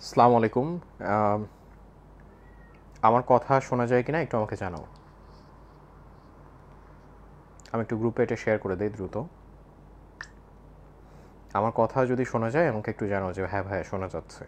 আসসালামু আলাইকুম। আম, আমার কথা শোনা যায় কিনা একটু আমাকে জানাও। আমি একটু গ্রুপে এটা শেয়ার করে দিই দ্রুত। আমার কথা যদি শোনা যায় আমাকে একটু জানাও যে হ্যাঁ ভাই শোনা যাচ্ছে।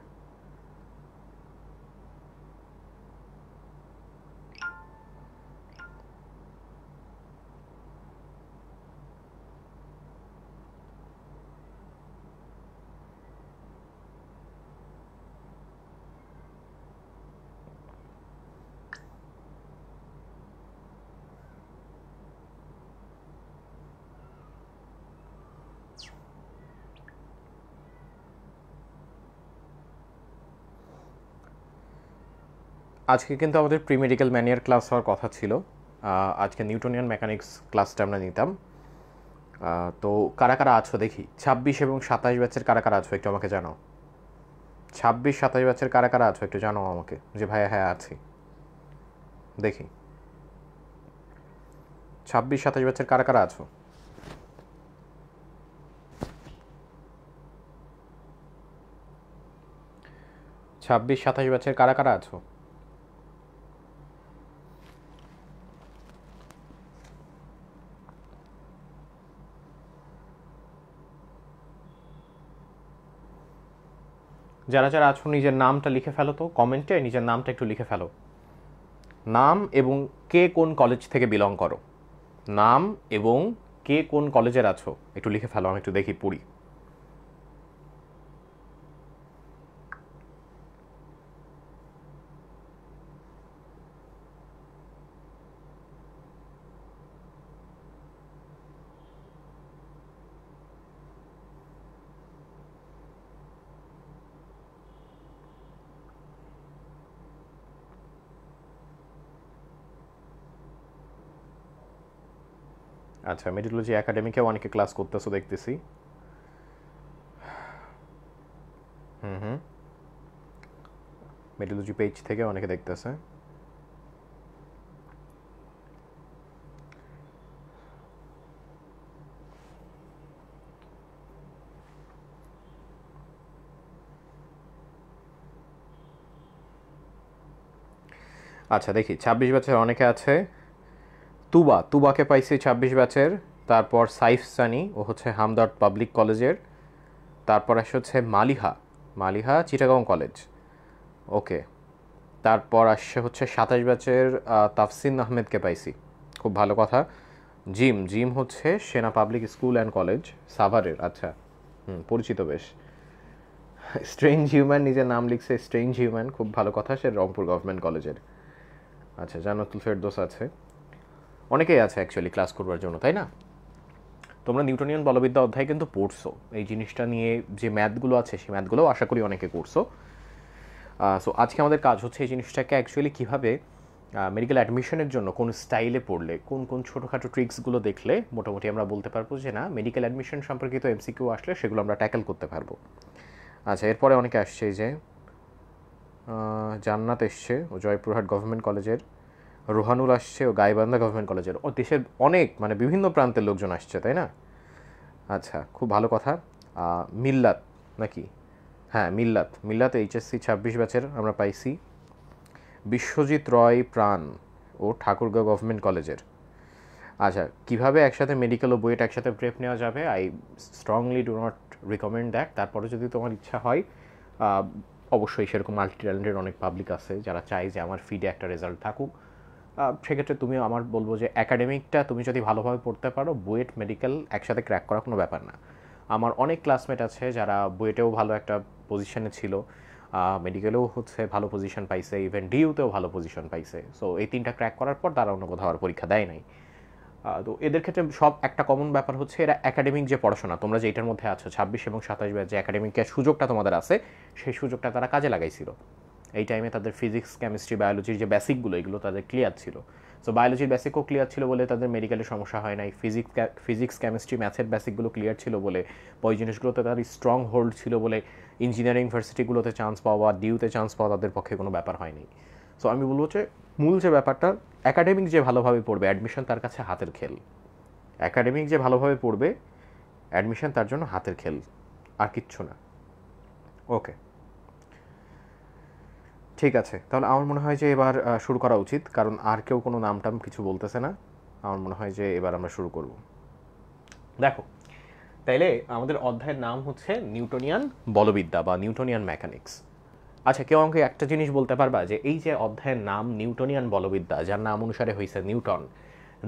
আজকে কিন্তু আমাদের প্রি মেডিকেল ম্যানিয়ার ক্লাস হওয়ার কথা ছিল। আজকে নিউটনিয়ান মেকানিক্স ক্লাসটা আমরা নিতাম। তো কারা কারা আছো দেখি, 26 এবং 27 ব্যাচের কারা কারা আছো একটু আমাকে জানাও। 26 27 ব্যাচের কারা কারা আছো একটু জানাও আমাকে যে ভাইয়া হ্যাঁ আছি। দেখি 26 27 ব্যাচের কারা কারা আছো। 26 27 ব্যাচের কারা কারা আছো। যারা যারা আছো নিজের নামটা লিখে ফেলো তো, কমেন্টে নিজের নামটা একটু লিখে ফেলো। নাম এবং কে কোন কলেজ থেকে বিলং করো। নাম এবং কে কোন কলেজের আছো একটু লিখে ফেলো, আমি একটু দেখি পড়ি। আচ্ছা, মেডিটোলজি একাডেমিকেও অনেকে ক্লাস করতেছো দেখতেছি। মেডিটোলজি পেজ থেকে অনেকে দেখতেছে। আচ্ছা দেখি 26 ব্যাচের অনেকে আছে। তুবাকে পাইছি 26 ব্যাচের। তারপর সাইফ সানি, ও হচ্ছে হামদর্দ পাবলিক কলেজের। তারপর আসে হচ্ছে মালিহা, মালিহা চিটাগং কলেজ। ওকে। তারপর আসছে হচ্ছে 27 ব্যাচের তাফসিন আহমেদকে পাইছি, খুব ভালো কথা। জিম হচ্ছে সেনা পাবলিক স্কুল অ্যান্ড কলেজ, সাভারের। আচ্ছা, পরিচিত বেশ। স্ট্রেঞ্জ হিউম্যান নিজের নাম লিখছে, স্ট্রেঞ্জ হিউম্যান, খুব ভালো কথা, সে রংপুর গভর্নমেন্ট কলেজের। আচ্ছা, জান্নাতুল ফেরদৌস আছে। অনেকেই আছে অ্যাকচুয়ালি ক্লাস করবার জন্য, তাই না? তোমরা নিউটনিয়ান বলবিদ্যা অধ্যায় কিন্তু পড়ছো, এই জিনিসটা নিয়ে যে ম্যাথগুলো আছে সেই ম্যাথগুলোও আশা করি অনেকে করছো। সো আজকে আমাদের কাজ হচ্ছে এই জিনিসটাকে অ্যাকচুয়ালি কীভাবে মেডিকেল অ্যাডমিশনের জন্য কোন স্টাইলে পড়লে, কোন কোন ছোটোখাটো ট্রিক্সগুলো দেখলে মোটামুটি আমরা বলতে পারবো যে না মেডিকেল অ্যাডমিশন সম্পর্কিত এমসিকিউ আসলে সেগুলো আমরা ট্যাকেল করতে পারবো। আচ্ছা, এরপরে অনেকে আসছে, এই যে জান্নাত এসছে, ও জয়পুরহাট গভর্নমেন্ট কলেজের। রোহানুল আসছে, ও গাইবান্ধা গভর্নমেন্ট কলেজের। ও দেশের অনেক মানে বিভিন্ন প্রান্তের লোকজন আসছে, তাই না? আচ্ছা, খুব ভালো কথা। মিল্লাত নাকি? হ্যাঁ, মিল্লাত এইচএসসি 26 ব্যাচের আমরা পাইছি। বিশ্বজিৎ রয় প্রাণ, ও ঠাকুরগাঁও গভর্নমেন্ট কলেজের। আচ্ছা, কিভাবে একসাথে মেডিকেল ও বুয়েট একসাথে প্রেপ নেওয়া যাবে, I strongly do not recommend that. তারপরে যদি তোমার ইচ্ছা হয়, আহ, অবশ্যই সেরকম মাল্টি ট্যালেন্টেড অনেক পাবলিক আছে যারা চায় যে আমার ফিডে একটা রেজাল্ট থাকুক। সেক্ষেত্রে তুমি, আমার বলবো যে একাডেমিকটা তুমি যদি ভালোভাবে পড়তে পারো, বুয়েট মেডিকেল একসাথে ক্র্যাক করা কোনো ব্যাপার না। আমার অনেক ক্লাসমেট আছে যারা বুয়েটেও ভালো একটা পজিশনে ছিল, মেডিকেলেও হচ্ছে ভালো পজিশন পাইছে, ইভেন ডিইউতেও ভালো পজিশন পাইছে। সো এই তিনটা ক্র্যাক করার পর তারা অন্য কোথাও আর পরীক্ষা দেয় নাই। তো এদের ক্ষেত্রে সব একটা কমন ব্যাপার হচ্ছে এরা একাডেমিক যে পড়াশোনা, তোমরা যে এটার মধ্যে আছো 26 এবং 27 যে একাডেমিকের সুযোগটা তোমাদের আছে, সেই সুযোগটা তারা কাজে লাগাইছিল। এই টাইমে তাদের ফিজিক্স কেমিস্ট্রি বায়োলজির যে বেসিকগুলো এগুলো তাদের ক্লিয়ার ছিল। সো বায়োলজির বেসিকও ক্লিয়ার ছিল বলে তাদের মেডিকেলের সমস্যা হয় নাই। ফিজিক্স কেমিস্ট্রি ম্যাথের বেসিকগুলো ক্লিয়ার ছিল বলে, ওই জিনিসগুলোতে তাদের স্ট্রং হোল্ড ছিল বলে ইঞ্জিনিয়ারিং ইউনিভার্সিটিগুলোতে চান্স পাওয়া, ডিউতে চান্স পাওয়া তাদের পক্ষে কোনো ব্যাপার হয়নি। সো আমি বলবো যে মূল যে ব্যাপারটা, একাডেমিক যে ভালোভাবে পড়বে অ্যাডমিশন তার কাছে হাতের খেল। একাডেমিক যে ভালোভাবে পড়বে অ্যাডমিশন তার জন্য হাতের খেল, আর কিচ্ছু না। ওকে। ঠিক আছে, তাহলে আমার মনে হয় যে এবার শুরু করা উচিত, কারণ আর কেউ কোনো নামটাম কিছু বলতেছে না। আমার মনে হয় যে এবার আমরা শুরু করব। দেখো, তাইলে আমাদের অধ্যায়ের নাম হচ্ছে নিউটনিয়ান বলবিদ্যা বা নিউটনিয়ান মেকানিক্স। আচ্ছা, কেউ আমাকে একটা জিনিস বলতে পারবা যে এই যে অধ্যায়ের নাম নিউটনিয়ান বলবিদ্যা, যার নাম অনুসারে হয়েছে নিউটন,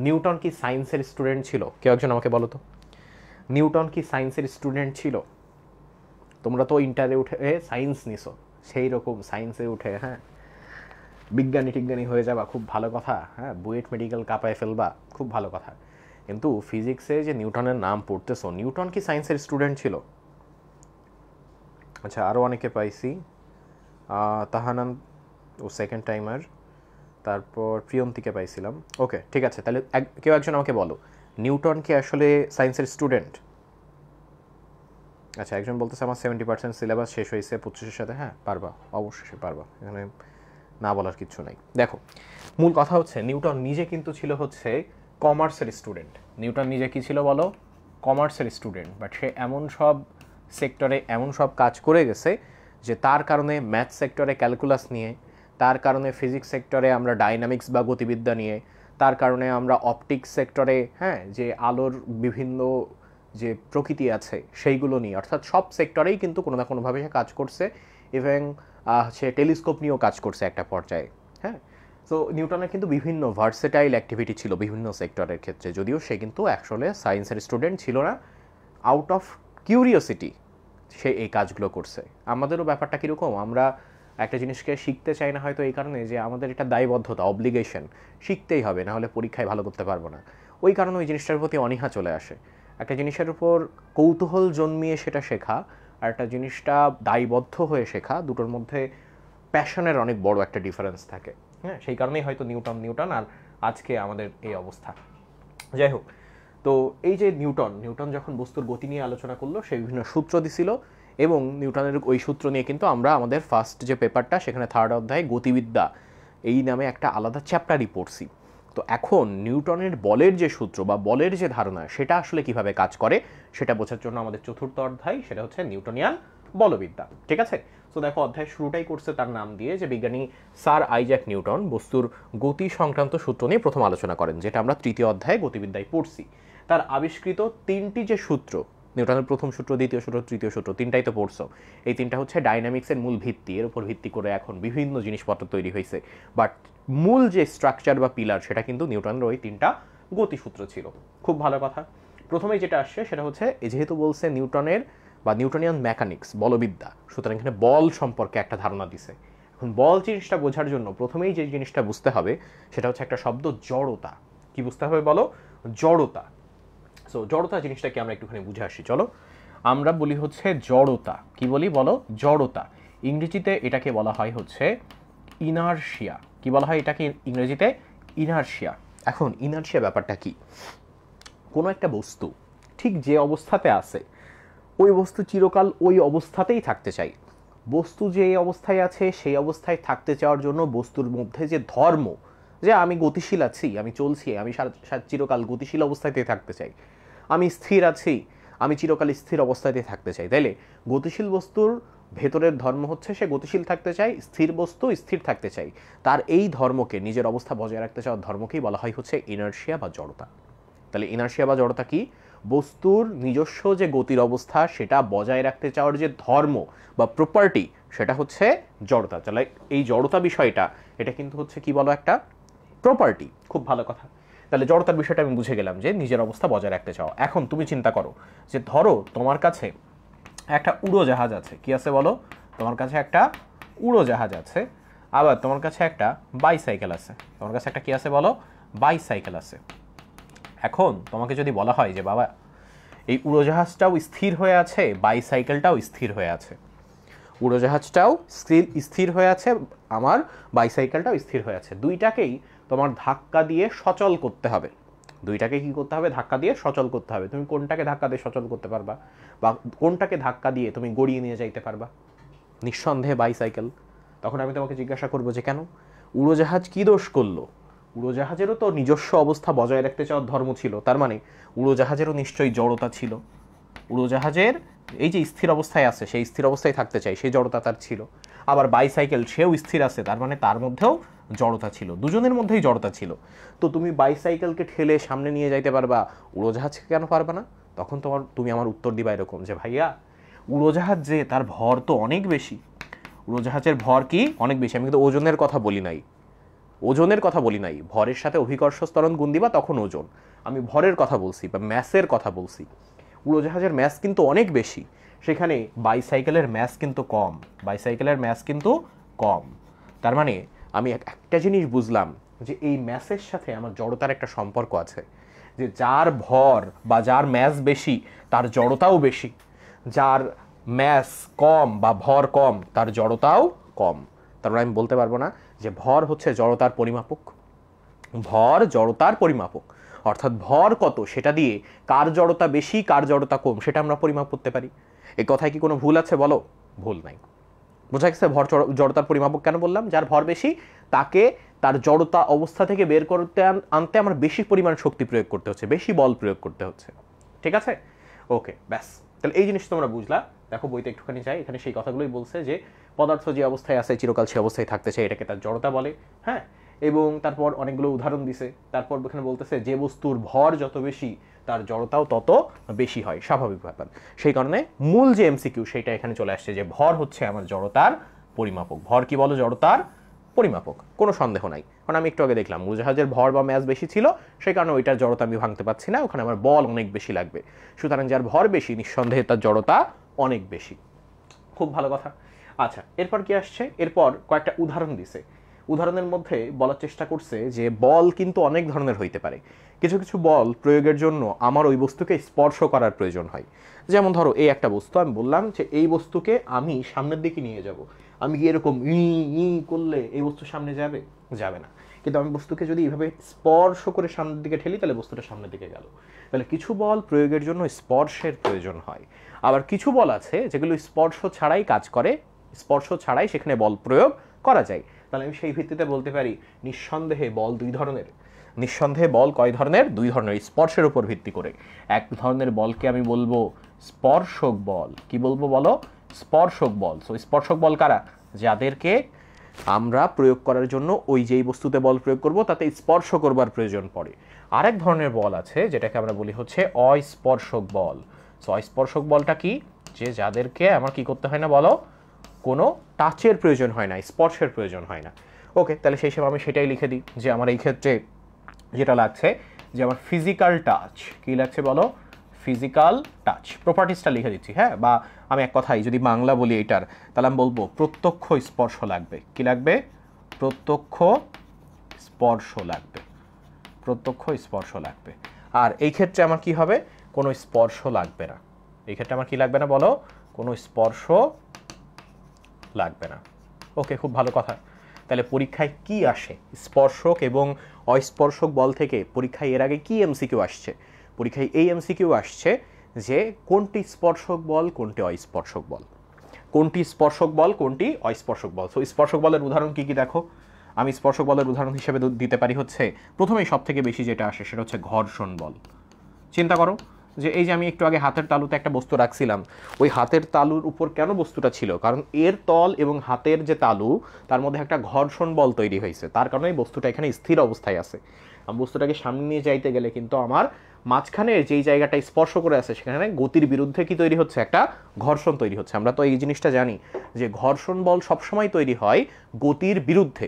নিউটন কি সায়েন্সের স্টুডেন্ট ছিল? কেউ একজন আমাকে বলো তো, নিউটন কি সায়েন্সের স্টুডেন্ট ছিল? তোমরা তো ইন্টারে উঠে সায়েন্স নিছো, সেই রকম সায়েন্সে উঠে হ্যাঁ বিজ্ঞানী টিজ্ঞানী হয়ে যাবা, খুব ভালো কথা। হ্যাঁ, বুয়েট মেডিকেল কাঁপায় ফেলবা, খুব ভালো কথা। কিন্তু ফিজিক্সে যে নিউটনের নাম পড়তেছো, নিউটন কি সায়েন্সের স্টুডেন্ট ছিল? আচ্ছা, আরও অনেকে পাইছি, তাহানান ও সেকেন্ড টাইমার, তারপর প্রিয়ন্তীকে পাইছিলাম। ওকে, ঠিক আছে, তাহলে কেউ একজন আমাকে বলো, নিউটন কি আসলে সায়েন্সের স্টুডেন্ট? আচ্ছা, একজন বলতেছে আমার 70% সিলেবাস শেষ হয়েছে 25-এর সাথে। হ্যাঁ, পারবা, অবশ্যই পারবা, এখানে না বলার কিছু নাই। দেখো, মূল কথা হচ্ছে নিউটন নিজে কিন্তু ছিল হচ্ছে কমার্সের স্টুডেন্ট। নিউটন নিজে কি ছিল বলো? কমার্সের স্টুডেন্ট। বাট সে এমন সব সেক্টরে এমন সব কাজ করে গেছে যে তার কারণে ম্যাথ সেক্টরে ক্যালকুলাস নিয়ে, তার কারণে ফিজিক্স সেক্টরে আমরা ডাইনামিক্স বা গতিবিদ্যা নিয়ে, তার কারণে আমরা অপটিক্স সেক্টরে হ্যাঁ যে আলোর বিভিন্ন যে প্রকৃতি আছে সেইগুলো নিয়ে, অর্থাৎ সব সেক্টরেই কিন্তু কোনো না কোনোভাবে সে কাজ করছে। ইভেন সে টেলিস্কোপ নিয়েও কাজ করছে একটা পর্যায়ে। হ্যাঁ, সো নিউটনের কিন্তু বিভিন্ন ভার্সেটাইল অ্যাক্টিভিটি ছিল বিভিন্ন সেক্টরের ক্ষেত্রে, যদিও সে কিন্তু আসলে সায়েন্সের স্টুডেন্ট ছিল না। আউট অফ কিউরিওসিটি সে এই কাজগুলো করছে। আমাদেরও ব্যাপারটা কীরকম, আমরা একটা জিনিসকে শিখতে চাই না হয়তো এই কারণে যে আমাদের এটা দায়বদ্ধতা, অব্লিগেশন, শিখতেই হবে, না হলে পরীক্ষায় ভালো করতে পারবো না। ওই কারণে ওই জিনিসটার প্রতি অনীহা চলে আসে। একটা জিনিসের উপর কৌতূহল জন্মিয়ে সেটা শেখা আর একটা জিনিসটা দায়বদ্ধ হয়ে শেখা, দুটোর মধ্যে প্যাশনের অনেক বড় একটা ডিফারেন্স থাকে। হ্যাঁ, সেই কারণেই হয়তো নিউটন আর আজকে আমাদের এই অবস্থা। যাই হোক, তো এই যে নিউটন যখন বস্তুর গতি নিয়ে আলোচনা করলো, সে বিভিন্ন সূত্র দিছিল এবং নিউটনের ওই সূত্র নিয়ে কিন্তু আমরা আমাদের ফার্স্ট যে পেপারটা, সেখানে 3rd অধ্যায় গতিবিদ্যা এই নামে একটা আলাদা চ্যাপ্টারই পড়ছি। তো এখন নিউটনের বলের যে সূত্র বা বলের যে ধারণা, সেটা আসলে কিভাবে কাজ করে সেটা বোঝার জন্য আমাদের 4র্থ অধ্যায়, সেটা হচ্ছে নিউটনিয়ান বলবিদ্যা। ঠিক আছে, তো দেখো অধ্যায় শুরুটাই করছে তার নাম দিয়ে, যে বিজ্ঞানী স্যার আইজ্যাক নিউটন বস্তুর গতি সংক্রান্ত সূত্র নিয়ে প্রথম আলোচনা করেন, যেটা আমরা 3য় অধ্যায়ে গতিবিদ্যায় পড়ছি। তার আবিষ্কৃত 3টি যে সূত্র, নিউটনের প্রথম সূত্র, দ্বিতীয় সূত্র, তৃতীয় সূত্র, 3টাই তো পড়ছো। এই 3টা হচ্ছে ডাইনামিক্সের মূল ভিত্তি, এর উপর ভিত্তি করে এখন বিভিন্ন জিনিসপত্র তৈরি হয়েছে। বাট মূল যে স্ট্রাকচার বা পিলার, সেটা কিন্তু নিউটনের ওই 3টা গতিসূত্র ছিল। খুব ভালো কথা। প্রথমেই যেটা আসছে সেটা হচ্ছে, যেহেতু বলছে নিউটনের বা নিউটনিয়ান মেকানিক্স বলবিদ্যা, সুতরাং এখানে বল সম্পর্কে একটা ধারণা দিছে। এখন বল জিনিসটা বোঝার জন্য প্রথমেই যে জিনিসটা বুঝতে হবে সেটা হচ্ছে একটা শব্দ, জড়তা। কি বুঝতে হবে বলো? জড়তা। সো জড়তা জিনিসটাকে আমরা একটুখানি বুঝে আসি, চলো। আমরা বলি হচ্ছে জড়তা। কি বলি বলো? জড়তা। ইংরেজিতে এটাকে বলা হয় হচ্ছে ইনারশিয়া। কি বলা হয় এটাকে ইংরেজিতে? ইনারশিয়া। এখন ইনারশিয়া ব্যাপারটা কি? কোনো একটা বস্তু ঠিক যে অবস্থাতে আছে, ওই বস্তু চিরকাল ওই অবস্থাতেই থাকতে চাই। বস্তু যে অবস্থায় আছে সেই অবস্থায় থাকতে চাওয়ার জন্য বস্তুর মধ্যে যে ধর্ম, যে আমি গতিশীল আছি, আমি চলছি, আমি চিরকাল গতিশীল অবস্থাতেই থাকতে চাই, আমি স্থির আছি, আমি চিরকাল স্থির অবস্থাতেই থাকতে চাই। তাইলে গতিশীল বস্তুর ভেতরের ধর্ম হচ্ছে সে গতিশীল থাকতে চাই, স্থির বস্তু স্থির থাকতে চাই। তার এই ধর্মকে, নিজের অবস্থা বজায় রাখতে চাওয়ার ধর্মকেই বলা হয় হচ্ছে ইনারশিয়া বা জড়তা। তাহলে ইনারশিয়া বা জড়তা কি? বস্তুর নিজস্ব যে গতির অবস্থা, সেটা বজায় রাখতে চাওয়ার যে ধর্ম বা প্রপার্টি, সেটা হচ্ছে জড়তা। তাহলে এই জড়তা বিষয়টা, এটা কিন্তু হচ্ছে কি বলো? একটা প্রপার্টি। খুব ভালো কথা। তাহলে জড়তার বিষয়টা আমি বুঝে গেলাম, যে নিজের অবস্থা বজায় রাখতে চাও। এখন তুমি চিন্তা করো যে ধরো তোমার কাছে একটা উড়োজাহাজ আছে। কি আছে বলো? তোমার কাছে একটা উড়োজাহাজ আছে, আবার তোমার কাছে একটা বাইসাইকেল আছে। তোমার কাছে একটা কি আছে বলো? বাইসাইকেল আছে। এখন তোমাকে যদি বলা হয় যে বাবা, এই উড়োজাহাজটাও স্থির হয়ে আছে, বাইসাইকেলটাও স্থির হয়ে আছে, উড়োজাহাজটাও স্থির হয়ে আছে, আমার বাইসাইকেলটাও স্থির হয়ে আছে, দুইটাকেই তোমার ধাক্কা দিয়ে সচল করতে হবে। দুইটাকে কি করতে হবে? ধাক্কা দিয়ে সচল করতে হবে। তুমি কোনটাকে ধাক্কা দিয়ে সচল করতে পারবা, বা কোনটাকে ধাক্কা দিয়ে তুমি গড়িয়ে নিয়ে যাইতে পারবা? নিঃসন্দেহে বাইসাইকেল। তখন আমি তোমাকে জিজ্ঞাসা করবো যে কেন? উড়োজাহাজ কি দোষ করলো? উড়োজাহাজেরও তো নিজস্ব অবস্থা বজায় রাখতে চাওয়ার ধর্ম ছিল, তার মানে উড়োজাহাজেরও নিশ্চয়ই জড়তা ছিল। উড়োজাহাজের এই যে স্থির অবস্থায় আছে, সেই স্থির অবস্থায় থাকতে চাই, সেই জড়তা তার ছিল। আবার বাইসাইকেল সেও স্থির আছে, তার মানে তার মধ্যেও জড়তা ছিল, দুজনের মধ্যেই জড়তা ছিল। তো তুমি বাইসাইকেলকে ঠেলে সামনে নিয়ে যাইতে পারবা, উড়োজাহাজকে কেন পারবা না? তখন তুমি আমার উত্তর দিবা এরকম যে ভাইয়া উড়োজাহাজ যে তার ভর তো অনেক বেশি, উড়োজাহাজের ভর কি অনেক বেশি। আমি কিন্তু ওজনের কথা বলি নাই, ওজনের কথা বলি নাই, ভরের সাথে অভিকর্ষ ত্বরণ গুণ দিবা তখন ওজন। আমি ভরের কথা বলছি বা ম্যাসের কথা বলছি। উড়োজাহাজের ম্যাস কিন্তু অনেক বেশি, সেখানে বাইসাইকেলের ম্যাস কিন্তু কম, বাইসাইকেলের ম্যাস কিন্তু কম। তার মানে আমি একটা জিনিস বুঝলাম যে এই ম্যাসের সাথে আমার জড়তার একটা সম্পর্ক আছে, যে যার ভর বা যার ম্যাস বেশি তার জড়তাও বেশি, যার ম্যাস কম বা ভর কম তার জড়তাও কম। তারপর আমি বলতে পারবো না যে ভর হচ্ছে জড়তার পরিমাপক, ভর জড়তার পরিমাপক, অর্থাৎ ভর কত সেটা দিয়ে কার জড়তা বেশি কার জড়তা কম সেটা আমরা পরিমাপ করতে পারি। এই কথায় কি কোনো ভুল আছে বলো? ভুল নাই। বোঝা গেছে ভর জড়তার পরিমাপক কেন বললাম? যার ভর বেশি তাকে তার জড়তা অবস্থা থেকে বের করতে আনতে আমার বেশি পরিমাণ শক্তি প্রয়োগ করতে হচ্ছে, বেশি বল প্রয়োগ করতে হচ্ছে। ঠিক আছে, ওকে, ব্যাস। তাহলে এই জিনিস তোমরা বুঝলা। দেখো বইতে একটুখানি চাই, এখানে সেই কথাগুলোই বলছে যে পদার্থ যে অবস্থায় আছে চিরকাল সে অবস্থায় থাকতে চায়, এটাকে তার জড়তা বলে। হ্যাঁ, এবং তারপর অনেকগুলো উদাহরণ দিছে। তারপর এখানে বলতেছে যে বস্তুর ভর যত বেশি তার জড়তাও তত বেশি হয়, স্বাভাবিক ব্যাপার। সেই কারণে মূল যে এমসিকিউ সেইটা এখানে চলে আসছে যে ভর হচ্ছে আমার জড়তার পরিমাপক। ভর কি বলো? জড়তার পরিমাপক, কোনো সন্দেহ নাই। কারণ আমি একটু আগে দেখলাম উড়োজাহাজের ভর বা ম্যাস বেশি ছিল, সেই কারণে ওইটার জড়তা আমি ভাঙতে পারছি না, ওখানে আমার বল অনেক বেশি লাগবে। সুতরাং যার ভর বেশি নিঃসন্দেহে তার জড়তা অনেক বেশি। খুব ভালো কথা। আচ্ছা, এরপর কি আসছে? এরপর কয়েকটা উদাহরণ দিছে। উদাহরণের মধ্যে বলার চেষ্টা করছে যে বল কিন্তু অনেক ধরনের হইতে পারে। কিছু কিছু বল প্রয়োগের জন্য আমার ওই বস্তুকে স্পর্শ করার প্রয়োজন হয়। যেমন ধরো এই একটা বস্তু, আমি বললাম যে এই বস্তুকে আমি সামনের দিকে নিয়ে যাব, আমি কি এরকম ই করলে এই বস্তু সামনে যাবে? যাবে না। কিন্তু আমি বস্তুকে যদি এইভাবে স্পর্শ করে সামনের দিকে ঠেলি তাহলে বস্তুটা সামনের দিকে গেল। তাহলে কিছু বল প্রয়োগের জন্য স্পর্শের প্রয়োজন হয়, আবার কিছু বল আছে যেগুলো স্পর্শ ছাড়াই কাজ করে, স্পর্শ ছাড়াই সেখানে বল প্রয়োগ করা যায়। তাহলে আমি সেই ভিত্তিতে বলতে পারি নিঃসন্দেহে বল দুই ধরনের। নিঃসন্দেহে বল কয় ধরনের? দুই ধরনের, স্পর্শের উপর ভিত্তি করে। এক ধরনের বলকে আমি বলবো স্পর্শক বল। কি বলবো বলো? স্পর্শক বল। সো স্পর্শক বল কারা? যাদেরকে আমরা প্রয়োগ করার জন্য ওই যেই বস্তুতে বল প্রয়োগ করব তাতে স্পর্শ করবার প্রয়োজন পড়ে। আরেক ধরনের বল আছে যেটাকে আমরা বলি হচ্ছে অস্পর্শক বল। সো অস্পর্শক বলটা কি? যে যাদেরকে আমার কি করতে হয় না বলো, কোনো টাচের প্রয়োজন হয় না, স্পর্শের প্রয়োজন হয় না। ওকে, তাহলে সেই সময় আমি সেটাই লিখে দিই যে আমার এই ক্ষেত্রে যেটা লাগছে যে আমার ফিজিক্যাল টাচ। কি লাগছে বলো? Physical touch. প্রপার্টিসটা লিখে দিচ্ছি। হ্যাঁ, বা আমি এক কথাই যদি বাংলা বলি এটার, তাহলে আমি বলবো প্রত্যক্ষ স্পর্শ লাগবে। কি লাগবে? প্রত্যক্ষ স্পর্শ লাগবে, প্রত্যক্ষ স্পর্শ লাগবে। আর এই ক্ষেত্রে আমার কি হবে? কোনো স্পর্শ লাগবে না। এই ক্ষেত্রে আমার কি লাগবে না বলো? কোনো স্পর্শ লাগবে না। ওকে, খুব ভালো কথা। তাহলে পরীক্ষায় কি আসে? স্পর্শক এবং অস্পর্শক বল থেকে পরীক্ষায় এর আগে কি এমসিকিউ আসছে? পরীক্ষায় এই এমসিকিউ আসছে যে কোনটি স্পর্শক বল কোনটি অস্পর্শক বল, কোনটি স্পর্শক বল কোনটি অস্পর্শক বল। সো স্পর্শক বলের উদাহরণ কি কি দেখো। আমি স্পর্শক বলের উদাহরণ হিসেবে দিতে পারি হচ্ছে, প্রথমেই সব থেকে বেশি যেটা আসে সেটা হচ্ছে ঘর্ষণ বল। চিন্তা করো যে এই যে আমি একটু আগে হাতের তালুতে একটা বস্তু রাখছিলাম, ওই হাতের তালুর উপর কেন বস্তুটা ছিল? কারণ এর তল এবং হাতের যে তালু তার মধ্যে একটা ঘর্ষণ বল তৈরি হয়েছে, তার কারণে এই বস্তুটা এখানে স্থির অবস্থায় আছে। আমি বস্তুটাকে সামনে নিয়ে যাইতে গেলে কিন্তু আমার মাঝখানে যেই জায়গাটা স্পর্শ করে আছে সেখানে গতির বিরুদ্ধে কি তৈরি হচ্ছে? একটা ঘর্ষণ তৈরি হচ্ছে। আমরা তো এই জিনিসটা জানি যে ঘর্ষণ বল সবসময় তৈরি হয় গতির বিরুদ্ধে।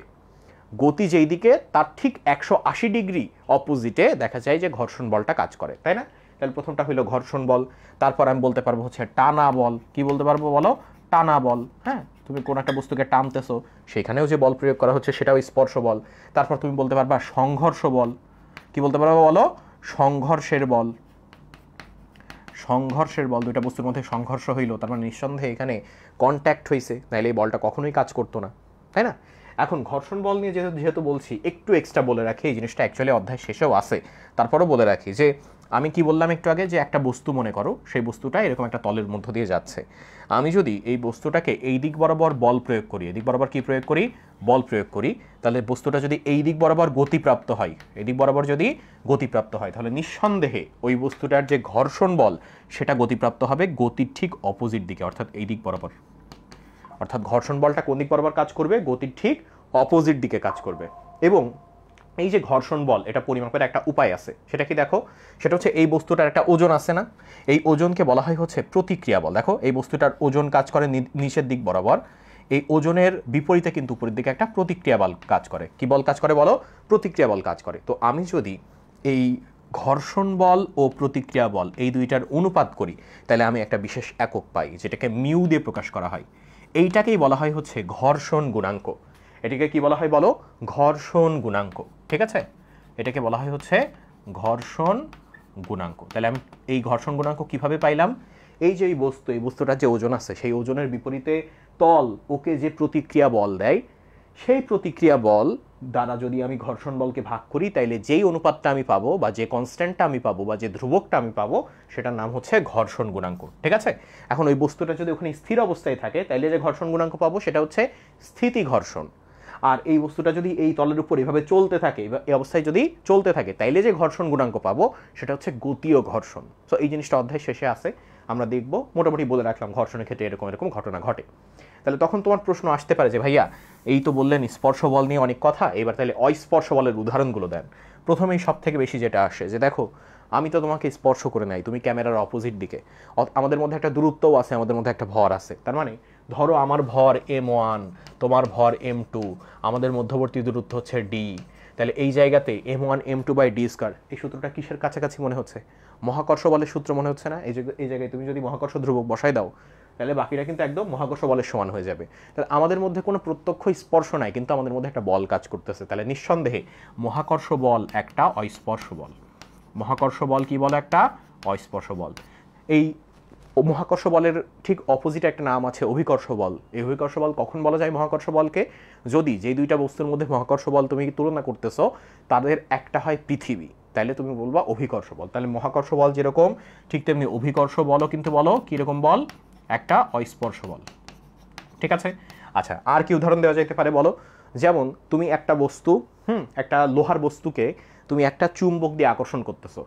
গতি যেই দিকে তার ঠিক 180 ডিগ্রি অপোজিটে দেখা যায় যে ঘর্ষণ বলটা কাজ করে, তাই না? তাহলে প্রথমটা হলো ঘর্ষণ বল। তারপর আমি বলতে পারবো হচ্ছে টানা বল। কি বলতে পারবো বলো? টানা বল। হ্যাঁ, তুমি কোন একটা বস্তুকে টানতেছো, সেখানেও যে বল প্রয়োগ করা হচ্ছে সেটাও স্পর্শ বল। তারপর তুমি বলতে পারবা সংঘর্ষ বল। কি বলতে পারবো বলো? সংঘর্ষের বল। সংঘর্ষের বল, দুইটা বস্তুর মধ্যে সংঘর্ষ হইলো, তার মানে নিঃসন্দেহে এখানে কন্ট্যাক্ট হয়েছে, নাইলে এই বলটা কখনোই কাজ করতো না, তাই না? এখন ঘর্ষণ বল নিয়ে যেহেতু বলছি, একটু এক্সট্রা বলে রাখি, এই জিনিসটা অ্যাকচুয়ালি অধ্যায় শেষেও আছে, তারপরও বলে রাখি যে আমি কি বললাম একটু আগে যে একটা বস্তু মনে করো, সেই বস্তুটা এরকম একটা তলের মধ্য দিয়ে যাচ্ছে। আমি যদি এই বস্তুটাকে এই দিক বরাবর বল প্রয়োগ করি, এদিক বরাবর কি প্রয়োগ করি? বল প্রয়োগ করি, তাহলে বস্তুটা যদি এই দিক বরাবর গতিপ্রাপ্ত হয়, এই দিক বরাবর যদি গতিপ্রাপ্ত হয়, তাহলে নিঃসন্দেহে ওই বস্তুটার যে ঘর্ষণ বল সেটা গতিপ্রাপ্ত হবে গতির ঠিক অপোজিট দিকে, অর্থাৎ এই দিক বরাবর। অর্থাৎ ঘর্ষণ বলটা কোন দিক বরাবর কাজ করবে, গতির ঠিক অপোজিট দিকে কাজ করবে। এবং এই যে ঘর্ষণ বল, এটা পরিমাপের একটা উপায় আছে, সেটা কি দেখো, সেটা হচ্ছে এই বস্তুটার একটা ওজন আছে না, এই ওজনকে বলা হয় হচ্ছে প্রতিক্রিয়া বল। দেখো এই বস্তুটার ওজন কাজ করে নিচের দিক বরাবর, এই ওজনের বিপরীতে কিন্তু উপরের দিকে একটা প্রতিক্রিয়া বল কাজ করে। কি বল কাজ করে বলো? প্রতিক্রিয়া বল কাজ করে। তো আমি যদি এই ঘর্ষণ বল ও প্রতিক্রিয়া বল এই দুইটার অনুপাত করি, তাহলে আমি একটা বিশেষ একক পাই, যেটাকে মিউ দিয়ে প্রকাশ করা হয়। এইটাকেই বলা হয় হচ্ছে ঘর্ষণ গুণাঙ্ক। এটাকে কি বলা হয় বলো? ঘর্ষণ গুণাঙ্ক। ঠিক আছে, এটাকে বলা হয় হচ্ছে ঘর্ষণ গুণাঙ্ক। তাহলে আমি এই ঘর্ষণ গুণাঙ্ক কিভাবে পাইলাম? এই যে এই বস্তুটার যে ওজন আছে, সেই ওজনের বিপরীতে তল ওকে যে প্রতিক্রিয়া বল দেয়, সেই প্রতিক্রিয়া বল দ্বারা যদি আমি ঘর্ষণ বলকে ভাগ করি, তাইলে যেই অনুপাতটা আমি পাবো বা যে কনস্ট্যান্টটা আমি পাবো বা যে ধ্রুবকটা আমি পাবো, সেটার নাম হচ্ছে ঘর্ষণ গুণাঙ্ক। ঠিক আছে, এখন ওই বস্তুটা যদি ওখানে স্থির অবস্থায় থাকে, তাইলে যে ঘর্ষণ গুণাঙ্ক পাবো সেটা হচ্ছে স্থিতি ঘর্ষণ। আর এই বস্তুটা যদি এই তলের উপর এভাবে চলতে থাকে, এই অবস্থায় যদি চলতে থাকে, তাইলে যে ঘর্ষণ গুণাঙ্ক পাবো সেটা হচ্ছে গতীয় ঘর্ষণ। তো এই জিনিসটা অধ্যায় শেষে আছে, আমরা দেখব। মোটামুটি বলে রাখলাম ঘর্ষণের ক্ষেত্রে এরকম এরকম ঘটনা ঘটে। তাহলে তখন তোমার প্রশ্ন আসতে পারে যে ভাইয়া এই তো বললেন স্পর্শ বল নিয়ে অনেক কথা, এবার তাহলে অস্পর্শ বলের উদাহরণগুলো দেন। প্রথমেই সব থেকে বেশি যেটা আসে যে দেখো আমি তো তোমাকে স্পর্শ করে নাই, তুমি ক্যামেরার অপোজিট দিকে, আমাদের মধ্যে একটা দূরত্বও আছে, আমাদের মধ্যে একটা ভর আছে। তার মানে ধরো আমার ভর m1, তোমার ভর m2, আমাদের মধ্যবর্তী দূরত্ব হচ্ছে d। তাহলে এই জায়গাতে m1m2/d², এই সূত্রটা কিসের কাছাকাছি মনে হচ্ছে? মহাকর্ষ বলের সূত্র মনে হচ্ছে না? এই জায়গায় তুমি যদি মহাকর্ষ ধ্রুবক বসাই দাও, তাহলে বাকিটা কিন্তু একদম মহাকর্ষ বলের সমান হয়ে যাবে। তাহলে আমাদের মধ্যে কোনো প্রত্যক্ষ স্পর্শ নাই, কিন্তু আমাদের মধ্যে একটা বল কাজ করতেছে। তাহলে নিঃসন্দেহে মহাকর্ষ বল একটা অস্পর্শ বল। মহাকর্ষ বল কি বল? একটা অস্পর্শ বল। এই মহাকর্ষ বলের ঠিক অপোজিট একটা নাম আছে অভিকর্ষ বল। এই অভিকর্ষ বল কখন বলা যায় মহাকর্ষ বলকে? যদি যেই দুইটা বস্তুর মধ্যে মহাকর্ষ বল তুমি তুলনা করতেছো, তাদের একটা হয় পৃথিবী, তাহলে তুমি বলবা অভিকর্ষ বল। তাহলে মহাকর্ষ বল যেরকম, ঠিক তেমনি অভিকর্ষ বলও কিন্তু বলো কিরকম বল? একটা অস্পর্শ বল। ঠিক আছে, আচ্ছা আর কি উদাহরণ দেওয়া যেতে পারে বলো? যেমন তুমি একটা বস্তু, একটা লোহার বস্তুকে তুমি একটা চুম্বক দিয়ে আকর্ষণ করতেছো।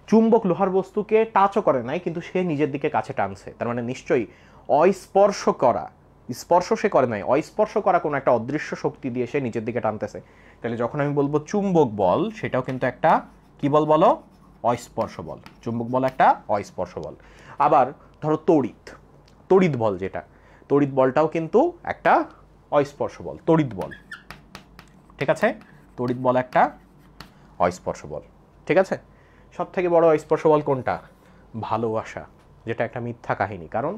চুম্বক লোহার বস্তুকে টাচও করে নাই, কিন্তু সে নিজের দিকে কাছে টানছে। তার মানে নিশ্চয়ই অস্পর্শ করা, স্পর্শ সে করে নাই, অস্পর্শ করা কোনো একটা অদৃশ্য শক্তি দিয়ে সে নিজের দিকে টানতেছে। তাহলে যখন আমি বলবো চুম্বক বল, সেটাও কিন্তু একটা কি বল বলো? অস্পর্শ বল। চুম্বক বল একটা অস্পর্শ বল। আবার ধরো তড়িৎ বল, যেটা তড়িৎ বলটাও কিন্তু একটা অস্পর্শ বল, তড়িৎ বল। ঠিক আছে, তড়িৎ বল একটা অস্পর্শ বল। ঠিক আছে, সব থেকে বড় অস্পর্শ বল কোনটা? ভালোবাসা, যেটা একটা মিথ্যা কাহিনী। কারণ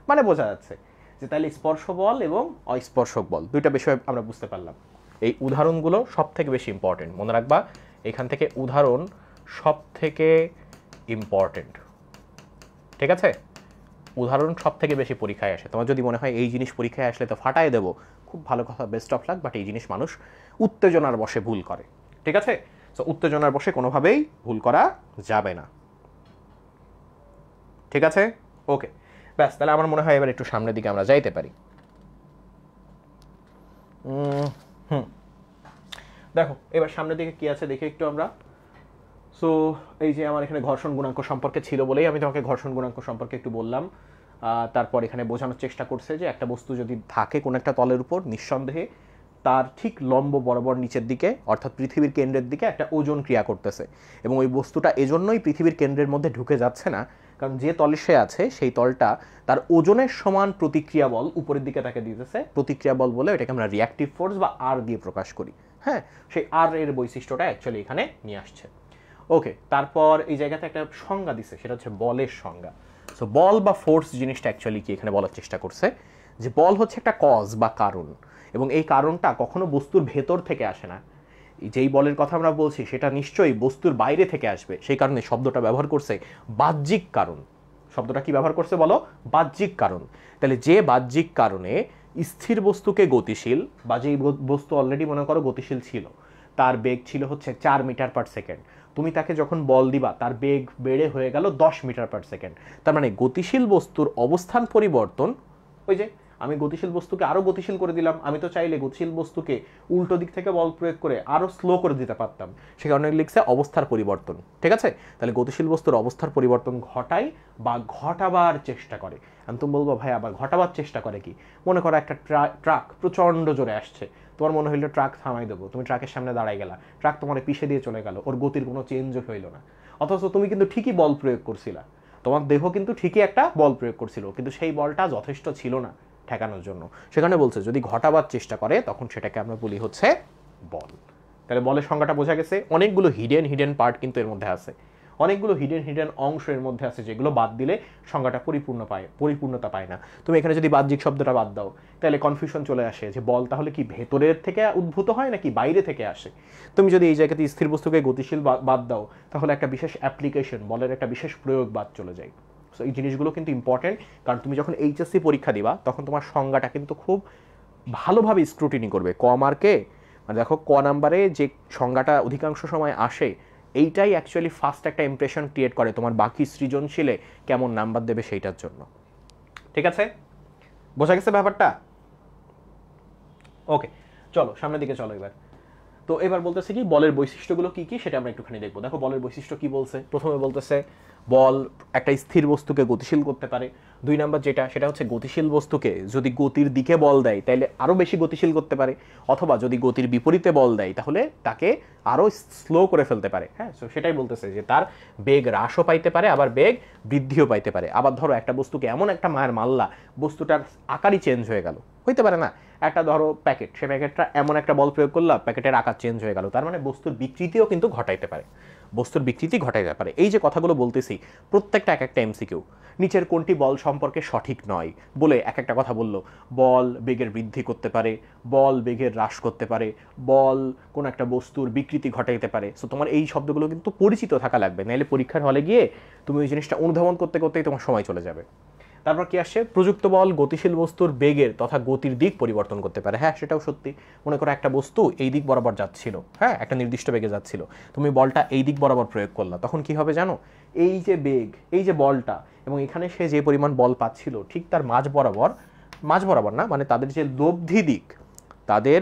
মানে বোঝা যাচ্ছে যে তাহলে স্পর্শ বল এবং অস্পর্শক বল দুইটা বিষয় আমরা বুঝতে পারলাম। এই উদাহরণগুলো সব থেকে বেশি ইম্পর্টেন্ট, মনে রাখবা। এখান থেকে উদাহরণ সব থেকে ইম্পর্টেন্ট। ঠিক আছে, উদাহরণ সব থেকে বেশি পরীক্ষায় আসে। তোমার যদি মনে হয় এই জিনিস পরীক্ষায় আসলে তো ফাটায় দেবো, খুব ভালো কথা, বেস্ট অফ লাক। বাট এই জিনিস মানুষ উত্তেজনার বশে ভুল করে। ঠিক আছে, তো উত্তেজনার বশে কোনোভাবেই ভুল করা যাবে না। ঠিক আছে, ওকে, ব্যাস। তাহলে আমার মনে হয় এবার একটু সামনের দিকে আমরা যাইতে পারি। দেখো এবার সামনের দিকে কি আছে দেখি একটু আমরা। সো এই যে আমার এখানে ঘর্ষণ গুণাঙ্ক সম্পর্কে ছিল বলেই আমি তোমাকে ঘর্ষণ গুণাঙ্ক সম্পর্কে একটু বললাম। তারপর এখানে বোঝানোর চেষ্টা করছে যে একটা বস্তু যদি থাকে কোনো একটা তলের উপর, নিঃসন্দেহে তার ঠিক লম্ব বরাবর নিচের দিকে, অর্থাৎ পৃথিবীর কেন্দ্রের দিকে একটা ওজন ক্রিয়া করতেছে। এবং ওই বস্তুটা এজন্যই পৃথিবীর কেন্দ্রের মধ্যে ঢুকে যাচ্ছে না, কারণ যে তলে সে আছে সেই তলটা তার ওজনের সমান প্রতিক্রিয়া বল উপরের দিকে তাকে দিতেছে। প্রতিক্রিয়া বল বলে এটাকে আমরা রিঅ্যাক্টিভ ফোর্স বা আর দিয়ে প্রকাশ করি। হ্যাঁ, সেই আর এর বৈশিষ্ট্যটা অ্যাকচুয়ালি এখানে নিয়ে আসছে। ওকে, তারপর এই জায়গাতে একটা সংজ্ঞা দিছে, সেটা হচ্ছে বলের সংজ্ঞা। সো বল বা ফোর্স জিনিসটা অ্যাকচুয়ালি কি এখানে বলার চেষ্টা করছে যে বল হচ্ছে একটা কজ বা কারণ, এবং এই কারণটা কখনো বস্তুর ভেতর থেকে আসে না। যেই বলের কথা আমরা বলছি সেটা নিশ্চয়ই বস্তুর বাইরে থেকে আসবে। সেই কারণে শব্দটা ব্যবহার করছে বাহ্যিক কারণ। শব্দটা কি ব্যবহার করছে বলো? বাহ্যিক কারণ। তাহলে যে বাহ্যিক কারণে স্থির বস্তুকে গতিশীল, বা যেই বস্তু অলরেডি মনে করো গতিশীল ছিল, তার বেগ ছিল হচ্ছে 4 মিটার পার সেকেন্ড, তুমি তাকে যখন বল দিবা তার বেগ বেড়ে হয়ে গেল 10 মিটার পার সেকেন্ড। তার মানে গতিশীল বস্তুর অবস্থান পরিবর্তন, ওই যে আমি গতিশীল বস্তুকে আরও গতিশীল করে দিলাম, আমি তো চাইলে গতিশীল বস্তুকে উল্টো দিক থেকে বল প্রয়োগ করে আরও স্লো করে দিতে পারতাম, সে কারণে লিখছে অবস্থার পরিবর্তন। ঠিক আছে, তাহলে গতিশীল বস্তুর অবস্থার পরিবর্তন ঘটায় বা ঘটাবার চেষ্টা করে। আমি তুমি বলবো ভাই আবার ঘটাবার চেষ্টা করে কি? মনে করো একটা ট্রাক প্রচণ্ড জোরে আসছে, তোমার মনে হইলো ট্রাক থামাই দেবো, তুমি ট্রাকের সামনে দাঁড়াই গেলা, ট্রাক তোমার পিছিয়ে দিয়ে চলে গেল, ওর গতির কোনো চেঞ্জও হইল না, অথচ তুমি কিন্তু ঠিকই বল প্রয়োগ করছিলা, তোমার দেহ কিন্তু ঠিকই একটা বল প্রয়োগ করছিল, কিন্তু সেই বলটা যথেষ্ট ছিল না ঠেকানোর জন্য। সেখানে বলছে যদি ঘটাবার চেষ্টা করে তখন সেটাকে আমরা বলি হচ্ছে বল। তাহলে বলের সংজ্ঞাটা বোঝা গেছে। অনেকগুলো হিডেন পার্ট কিন্তু এর মধ্যে আছে, অনেকগুলো হিডেন অংশ এর মধ্যে আছে, যেগুলো বাদ দিলে সংজ্ঞাটা পরিপূর্ণতা পায় না। তুমি এখানে যদি বাহ্যিক শব্দটা বাদ দাও তাহলে কনফিউশন চলে আসে যে বল তাহলে কি ভেতরের থেকে উদ্ভূত হয় নাকি বাইরে থেকে আসে। তুমি যদি এই জায়গাতে স্থির বস্তুকে গতিশীল বাদ দাও তাহলে একটা বিশেষ অ্যাপ্লিকেশন, বলের একটা বিশেষ প্রয়োগ বাদ চলে যায়। সো এই জিনিসগুলো কিন্তু ইম্পর্টেন্ট, কারণ তুমি যখন এইচএসসি পরীক্ষা দিবা তখন তোমার সংজ্ঞাটা কিন্তু খুব ভালোভাবে স্ক্রুটিনি করবে। ক মার্কে মানে দেখো ক নাম্বারে যে সংজ্ঞাটা অধিকাংশ সময় আসে, এইটাই অ্যাকচুয়ালি ফার্স্ট একটা ইমপ্রেশন ক্রিয়েট করে তোমার বাকি সৃজনশীলে কেমন নাম্বার দেবে সেইটার জন্য। ঠিক আছে, বোঝা গেছে ব্যাপারটা? ওকে, চলো সামনের দিকে চলো এবার। তো এবার বলতেছে কি বলের বৈশিষ্ট্যগুলো কি কি সেটা আমরা একটুখানি দেখবো। দেখো বলের বৈশিষ্ট্য কি বলছে। প্রথমে বলতেছে বল একটা স্থির বস্তুকে গতিশীল করতে পারে। 2 নাম্বার সেটা হচ্ছে গতিশীল বস্তুকে যদি গতির দিকে বল দেয় তাহলে আরও বেশি গতিশীল করতে পারে, অথবা যদি গতির বিপরীতে বল দেয় তাহলে তাকে আরও স্লো করে ফেলতে পারে। হ্যাঁ, সো সেটাই বলতেছে যে তার বেগ হ্রাসও পাইতে পারে আবার বেগ বৃদ্ধিও পাইতে পারে। আবার ধরো একটা বস্তুকে এমন একটা মায়ের মারলা বস্তুটার আকারই চেঞ্জ হয়ে গেল, হইতে পারে না? একটা ধরো প্যাকেট, সে প্যাকেটটা এমন একটা বল প্রয়োগ করলাম প্যাকেটের আকার চেঞ্জ হয়ে গেল, তার মানে বস্তুর বিকৃতিও কিন্তু ঘটাইতে পারে, বস্তুর বিকৃতি ঘটাইতে পারে। এই যে কথাগুলো বলতেছি প্রত্যেকটা এক একটা এমসিকিউ। নিচের কোনটি বল সম্পর্কে সঠিক নয় বলে এক একটা কথা বললো। বল বেগের বৃদ্ধি করতে পারে, বল বেগের হ্রাস করতে পারে, বল কোন একটা বস্তুর বিকৃতি ঘটাইতে পারে। সো তোমার এই শব্দগুলো কিন্তু পরিচিত থাকা লাগবে, নাহলে পরীক্ষার হলে গিয়ে তুমি ওই জিনিসটা অনুধাবন করতে করতেই তোমার সময় চলে যাবে। তারপর কি আসছে? প্রযুক্ত বল গতিশীল বস্তুর বেগের তথা গতির দিক পরিবর্তন করতে পারে। হ্যাঁ, সেটাও সত্যি। মনে করো একটা বস্তু এই দিক বরাবর যাচ্ছিল, হ্যাঁ, একটা নির্দিষ্ট বেগে যাচ্ছিল, তুমি বলটা এই দিক বরাবর প্রয়োগ করলা, তখন কি হবে জানো? এই যে বেগ, এই যে বলটা, এবং এখানে সে যে পরিমাণ বল পাচ্ছিল ঠিক তার মাঝ বরাবর না, মানে তাদের যে লব্ধি দিক, তাদের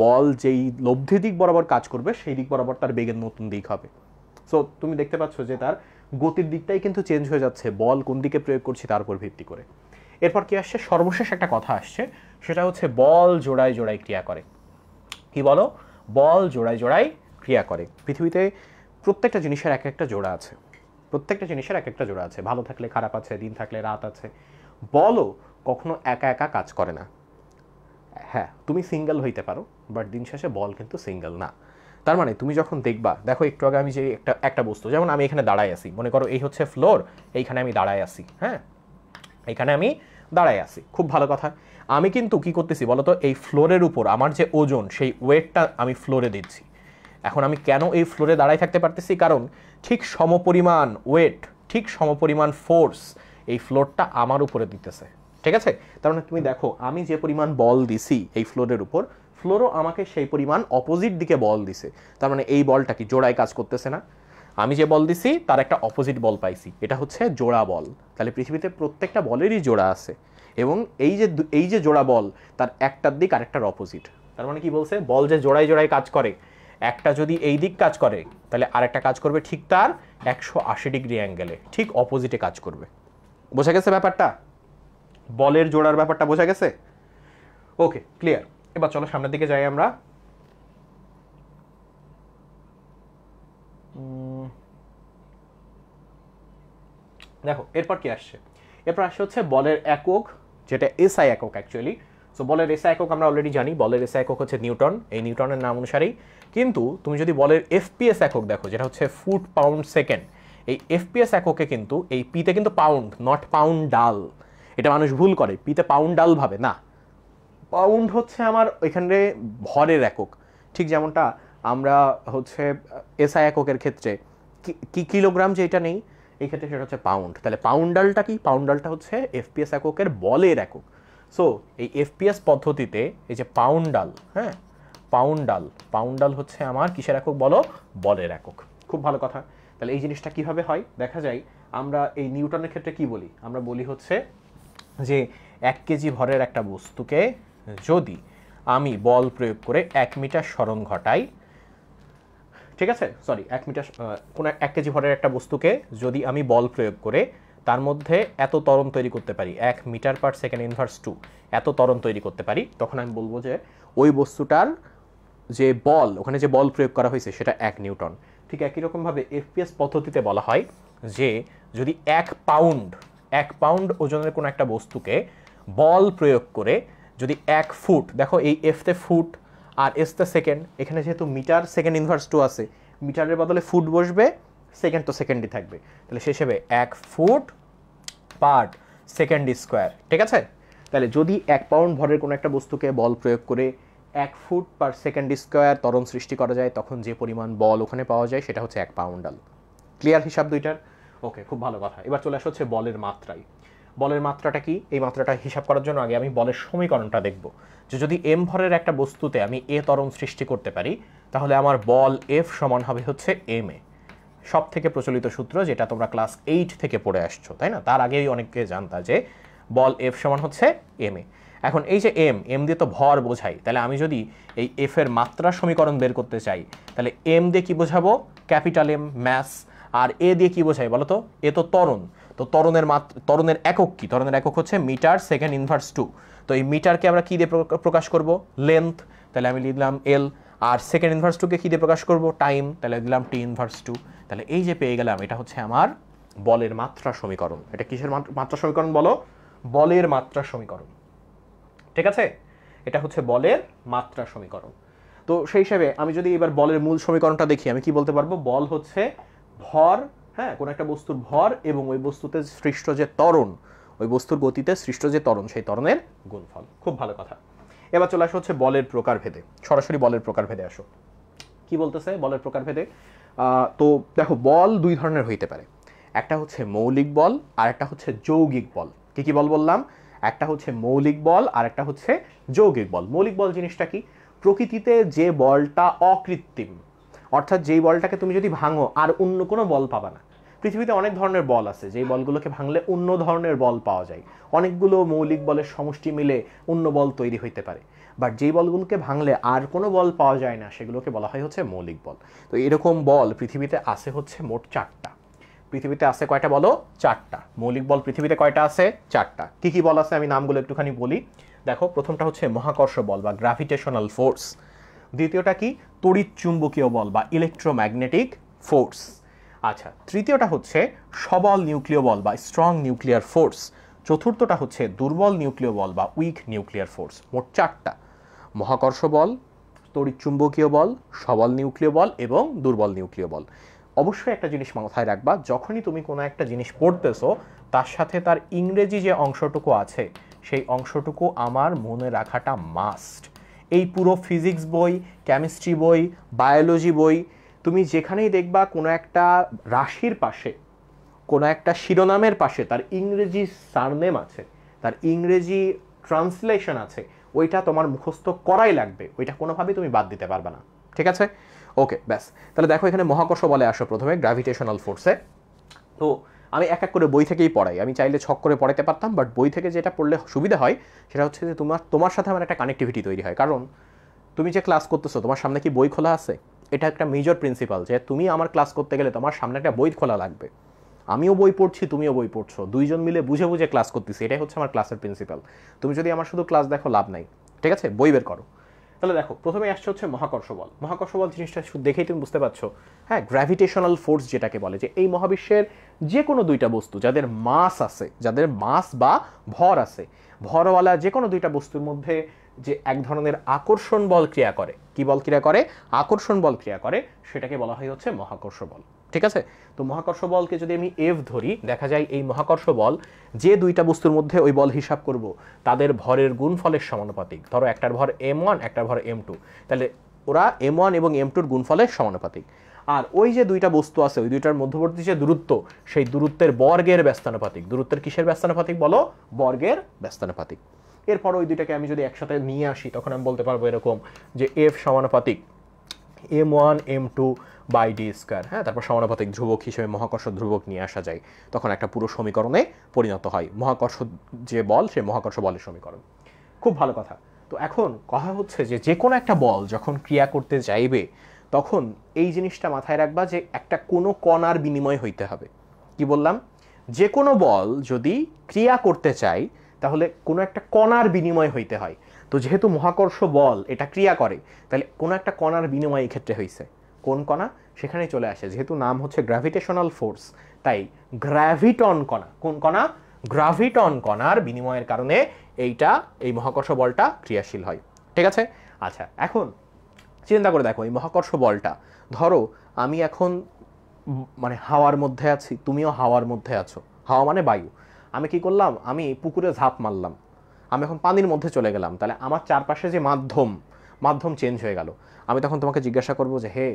বল যেই লব্ধি দিক বরাবর কাজ করবে সেই দিক বরাবর তার বেগের নতুন দিক হবে। সো তুমি দেখতে পাচ্ছ যে তার গতির দিকটাই কিন্তু চেঞ্জ হয়ে যাচ্ছে বল কোন দিকে প্রয়োগ করছি তার উপর ভিত্তি করে। এরপর কি আসছে? সর্বশেষ একটা কথা আসছে, সেটা হচ্ছে বল জোড়ায় জোড়ায় ক্রিয়া করে। কি বলো? বল জোড়ায় জোড়ায় ক্রিয়া করে। পৃথিবীতে প্রত্যেকটা জিনিসের এক একটা জোড়া আছে, প্রত্যেকটা জিনিসের এক একটা জোড়া আছে। ভালো থাকলে খারাপ আছে, দিন থাকলে রাত আছে। বলও কখনো একা একা কাজ করে না। হ্যাঁ, তুমি সিঙ্গেল হইতে পারো, বাট দিন শেষে বল কিন্তু সিঙ্গেল না। তার মানে তুমি যখন দেখবা, দেখো একটু আগে আমি যে একটা বস্তু, যেমন আমি এখানে দাঁড়ায় আছি, মনে করো এই হচ্ছে ফ্লোর, এইখানে আমি দাঁড়ায় আছি, হ্যাঁ, এইখানে আমি দাঁড়ায় আছি, খুব ভালো কথা। আমি কিন্তু কি করতেছি বলতো? এই ফ্লোরের উপর আমার যে ওজন, সেই ওয়েটটা আমি ফ্লোরে দিচ্ছি। এখন আমি কেন এই ফ্লোরে দাঁড়ায় থাকতে পারতেছি? কারণ ঠিক সমপরিমাণ ওয়েট, ঠিক সমপরিমাণ ফোর্স এই ফ্লোরটা আমার উপরে দিতেছে। ঠিক আছে? তার মানে তুমি দেখো আমি যে পরিমাণ বল দিছি এই ফ্লোরের উপর, ফ্লোরও আমাকে সেই পরিমাণ অপোজিট দিকে বল দিছে। তার মানে এই বলটা কি জোড়ায় কাজ করতেছে না? আমি যে বল দিছি তার একটা অপোজিট বল পাইছি, এটা হচ্ছে জোড়া বল। তাহলে পৃথিবীতে প্রত্যেকটা বলেরই জোড়া আছে, এবং এই যে জোড়া বল তার একটার দিক আরেকটার অপোজিট। তার মানে কি বলছে? বল যে জোড়ায় জোড়ায় কাজ করে, একটা যদি এই দিক কাজ করে তাহলে আরেকটা কাজ করবে ঠিক তার 180 ডিগ্রি অ্যাঙ্গেলে, ঠিক অপোজিটে কাজ করবে। বোঝা গেছে ব্যাপারটা? বলের জোড়ার ব্যাপারটা বোঝা গেছে? ওকে, ক্লিয়ার। এবার চলো সামনের দিকে যাই আমরা। দেখো এরপর কি আসছে? এরপর আসছে হচ্ছে বলের একক, যেটা এসআই একক অ্যাকচুয়ালি। সো বলের এসআই একক আমরা অলরেডি জানি, বলের এসআই একক হচ্ছে নিউটন, এই নিউটনের নাম অনুসারেই। কিন্তু তুমি যদি বলের এফপিএস একক দেখো, যেটা হচ্ছে ফুট পাউন্ড সেকেন্ড, এই এফপিএস এককে কিন্তু এই পিতে কিন্তু পাউন্ড, নট পাউন্ড ডাল, এটা মানুষ ভুল করে, পিতে পাউন্ড ডাল ভাবে না। পাউন্ড হচ্ছে আমার এখানে ভরের একক, ঠিক যেমনটা আমরা হচ্ছে এসআই এককের ক্ষেত্রে কি কিলোগ্রাম যেটা নেই, এই ক্ষেত্রে সেটা হচ্ছে পাউন্ড। তাহলে পাউন্ডালটা কি? পাউন্ডালটা হচ্ছে এফপিএস এককের বলের একক। সো এই এফপিএস পদ্ধতিতে এই যে পাউন্ডাল, হ্যাঁ, পাউন্ডাল হচ্ছে আমার কিসের একক বলো? বলের একক। খুব ভালো কথা। তাহলে এই জিনিসটা কিভাবে হয় দেখা যায়, আমরা এই নিউটনের ক্ষেত্রে কি বলি? আমরা বলি হচ্ছে যে 1 কেজি ভরের একটা বস্তুকে যদি আমি বল প্রয়োগ করে 1 মিটার সরণ ঘটাই, ঠিক আছে, সরি 1 মিটার, কোনো 1 কেজি ভরের একটা বস্তুকে যদি আমি বল প্রয়োগ করে তার মধ্যে এত ত্বরণ তৈরি করতে পারি, 1 মিটার পার সেকেন্ড ইনভার্স 2 এত ত্বরণ তৈরি করতে পারি, তখন আমি বলবো যে ওই বস্তুটার যে বল, ওখানে যে বল প্রয়োগ করা হয়েছে সেটা 1 নিউটন। ঠিক একই রকমভাবে এফপিএস পদ্ধতিতে বলা হয় যে যদি 1 পাউন্ড ওজনের কোনো একটা বস্তুকে বল প্রয়োগ করে যদি 1 ফুট, দেখো এই এফতে ফুট আর এসতে সেকেন্ড, এখানে যেহেতু মিটার সেকেন্ড ইনভার্স 2 আছে, মিটারের বদলে ফুট বসবে, সেকেন্ড তো সেকেন্ডই থাকবে, তাহলে সে হিসেবে 1 ফুট পার সেকেন্ড স্কোয়ার। ঠিক আছে, তাহলে যদি 1 পাউন্ড ভরের কোনো একটা বস্তুকে বল প্রয়োগ করে 1 ফুট পার সেকেন্ড স্কোয়ার ত্বরণ সৃষ্টি করা যায়, তখন যে পরিমাণ বল ওখানে পাওয়া যায় সেটা হচ্ছে 1 পাউন্ডাল। ক্লিয়ার হিসাব দুইটার? ওকে, খুব ভালো কথা। এবার চলে আসা হচ্ছে বলের মাত্রায়। বলের মাত্রাটা কি? এই মাত্রাটা হিসাব করার জন্য আগে আমি বলের সমীকরণটা দেখব, যে যদি এম ভরের একটা বস্তুতে আমি এ ত্বরণ সৃষ্টি করতে পারি, তাহলে আমার বল এফ সমান হবে হচ্ছে এম এ। সব থেকে প্রচলিত সূত্র, যেটা তোমরা ক্লাস 8 থেকে পড়ে আসছো, তাই না? তার আগেই অনেকে জানতা যে বল এফ সমান হচ্ছে এম এ। এখন এই যে এম দিয়ে তো ভর বোঝাই, তাহলে আমি যদি এই এফ এর মাত্রা সমীকরণ বের করতে চাই, তাহলে এম দিয়ে কি বোঝাবো? Capital M, mass. আর এ দিয়ে কি বোঝাই বলো তো? এ তো ত্বরণ, তো ত্বরণের একক কি? ত্বরণের একক হচ্ছে মিটার সেকেন্ড ইনভার্স 2। তো এই মিটারকে আমরা কি দিয়ে প্রকাশ করব? লেন্থ, তাহলে আমি লিখলাম এল। আর সেকেন্ড ইনভার্স 2 কে কি দিয়ে প্রকাশ করব? টাইম, তাহলে দিলাম টি ইনভার্স 2। তাহলে এই যে পেয়ে গেলাম, এটা হচ্ছে আমার বলের মাত্রা সমীকরণ। এটা কিসের মাত্রা সমীকরণ বলো? বলের মাত্রা সমীকরণ। ঠিক আছে, এটা হচ্ছে বলের মাত্রা সমীকরণ। তো সেই হিসাবে আমি যদি এবার বলের মূল সমীকরণটা দেখি, আমি কি বলতে পারবো? বল হচ্ছে ভর, হ্যাঁ, কোন একটা বস্তুর ভর এবং ওই বস্তুতে সৃষ্ট যে ত্বরণ, ওই বস্তুর গতিতে সৃষ্ট যে ত্বরণ, সেই ত্বরণের গুণফল। খুব ভালো কথা। এবার চলে আসো হচ্ছে বলের প্রকারভেদে। সরাসরি বলের প্রকারভেদে আসো। কি বলতেছে বলের প্রকারভেদে? তো দেখো, বল দুই ধরনের হইতে পারে। একটা হচ্ছে মৌলিক বল আর একটা হচ্ছে যৌগিক বল। কি কি বল বললাম? একটা হচ্ছে মৌলিক বল আর একটা হচ্ছে যৌগিক বল। মৌলিক বল জিনিসটা কি? প্রকৃতিতে যে বলটা অকৃত্রিম, অর্থাৎ যেই বলটাকে তুমি যদি ভাঙো আর অন্য কোনো বল পাবা না। পৃথিবীতে অনেক ধরনের বল আছে, যেই বলগুলোকে ভাঙলে অন্য ধরনের বল পাওয়া যায়। অনেকগুলো মৌলিক বলের সমষ্টি মিলে অন্য বল তৈরি হইতে পারে, বাট যেই বলগুলোকে ভাঙলে আর কোনো বল পাওয়া যায় না, সেগুলোকে বলা হয় হচ্ছে মৌলিক বল। তো এরকম বল পৃথিবীতে আছে হচ্ছে মোট 4টা। পৃথিবীতে আছে কয়টা বলো? 4টা। মৌলিক বল পৃথিবীতে কয়টা আছে? 4টা। কি কি বল আছে আমি নামগুলো একটুখানি বলি। দেখো, প্রথমটা হচ্ছে মহাকর্ষ বল বা গ্র্যাভিটেশনাল ফোর্স। দ্বিতীয়টা কি? তড়িৎ চুম্বকীয় বল বা ইলেকট্রোম্যাগনেটিক ফোর্স। আচ্ছা, তৃতীয়টা হচ্ছে সবল নিউক্লিয় বল বা স্ট্রং নিউক্লিয়ার ফোর্স। চতুর্থটা হচ্ছে দুর্বল নিউক্লিয় বল বা উইক নিউক্লিয়ার ফোর্স। মোট 4টা: মহাকর্ষ বল, তড়িৎ চুম্বকীয় বল, সবল নিউক্লিয় বল এবং দুর্বল নিউক্লিয় বল। অবশ্যই একটা জিনিস মাথায় রাখবা, যখনই তুমি কোনো একটা জিনিস পড়তেছো, তার সাথে তার ইংরেজি যে অংশটুকু আছে, সেই অংশটুকু আমার মনে রাখাটা মাস্ট। এই পুরো ফিজিক্স বই, কেমিস্ট্রি বই, বায়োলজি বই, তুমি যেখানেই দেখবা কোনো একটা রাশির পাশে, কোনো একটা শিরোনামের পাশে তার ইংরেজি সারনেম আছে, তার ইংরেজি ট্রান্সলেশন আছে, ওইটা তোমার মুখস্থ করাই লাগবে। ওইটা কোনোভাবেই তুমি বাদ দিতে পারবে না। ঠিক আছে? ওকে, ব্যাস। তাহলে দেখো, এখানে মহাকর্ষ বলে আসো প্রথমে গ্র্যাভিটেশনাল ফোর্সে। তো আমি এক এক করে বই থেকেই পড়াই। আমি চাইলে ছক করে পড়াতে পারতাম, বাট বই থেকে যেটা পড়লে সুবিধা হয় সেটা হচ্ছে যে তোমার সাথে আমার একটা কানেক্টিভিটি তৈরি হয়। কারণ তুমি যে ক্লাস করতেছো, তোমার সামনে কি বই খোলা আছে? এটা একটা মেজর প্রিন্সিপাল, যে তুমি আমার ক্লাস করতে গেলে তোমার সামনে একটা বই খোলা লাগবে। আমিও বই পড়ছি, তুমিও বই পড়ছো, দুইজন মিলে বুঝে বুঝে ক্লাস করতেছি। এটাই হচ্ছে আমার ক্লাসের প্রিন্সিপাল। তুমি যদি আমার শুধু ক্লাস দেখো, লাভ নাই। ঠিক আছে, বই বের করো। তাহলে দেখো, প্রথমে আসছে হচ্ছে মহাকর্ষ বল। মহাকর্ষ বল জিনিসটা দেখেই তুমি বুঝতে পারছো, হ্যাঁ, গ্র্যাভিটেশনাল ফোর্স যেটাকে বলে, যে এই মহাবিশ্বের যে কোনো দুইটা বস্তু যাদের মাস আছে, যাদের মাস বা ভর আছে, ভরওয়ালা যে কোনো দুইটা বস্তুর মধ্যে যে এক ধরনের আকর্ষণ বল ক্রিয়া করে, কি বল ক্রিয়া করে? আকর্ষণ বল ক্রিয়া করে, সেটাকে বলা হয় হচ্ছে মহাকর্ষ বল। ঠিক আছে? তো মহাকর্ষ বলকে যদি আমি এফ ধরি, দেখা যায় এই মহাকর্ষ বল যে দুইটা বস্তুর মধ্যে ওই বল হিসাব করব, তাদের ভরের গুণফলের সমানুপাতিক। ধরো একটার ভর m1, একটার ভর m2, তাহলে ওরা m1 এবং m2-র গুণফলের সমানুপাতিক। আর ওই যে দুইটা বস্তু আছে, ওই দুইটার মধ্যবর্তী যে দূরত্ব, সেই দূরত্বের বর্গের ব্যস্তানুপাতিক। দূরত্বের কিসের ব্যস্তানুপাতিক বলো? বর্গের ব্যস্তানুপাতিক। এরপর ওই দুইটাকে আমি যদি একসাথে নিয়ে আসি, তখন আমি বলতে পারবো এরকম যে এফ সমানুপাতিক m1 m2 by D square, হ্যাঁ, তারপর সমানুপাতিক ধ্রুবক হিসেবে মহাকর্ষ ধ্রুবক নিয়ে আসা যায়, তখন একটা পুরো সমীকরণে পরিণত হয় মহাকর্ষ যে বল সে মহাকর্ষ বলের সমীকরণ। খুব ভালো কথা। তো এখন কথা হচ্ছে যে কোনো একটা বল যখন ক্রিয়া করতে চাইবে তখন এই জিনিসটা মাথায় রাখবা যে একটা কোনো কণার বিনিময় হইতে হবে। কি বললাম? যে কোনো বল যদি ক্রিয়া করতে চাই তাহলে কোনো একটা কণার বিনিময় হইতে হয়। তো যেহেতু মহাকর্ষ বল এটা ক্রিয়া করে, তাহলে কোনো একটা কণার বিনিময় এই ক্ষেত্রে হয়েছে। কোন কণা? সেখানে চলে আসে, যেহেতু নাম হচ্ছে গ্র্যাভিটেশনাল ফোর্স, তাই গ্র্যাভিটন কণা। কোন কণা? গ্র্যাভিটন কণার বিনিময়ের কারণে এই মহাকর্ষ বলটা ক্রিয়াশীল হয়। ঠিক আছে? আচ্ছা, এখন চিন্তা করে দেখো, এই মহাকর্ষ বলটা, ধরো আমি এখন মানে হাওয়ার মধ্যে আছি, তুমিও হাওয়ার মধ্যে আছো, হাওয়া মানে বায়ু। আমি কি করলাম? আমি পুকুরে ঝাঁপ মারলাম, আমি এখন পানির মধ্যে চলে গেলাম, তাহলে আমার চারপাশে যে মাধ্যম চেঞ্জ হয়ে গেল। আমি তখন তোমাকে জিজ্ঞাসা করব যে হে,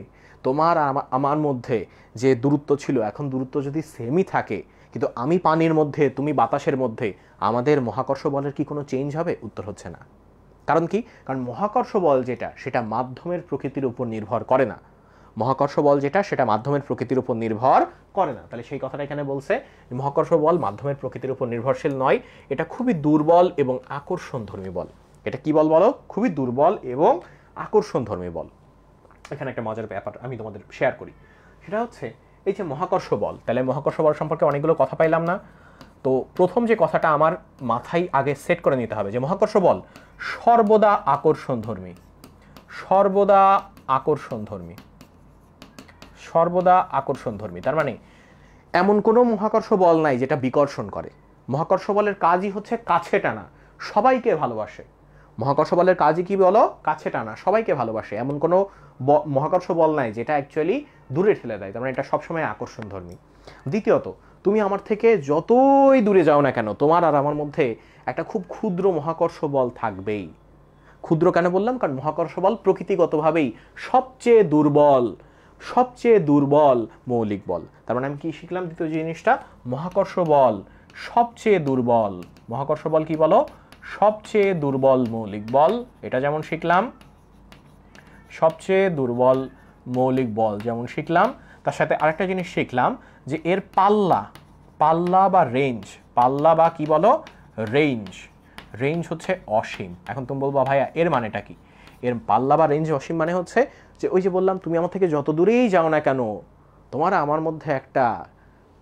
তোমার আর আমার মধ্যে যে দূরত্ব ছিল, এখন দূরত্ব যদি সেমই থাকে, কিন্তু আমি পানির মধ্যে তুমি বাতাসের মধ্যে, আমাদের মহাকর্ষ বলের কি কোনো চেঞ্জ হবে? উত্তর হচ্ছে না। কারণ কি? কারণ মহাকর্ষ বল যেটা সেটা মাধ্যমের প্রকৃতির উপর নির্ভর করে না। মহাকর্ষ বল যেটা সেটা মাধ্যমের প্রকৃতির উপর নির্ভর করে না। তাহলে সেই কথাটা এখানে বলছে, মহাকর্ষ বল মাধ্যমের প্রকৃতির উপর নির্ভরশীল নয়, এটা খুবই দুর্বল এবং আকর্ষণধর্মী বল। এটা কি বল বলো? খুবই দুর্বল এবং আকর্ষণধর্মী বল। এখানে একটা মজার ব্যাপার আমি তোমাদের শেয়ার করি, সেটা হচ্ছে এই যে মহাকর্ষ বল, তাহলে মহাকর্ষ বল সম্পর্কে অনেকগুলো কথা পাইলাম না? তো প্রথম যে কথাটা আমার মাথায় আগে সেট করে নিতে হবে যে মহাকর্ষ বল সর্বদা আকর্ষণধর্মী। সর্বদা আকর্ষণধর্মী, সর্বদা আকর্ষণধর্মী। তার মানে এমন কোনো মহাকর্ষ বল নাই যেটা বিকর্ষণ করে। মহাকর্ষ বলের কাজই হচ্ছে কাছে টানা, সবাইকে ভালোবাসে। মহাকর্ষ বলের কাজই কি বলো? কাছে টানা, সবাইকে ভালোবাসে। এমন কোনো মহাকর্ষ বল নাই যেটা অ্যাকচুয়ালি দূরে ঠেলে দেয়। তার মানে এটা সবসময় আকর্ষণধর্মী। দ্বিতীয়ত, তুমি আমার থেকে যতই দূরে যাও না কেন, তোমার আর আমার মধ্যে একটা খুব ক্ষুদ্র মহাকর্ষ বল থাকবেই। ক্ষুদ্র কেন বললাম? কারণ মহাকর্ষ বল প্রকৃতিগতভাবেই সবচেয়ে দুর্বল মৌলিক বল। তার মানে আমি কি শিখলাম? দ্বিতীয় জিনিসটা, মহাকর্ষ বল সবচেয়ে দুর্বল। মহাকর্ষ বল কি বলো? সবচেয়ে দুর্বল মৌলিক বল। এটা যেমন শিখলাম, সবচেয়ে দুর্বল মৌলিক বল যেমন শিখলাম, তার সাথে আরেকটা জিনিস শিখলাম যে এর পাল্লা বা রেঞ্জ, পাল্লা বা কি বলো? রেঞ্জ হচ্ছে অসীম। এখন তুমি বলবো ভাইয়া এর মানেটা কি? এর পাল্লা বা রেঞ্জ অসীম মানে হচ্ছে যে ওই যে বললাম, তুমি আমার থেকে যত দূরেই যাও না কেন, তোমার আমার মধ্যে একটা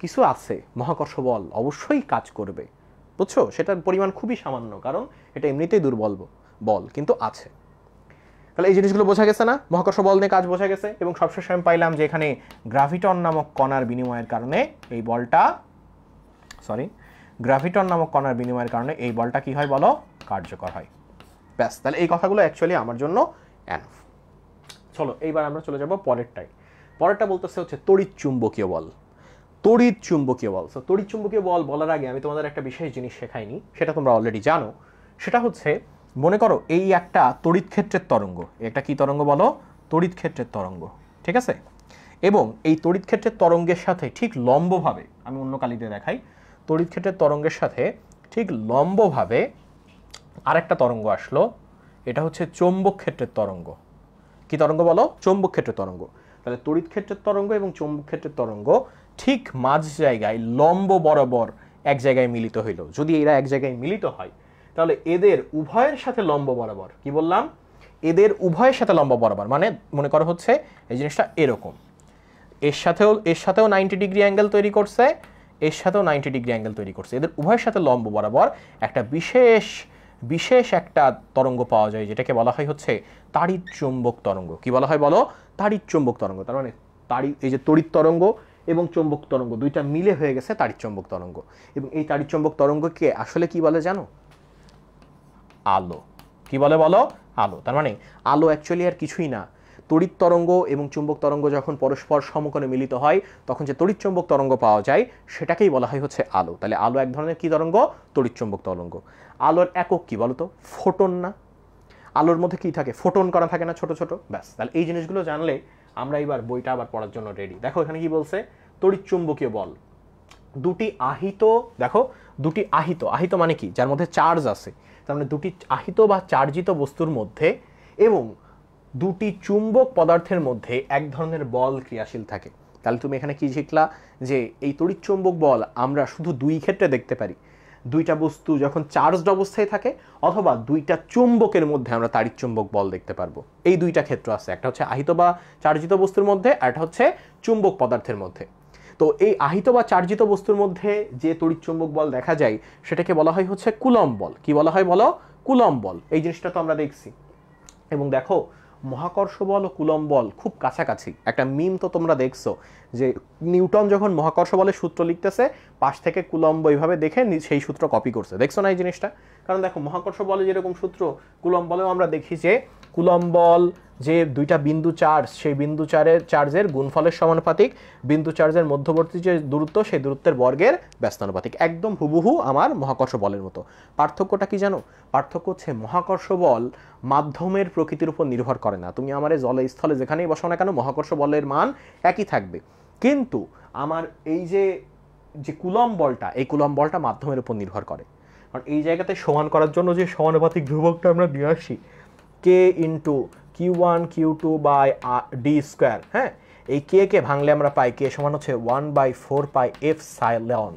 কিছু আছে, মহাকর্ষ বল অবশ্যই কাজ করবে। বুঝছো? সেটার পরিমাণ খুবই সামান্য, কারণ এটা এমনিতেই দুর্বল বল, কিন্তু আছে। তাহলে এই জিনিসগুলো বোঝা গেছে না? মহাকর্ষ বল নিয়ে কাজ বোঝা গেছে। এবং সবশেষে আমি পাইলাম যে এখানে গ্র্যাভিটন নামক কণার বিনিময়ের কারণে এই বলটা, গ্র্যাভিটন নামক কণার বিনিময়ের কারণে এই বলটা কি হয় বলো? কার্যকর হয়। ব্যাস, তাহলে এই কথাগুলো অ্যাকচুয়ালি আমার জন্য এনাফ। চলো এইবার আমরা চলে যাব পরেরটা বলতেছে হচ্ছে তড়িৎ চুম্বকীয় বল। তড়িৎ চুম্বকীয় বল। তড়িৎ চুম্বকীয় বল বলার আগে আমি তোমাদের একটা বিশেষ জিনিস শেখাইনি, সেটা তোমরা অলরেডি জানো। সেটা হচ্ছে, মনে করো এই একটা তড়িৎ ক্ষেত্রের তরঙ্গ। একটা কি তরঙ্গ বলো? তড়িৎ ক্ষেত্রের তরঙ্গ। ঠিক আছে? এবং এই তড়িৎ ক্ষেত্রের তরঙ্গের সাথে ঠিক লম্বভাবে, আমি অন্য কালিতে দেখাই, তড়িৎ ক্ষেত্রের তরঙ্গের সাথে ঠিক লম্বভাবে আরেকটা তরঙ্গ আসলো। এটা হচ্ছে চৌম্বক ক্ষেত্রের তরঙ্গ। কি তরঙ্গ বলো? চৌম্বক ক্ষেত্রের তরঙ্গ। তাহলে তড়িৎ ক্ষেত্রের তরঙ্গ এবং চৌম্বক ক্ষেত্রের তরঙ্গ ঠিক মাঝ জায়গায় লম্ব বরাবর এক জায়গায় মিলিত হইল। যদি এরা এক জায়গায় মিলিত হয় তাহলে এদের উভয়ের সাথে লম্ব বরাবর, কি বললাম? এদের উভয়ের সাথে লম্ব বরাবর, মানে মনে করো হচ্ছে এই জিনিসটা এরকম, এর সাথেও 90 ডিগ্রি অ্যাঙ্গেল তৈরি করছে, এর সাথেও 90 ডিগ্রি অ্যাঙ্গেল তৈরি করছে। এদের উভয়ের সাথে লম্ব বরাবর একটা বিশেষ একটা তরঙ্গ পাওয়া যায়, যেটাকে বলা হয় হচ্ছে তাড়িৎ চুম্বক তরঙ্গ। কি বলা হয় বলো? তাড়িৎ চুম্বক তরঙ্গ। তার মানে এই যে তড়িৎ তরঙ্গ এবং চুম্বক তরঙ্গ দুইটা মিলে হয়ে গেছে তাড়িৎ চুম্বক তরঙ্গ। এবং এই তাড়িৎ চুম্বক তরঙ্গকে আসলে কি বলে জানো? আলো। কি বলে বলো? আলো। তার মানে আলো অ্যাকচুয়ালি আর কিছুই না। তড়িৎ তরঙ্গ এবং চুম্বক তরঙ্গ যখন পরস্পর সমকোণে মিলিত হয় তখন যে তড়িৎ চুম্বক তরঙ্গ পাওয়া যায় সেটাকেই বলা হয় হচ্ছে আলো। তাহলে আলো এক ধরনের কি তরঙ্গ? তড়িৎ চুম্বক তরঙ্গ। আলোর একক কি বলো তো? ফোটন না? আলোর মধ্যে কি থাকে? ফোটন করা থাকে না, ছোট ছোট। ব্যাস, তাহলে এই জিনিসগুলো জানলে আমরা এবার বইটা আবার পড়ার জন্য রেডি। দেখো এখানে কি বলছে? তড়িৎ চুম্বকীয় বল দুটি আহিত, দেখো দুটি আহিত মানে কি? যার মধ্যে চার্জ আছে। তার মানে দুটি আহিত বা চার্জিত বস্তুর মধ্যে এবং দুটি চুম্বক পদার্থের মধ্যে এক ধরনের বল ক্রিয়াশীল থাকে। তাহলে তুমি এখানে কি শিখলা যে এই তড়িৎচুম্বক বল আমরা শুধু দুই ক্ষেত্রে দেখতে পারি, দুইটা বস্তু যখন চার্জড অবস্থায় থাকে অথবা দুইটা চুম্বকের মধ্যে আমরা তাড়িৎচুম্বক বল দেখতে পারবো। এই দুইটা ক্ষেত্র আছে, একটা হচ্ছে আহিত বা চার্জিত বস্তুর মধ্যে আর একটা হচ্ছে চুম্বক পদার্থের মধ্যে। তো এই আহিত বা চার্জিত বস্তুর মধ্যে যে তড়িৎচুম্বক বল দেখা যায় সেটাকে বলা হয় হচ্ছে কুলম্ব বল। কি বলা হয় বলো? কুলম্ব বল। এই জিনিসটা তো আমরা দেখছি। এবং দেখো মহাকর্ষ বল ও কুলম্ব বল খুব কাছাকাছি। একটা মিম তো তোমরা দেখছো যে নিউটন যখন মহাকর্ষ বলের সূত্র লিখতেছে পাশ থেকে কুলম্ব এইভাবে দেখে সেই সূত্র কপি করছে, দেখছো না এই জিনিসটা? কারণ দেখো মহাকর্ষ বলে যেরকম সূত্র কুলম্ব বলেও আমরা দেখি যে কুলম্ব বল যে দুইটা বিন্দু চার্জ, সেই বিন্দু চার্জের গুণফলের সমানুপাতিক, বিন্দু চার্জের মধ্যবর্তী যে দূরত্ব সেই দূরত্বের বর্গের ব্যস্তানুপাতিক, একদম হুবহু আমার মহাকর্ষ বলের মতো। পার্থক্যটা কি জানো? পার্থক্য হচ্ছে মহাকর্ষ বল মাধ্যমের প্রকৃতির উপর নির্ভর করে না। তুমি আমার জলে স্থলে যেখানেই বসাও না কেন মহাকর্ষ বলের মান একই থাকবে। কিন্তু আমার এই যে কুলম্ব বলটা, এই কুলম্ব বলটা মাধ্যমের উপর নির্ভর করে। কারণ এই জায়গাতে সমান করার জন্য যে সমানুপাতিক ধ্রুবকটা আমরা নিয়ে আসি K into Q1 Q2 by D square, হ্যাঁ, এই কে ভাঙলে আমরা পাই কে সমান হচ্ছে 1/4 পাই এপসাইলন।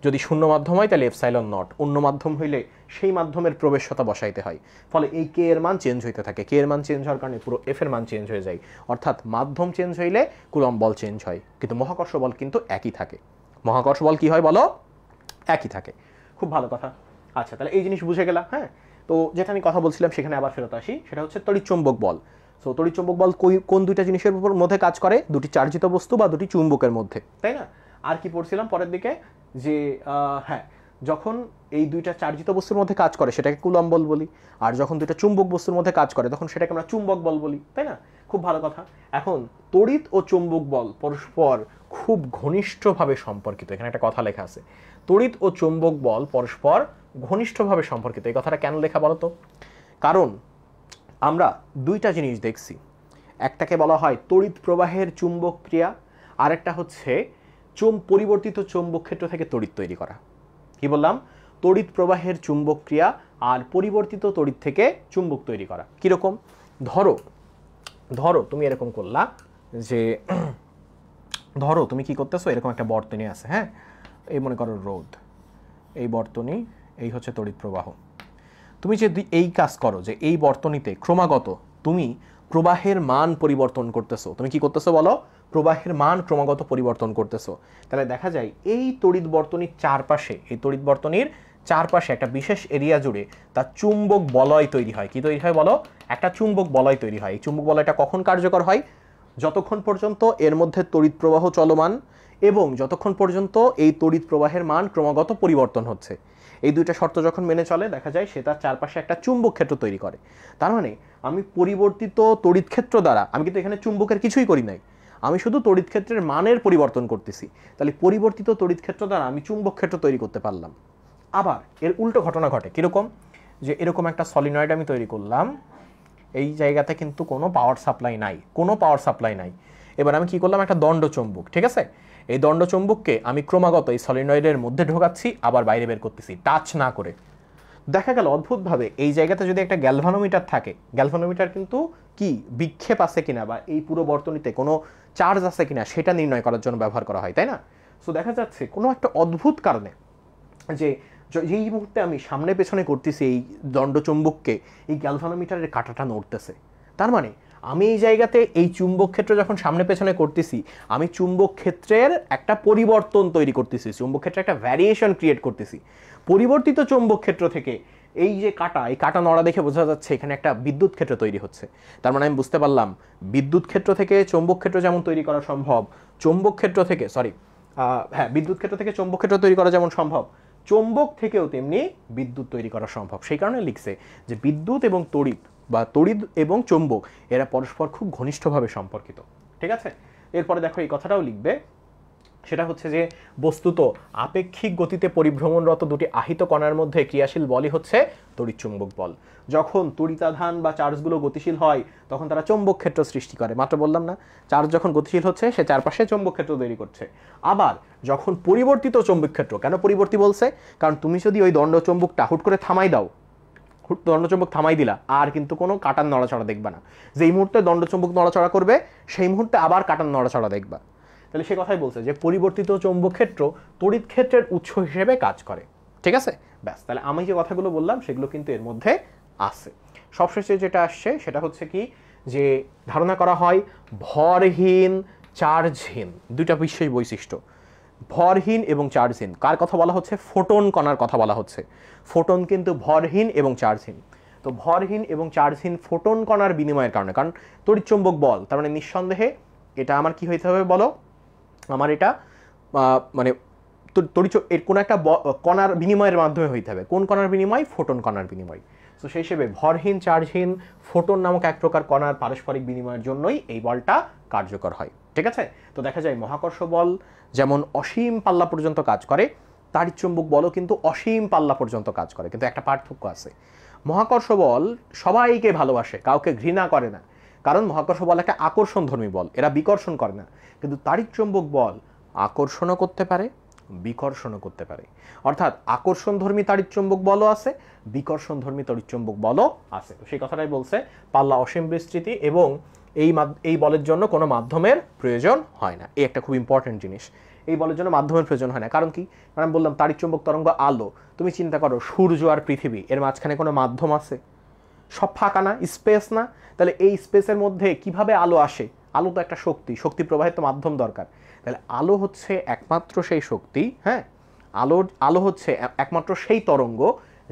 যদি শূন্য মাধ্যম হয় তাহলে এপসাইলন নট, অন্য মাধ্যম হইলে সেই মাধ্যমের প্রবেশ্যতা বসাইতে হয়। ফলে এই কে এর মান চেঞ্জ হইতে থাকে, কে এর মান চেঞ্জ হওয়ার কারণে পুরো এফ এর মান চেঞ্জ হয়ে যায়। অর্থাৎ মাধ্যম চেঞ্জ হইলে কুলম্ব বল চেঞ্জ হয়, কিন্তু মহাকর্ষ বল কিন্তু একই থাকে। মহাকর্ষ বল কি হয় বলো? একই থাকে। খুব ভালো কথা। আচ্ছা, তাহলে এই জিনিস বুঝে গেলাম। হ্যাঁ, তো যেটা আমি কথা বলছিলাম সেখানে আবার ফেরত আসি, সেটা হচ্ছে তড়িৎচুম্বক বল। সো তড়িৎচুম্বক বল কোন দুইটা জিনিসের উপর মধ্যে কাজ করে? দুটি চার্জিত বস্তু বা দুটি চুম্বকের মধ্যে, তাই না? আর কি পড়ছিলাম পরের দিকে যে হ্যাঁ, যখন এই দুইটা চার্জিত বস্তুর মধ্যে কাজ করে সেটাকে কুলম্ব বল বলি, আর যখন দুইটা চুম্বক বস্তুর মধ্যে কাজ করে তখন সেটাকে আমরা চুম্বক বল বলি, তাই না? খুব ভালো কথা। এখন তড়িৎ ও চুম্বক বল পরস্পর খুব ঘনিষ্ঠভাবে সম্পর্কিত। এখানে একটা কথা লেখা আছে, তড়িৎ ও চুম্বক বল পরস্পর ঘনিষ্ঠভাবে সম্পর্কিত। এই কথাটা কেন লেখা বলো তো? কারণ আমরা দুইটা জিনিস দেখছি, একটাকে বলা হয় তড়িৎ প্রবাহের চুম্বক ক্রিয়া, আরেকটা হচ্ছে পরিবর্তিত চৌম্বক ক্ষেত্র থেকে তড়িৎ তৈরি করা। কি বললাম? তড়িৎ প্রবাহের চুম্বক ক্রিয়া আর পরিবর্তিত তড়িৎ থেকে চুম্বক তৈরি করা। কিরকম? ধরো তুমি এরকম করলা যে ধরো তুমি কি করতেছো, এরকম একটা বর্তনী আছে, হ্যাঁ, এই মনে করো রোধ, এই বর্তনী, এই হচ্ছে তড়িৎ প্রবাহ। তুমি যদি এই কাজ করো যে এই বর্তনীতে ক্রমাগত তুমি প্রবাহের মান পরিবর্তন করতেছো, তুমি কি করতেছো বলো? প্রবাহের মান ক্রমাগত পরিবর্তন করতেছো, তাহলে দেখা যায় এই তড়িৎ বর্তনীর চারপাশে, এই তড়িৎ বর্তনীর চারপাশে একটা বিশেষ এরিয়া জুড়ে তার চুম্বক বলয় তৈরি হয়। কি তৈরি হয় বলো? একটা চুম্বক বলয় তৈরি হয়। এই চুম্বক বলয়টা কখন কার্যকর হয়? যতক্ষণ পর্যন্ত এর মধ্যে তড়িৎ প্রবাহ চলমান এবং যতক্ষণ পর্যন্ত এই তড়িৎ প্রবাহের মান ক্রমাগত পরিবর্তন হচ্ছে। এই দুইটা শর্ত যখন মেনে চলে দেখা যায় সে তার চারপাশে একটা চুম্বক ক্ষেত্র তৈরি করে। তার মানে আমি পরিবর্তিত তড়িৎ ক্ষেত্র দ্বারা, আমি কিন্তু এখানে চুম্বকের কিছুই করি নাই, আমি শুধু তড়িৎ ক্ষেত্রের মানের পরিবর্তন করতেছি। তাহলে পরিবর্তিত তড়িৎ ক্ষেত্র দ্বারা আমি চুম্বক ক্ষেত্র তৈরি করতে পারলাম। আবার এর উল্টো ঘটনা ঘটে। কিরকম? যে এরকম একটা সলিনয়েড আমি তৈরি করলাম, এই জায়গাতে কিন্তু কোনো পাওয়ার সাপ্লাই নাই, এবার আমি কি করলাম? একটা দণ্ড চুম্বক, ঠিক আছে, এই দণ্ড চুম্বককে আমি ক্রমাগত এই সলিনয়েডের মধ্যে ঢোকাচ্ছি, আবার বাইরে বের করতেছি টাচ না করে। দেখা গেল অদ্ভুতভাবে এই জায়গাতে যদি একটা গ্যালভানোমিটার থাকে, গ্যালভানোমিটার কিন্তু কি বিক্ষেপ আছে কিনা বা এই পুরো বর্তনীতে কোনো চার্জ আছে কিনা সেটা নির্ণয় করার জন্য ব্যবহার করা হয়, তাই না? সো দেখা যাচ্ছে কোনো একটা অদ্ভুত কারণে যে যেই মুহূর্তে আমি সামনে পেছনে করতেছি এই দণ্ড চুম্বককে, এই গ্যালভানোমিটারের কাঁটাটা নড়তেছে। তার মানে আমি এই জায়গাতে এই চুম্বক ক্ষেত্র যখন সামনে পেছনে করতেছি, আমি চুম্বক ক্ষেত্রের একটা পরিবর্তন তৈরি করতেছি, চুম্বক ক্ষেত্রে একটা ভ্যারিয়েশন ক্রিয়েট করতেছি। পরিবর্তিত চুম্বক ক্ষেত্র থেকে এই যে এই কাটা নড়া দেখে বোঝা যাচ্ছে এখানে একটা বিদ্যুৎ ক্ষেত্র তৈরি হচ্ছে। তার মানে আমি বুঝতে পারলাম বিদ্যুৎ ক্ষেত্র থেকে চৌম্বক ক্ষেত্র যেমন তৈরি করা সম্ভব, চৌম্বক ক্ষেত্র থেকে বিদ্যুৎ ক্ষেত্র থেকে চৌম্বক ক্ষেত্র তৈরি করা যেমন সম্ভব, চৌম্বক থেকেও তেমনি বিদ্যুৎ তৈরি করা সম্ভব। সেই কারণে লিখছে যে বিদ্যুৎ এবং তড়িৎ বা তড়িৎ এবং চৌম্বক এরা পরস্পর খুব ঘনিষ্ঠভাবে সম্পর্কিত। ঠিক আছে, এরপরে দেখো এই কথাটাও লিখবে, সেটা হচ্ছে যে বস্তুত আপেক্ষিক গতিতে পরিভ্রমণরত দুটি আহিত কণার মধ্যে ক্রিয়াশীল বলই হচ্ছে তড়িৎচুম্বক বল। যখন তড়িতাধান বা চার্জগুলো গতিশীল হয় তখন তারা চৌম্বক ক্ষেত্র সৃষ্টি করে। মাত্র বললাম না, চার্জ যখন গতিশীল হচ্ছে সে চারপাশে চৌম্বক ক্ষেত্র তৈরি করছে। আবার যখন পরিবর্তিত চৌম্বক ক্ষেত্র, কেন পরিবর্তী বলছে? কারণ তুমি যদি ওই দণ্ড চৌম্বকটা হুট করে থামাই দাও, দণ্ডচুম্বক থামাই দিলা, আর কিন্তু কোনো কাটার নড়াচড়া দেখবা না। যেই মুহূর্তে দণ্ডচুম্বক নড়াচড়া করবে সেই মুহূর্তে আবার কাটার নড়াচড়া দেখবা। তাহলে সে কথাই বলছে যে পরিবর্তিত চৌম্বক ক্ষেত্র তড়িৎ ক্ষেত্রের উৎস হিসেবে কাজ করে। ঠিক আছে, ব্যাস। তাহলে আমি যে কথাগুলো বললাম সেগুলো কিন্তু এর মধ্যে আছে। সবশেষে যেটা আসছে সেটা হচ্ছে কি, যে ধারণা করা হয় ভরহীন চার্জহীন দুইটা বিশেষ বৈশিষ্ট্য, ভরহীন এবং চার্জহীন। কার কথা বলা হচ্ছে? ফোটন কণার কথা বলা হচ্ছে। ফোটন কিন্তু ভরহীন এবং চার্জহীন। তো ভরহীন এবং চার্জহীন ফোটন কণার বিনিময়ের কারণে, কারণ তড়িৎচুম্বক বল, তার মানে নিঃসন্দেহে এটা আমার কি হইতে হবে বলো, আমার এটা মানে এর কোনো একটা কণার বিনিময়ের মাধ্যমে হইতে হবে। কোন কণার বিনিময়? ফোটন কণার বিনিময়। তো সেই হিসেবে ভরহীন চার্জহীন ফোটন নামক এক প্রকার কণার পারস্পরিক বিনিময়ের জন্যই এই বলটা কার্যকর হয়। ঠিক আছে, তো দেখা যায় মহাকর্ষ বল যেমন অসীম পাল্লা পর্যন্ত কাজ করে, তাড়িৎচুম্বক বলও কিন্তু অসীম পাল্লা পর্যন্ত কাজ করে, কিন্তু একটা পার্থক্য আছে। মহাকর্ষ বল সবাইকে ভালোবাসে, কাউকে ঘৃণা করে না, কারণ মহাকর্ষ বল একটা আকর্ষণধর্মী বল, এরা বিকর্ষণ করে না। কিন্তু তাড়িৎচুম্বক বল আকর্ষণও করতে পারে, বিকর্ষণও করতে পারে। অর্থাৎ আকর্ষণধর্মী তাড়িৎচুম্বক বলও আছে, বিকর্ষণধর্মী তড়িৎচুম্বক বলও আছে। তো সেই কথাটাই বলছে, পাল্লা অসীম বিস্তৃতি এবং এই বলের জন্য কোনো মাধ্যমের প্রয়োজন হয় না। এই একটা খুব ইম্পর্টেন্ট জিনিস, এই বলের জন্য মাধ্যমের প্রয়োজন হয় না। কারণ কি? কারণ বললাম তাড়িৎচুম্বক তরঙ্গ আলো, তুমি চিন্তা করো সূর্য আর পৃথিবী, এর মাঝখানে কোনো মাধ্যম আছে? সব ফাঁকা না, স্পেস না? তাহলে এই স্পেসের মধ্যে কিভাবে আলো আসে? আলো তো একটা শক্তি, শক্তি প্রবাহিত মাধ্যম দরকার। তাহলে আলো হচ্ছে একমাত্র সেই শক্তি, হ্যাঁ, আলো হচ্ছে একমাত্র সেই তরঙ্গ,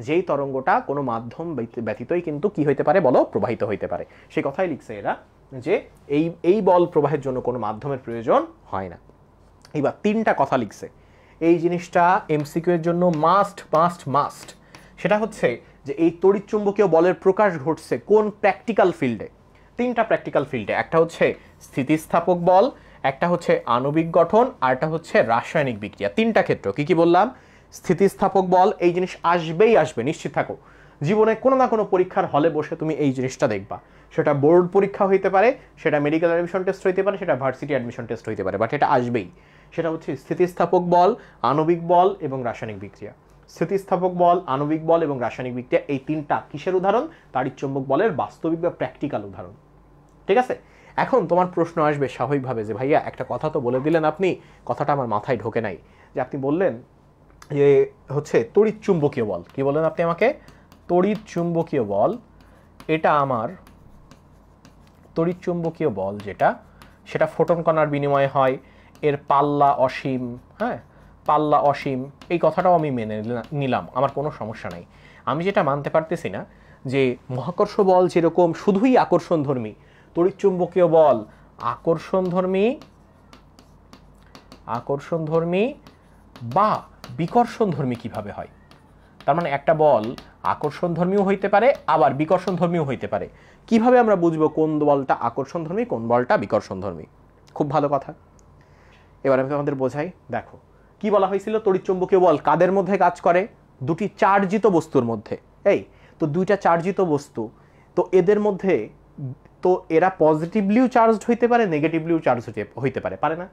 যেই তরঙ্গটা কোনো মাধ্যম ব্যতীতই কিন্তু কি হইতে পারে বলো, প্রবাহিত হইতে পারে। সেই কথাই লিখছে এরা, যে এই বল প্রবাহের জন্য কোনো মাধ্যমের প্রয়োজন হয় না। এবার তিনটা কথা লিখছে, এই জিনিসটা এমসিকিউ এর জন্য মাস্ট মাস্ট মাস্ট। সেটা হচ্ছে যে এই তড়িৎচুম্বকীয় বলের প্রকাশ ঘটছে কোন প্র্যাকটিক্যাল ফিল্ডে? তিনটা প্র্যাকটিক্যাল ফিল্ডে। একটা হচ্ছে স্থিতিস্থাপক বল, একটা হচ্ছে আণবিক গঠন, আর একটা হচ্ছে রাসায়নিক বিক্রিয়া। তিনটা ক্ষেত্র কি কি বললাম? স্থিতিস্থাপক বল, এই জিনিস আসবেই আসবে, নিশ্চিত থাকো। জীবনে কোনো না কোনো পরীক্ষার হলে বসে তুমি এই জিনিসটা দেখবা। সেটা বোর্ড পরীক্ষা হইতে পারে, সেটা মেডিকেল অ্যাডমিশন টেস্ট হইতে পারে, সেটা ভার্সিটি অ্যাডমিশন টেস্ট হইতে পারে, বাট এটা আসবেই। সেটা হচ্ছে স্থিতিস্থাপক বল, আণবিক বল এবং রাসায়নিক বিক্রিয়া। স্থিতিস্থাপক বল, আণবিক বল এবং রাসায়নিক বিক্রিয়া, এই তিনটা কিসের উদাহরণ? তাড়িৎচুম্বক বলের বাস্তবিক বা প্র্যাকটিক্যাল উদাহরণ। ঠিক আছে, এখন তোমার প্রশ্ন আসবে স্বাভাবিকভাবে যে ভাইয়া একটা কথা তো বলে দিলেন আপনি, কথাটা আমার মাথায় ঢোকে নাই। যে আপনি বললেন যে হচ্ছে তড়িৎচুম্বকীয় বল, কি বললেন আপনি আমাকে? তড়িৎচুম্বকীয় বল, এটা আমার তড়িৎচুম্বকীয় বল যেটা, সেটা ফোটন কণার বিনিময়ে হয়, এর পাল্লা অসীম, হ্যাঁ, পাল্লা অসীম। এই কথাটাও আমি মেনে নিলাম, আমার কোনো সমস্যা নাই। আমি যেটা মানতে পারতেছি না যে মহাকর্ষ বল যেরকম শুধুই আকর্ষণধর্মী, তড়িৎচুম্বকীয় বল আকর্ষণধর্মী বা বিকর্ষণধর্মী কিভাবে হয়? তার মানে একটা বল আকর্ষণধর্মীও হইতে পারে আবার বিকর্ষণধর্মীও হইতে পারে। কিভাবে আমরা বুঝবো কোন বলটা আকর্ষণধর্মী, কোন বলটা বিকর্ষণধর্মী? খুব ভালো কথা, এবার আমি তোমাদের বোঝাই। দেখো কি বলা হয়েছিল, তড়িৎচুম্বকীয় বল কাদের মধ্যে কাজ করে? দুটি চার্জিত বস্তুর মধ্যে। এই তো দুইটা চার্জিত বস্তু, তো এদের মধ্যে তো এরা পজিটিভলিও চার্জড হইতে পারে, নেগেটিভলিও চার্জ হইতে পারে, পারে না?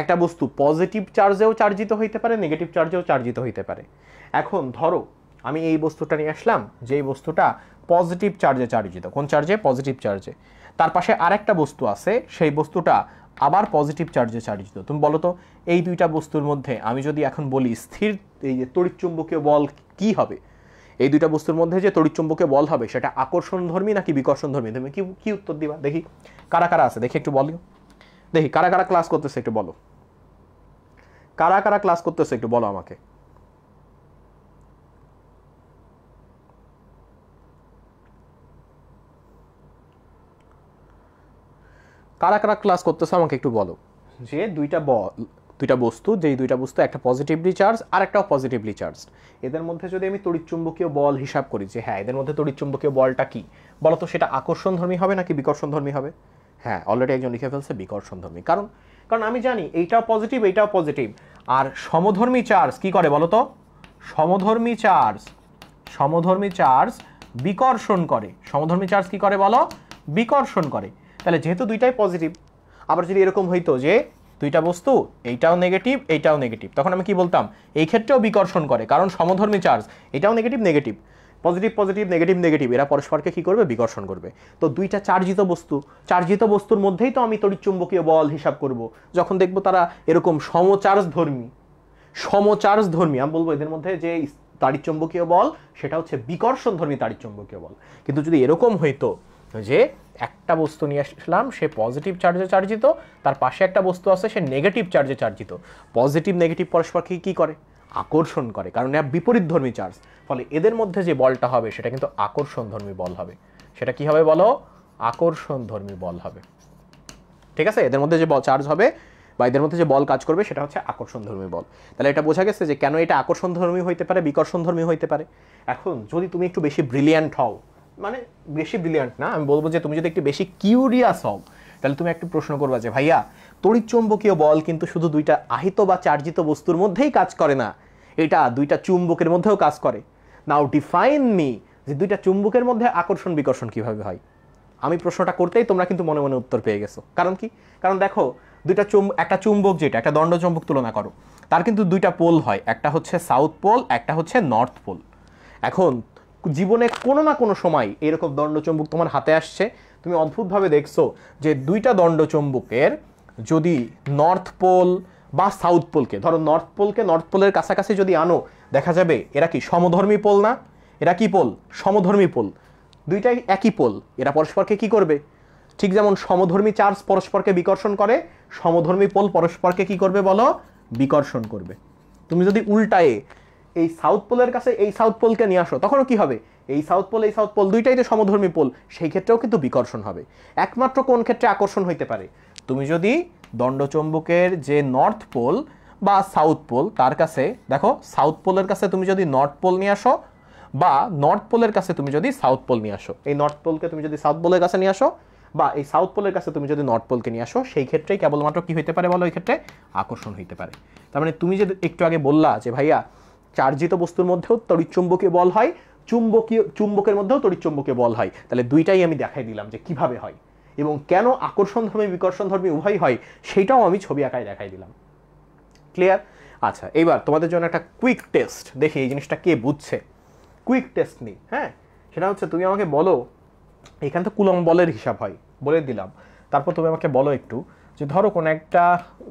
একটা বস্তু পজিটিভ চার্জেও চার্জিত হইতে পারে, নেগেটিভ চার্জেও চার্জিত হইতে পারে। এখন ধরো আমি এই বস্তুটা নিয়ে আসলাম, যে এই বস্তুটা পজিটিভ চার্জে চার্জিত। কোন চার্জে? পজিটিভ চার্জে। তার পাশে আরেকটা বস্তু আছে, সেই বস্তুটা আবার পজিটিভ চার্জে চার্জিত। তুমি বলো তো এই দুইটা বস্তুর মধ্যে আমি যদি এখন বলি স্থির এই যে তড়িৎচুম্বকীয় বল কি হবে, এই দুইটা বস্তুর মধ্যে যে তড়িৎচুম্বকীয় বল হবে সেটা আকর্ষণধর্মী নাকি বিকর্ষণধর্মী? তুমি কি উত্তর দিবা? দেখি কারা কারা আছে, দেখি একটু বলো, দেখি কারা কারা ক্লাস করতেছে একটু বলো, কারা কারা ক্লাস করতেছে একটু বলো আমাকে। কারা কারা ক্লাস করতেছে আমাকে একটু বলো, যে দুইটা বস্তু, যেই দুইটা বস্তু একটা পজিটিভলি চার্জ আর একটাও পজিটিভলি চার্জ, এদের মধ্যে যদি আমি তড়িৎচুম্বকীয় বল হিসাব করি, যে হ্যাঁ এদের মধ্যে তড়িৎচুম্বকীয় বলটা কি বলো তো, সেটা আকর্ষণধর্মী হবে নাকি বিকর্ষণধর্মী হবে? হ্যাঁ, অলরেডি একজন লিখে ফেলছে বিকর্ষণধর্মী। কারণ আমি জানি এইটাও পজিটিভ এইটাও পজিটিভ। আর সমধর্মী চার্জ কি করে বলো তো? সমধর্মী চার্জ বিকর্ষণ করে। সমধর্মী চার্জ কি করে বলো? বিকর্ষণ করে। তাহলে যেহেতু দুইটাই পজিটিভ, আবার যদি এরকম হইতো যে দুইটা বস্তু এইটাও নেগেটিভ এইটাও নেগেটিভ, তখন আমি কি বলতাম? এই ক্ষেত্রেও বিকর্ষণ করে, কারণ সমধর্মী চার্জ, এটাও negative negative. Positive positive negative negative এরা পরস্পরকে কি করবে, বিকর্ষণ করবে। তো দুইটা চার্জিত বস্তুর মধ্যেই তো আমি তড়িৎচুম্বকীয় বল হিসাব করব। যখন দেখব তারা এরকম সমচার্জধর্মী আমি বলবো এদের মধ্যে যে তাড়িৎচুম্বকীয় বল সেটা হচ্ছে বিকর্ষণধর্মী তাড়িৎচুম্বকীয় বল। কিন্তু যদি এরকম হইতো যে একটা বস্তু নিয়ে আসলাম সে পজিটিভ চার্জে চার্জিত, তার পাশে একটা বস্তু আছে সে নেগেটিভ চার্জে চার্জিত, পজিটিভ নেগেটিভ পরস্পরকে কি করে, আকর্ষণ করে, কারণ এরা বিপরীতধর্মী চার্জ। ফলে এদের মধ্যে যে বলটা হবে সেটা কিন্তু আকর্ষণধর্মী বল হবে। সেটা কি হবে বলো, আকর্ষণধর্মী বল হবে। ঠিক আছে, এদের মধ্যে যে চার্জ হবে বা এদের মধ্যে যে বল কাজ করবে সেটা হচ্ছে আকর্ষণধর্মী বল। তাহলে এটা বোঝা গেছে যে কেন এটা আকর্ষণধর্মী হইতে পারে, বিকর্ষণধর্মী হইতে পারে। এখন যদি তুমি একটু বেশি ব্রিলিয়ান্ট হও, মানে বেশি ব্রিলিয়ান্ট না, আমি বলবো যে তুমি যদি একটু বেশি কিউরিয়াস হও, তাহলে তুমি একটু প্রশ্ন করবা যে ভাইয়া তড়িৎচুম্বকীয় বল কিন্তু শুধু দুইটা আহিত বা চার্জিত বস্তুর মধ্যেই কাজ করে না, এটা দুইটা চুম্বকের মধ্যেও কাজ করে। নাও ডিফাইন মি যে দুইটা চুম্বকের মধ্যে আকর্ষণ বিকর্ষণ কিভাবে হয়। আমি প্রশ্নটা করতেই তোমরা কিন্তু মনে মনে উত্তর পেয়ে গেছো। কারণ কি, কারণ দেখো একটা চুম্বক যেটা একটা দণ্ডচুম্বক তুলনা করো, তার কিন্তু দুইটা পোল হয়, একটা হচ্ছে সাউথ পোল, একটা হচ্ছে নর্থ পোল। এখন জীবনে কোনো না কোনো সময় এরকম দণ্ডচুম্বক তোমার হাতে আসছে, তুমি অদ্ভুতভাবে দেখছো যে দুইটা দণ্ডচুম্বকের যদি নর্থ পোল বা সাউথ পোলকে, ধরো নর্থ পোলের কাছাকাছি যদি আনো, দেখা যাবে এরা কি সমধর্মী পোল না, এরা কি পোল, সমধর্মী পোল, দুইটাই একই পোল, এরা পরস্পরকে কি করবে, ঠিক যেমন সমধর্মী চার্জ পরস্পরকে বিকর্ষণ করে, সমধর্মী পোল পরস্পরকে কি করবে বলো, বিকর্ষণ করবে। তুমি যদি উল্টায়ে এই সাউথ পোলের কাছে এই সাউথ পোলকে নিয়ে আসো, তখনও কি হবে, এই সাউথ পোল দুইটাই তো সমধর্মী পোল, সেই ক্ষেত্রেও কিন্তু বিকর্ষণ হবে। একমাত্র কোন ক্ষেত্রে আকর্ষণ হইতে পারে, তুমি যদি দণ্ডচুম্বকের যে নর্থ পোল বা সাউথ পোল তার কাছে, দেখো সাউথ পোলের কাছে তুমি যদি নর্থ পোল নিয়ে আসো বা নর্থ পোলের কাছে তুমি যদি সাউথ পোল নিয়ে আসো, এই নর্থ পোলকে তুমি যদি সাউথ পোলের কাছে নিয়ে আসো বা এই সাউথ পোলের কাছে তুমি যদি নর্থ পোলকে নিয়ে আসো, সেই ক্ষেত্রেই কেবলমাত্র কি হইতে পারে বলো, এই ক্ষেত্রে আকর্ষণ হইতে পারে। তার মানে তুমি যে একটু আগে বললা যে ভাইয়া চার্জিত বস্তুর মধ্যেও তড়িৎচুম্বকীয় বল হয়, চুম্বকের মধ্যেও তড়িৎচুম্বকীয় বল হয়, তাহলে দুইটাই আমি দেখাই দিলাম যে কিভাবে হয় এবং কেন আকর্ষণধর্মী বিকর্ষণধর্মী উভয় হয়, সেইটাও আমি ছবি আঁকায় দেখাই দিলাম। ক্লিয়ার? আচ্ছা, এইবার তোমাদের জন্য একটা কুইক টেস্ট, দেখি এই জিনিসটা কে বুঝছে। কুইক টেস্ট নিই, হ্যাঁ, সেটা হচ্ছে তুমি আমাকে বলো, এখান তো কুলম্ব বলের হিসাব হয় বলে দিলাম, তারপর তুমি আমাকে বলো একটু যে ধরো কোন একটা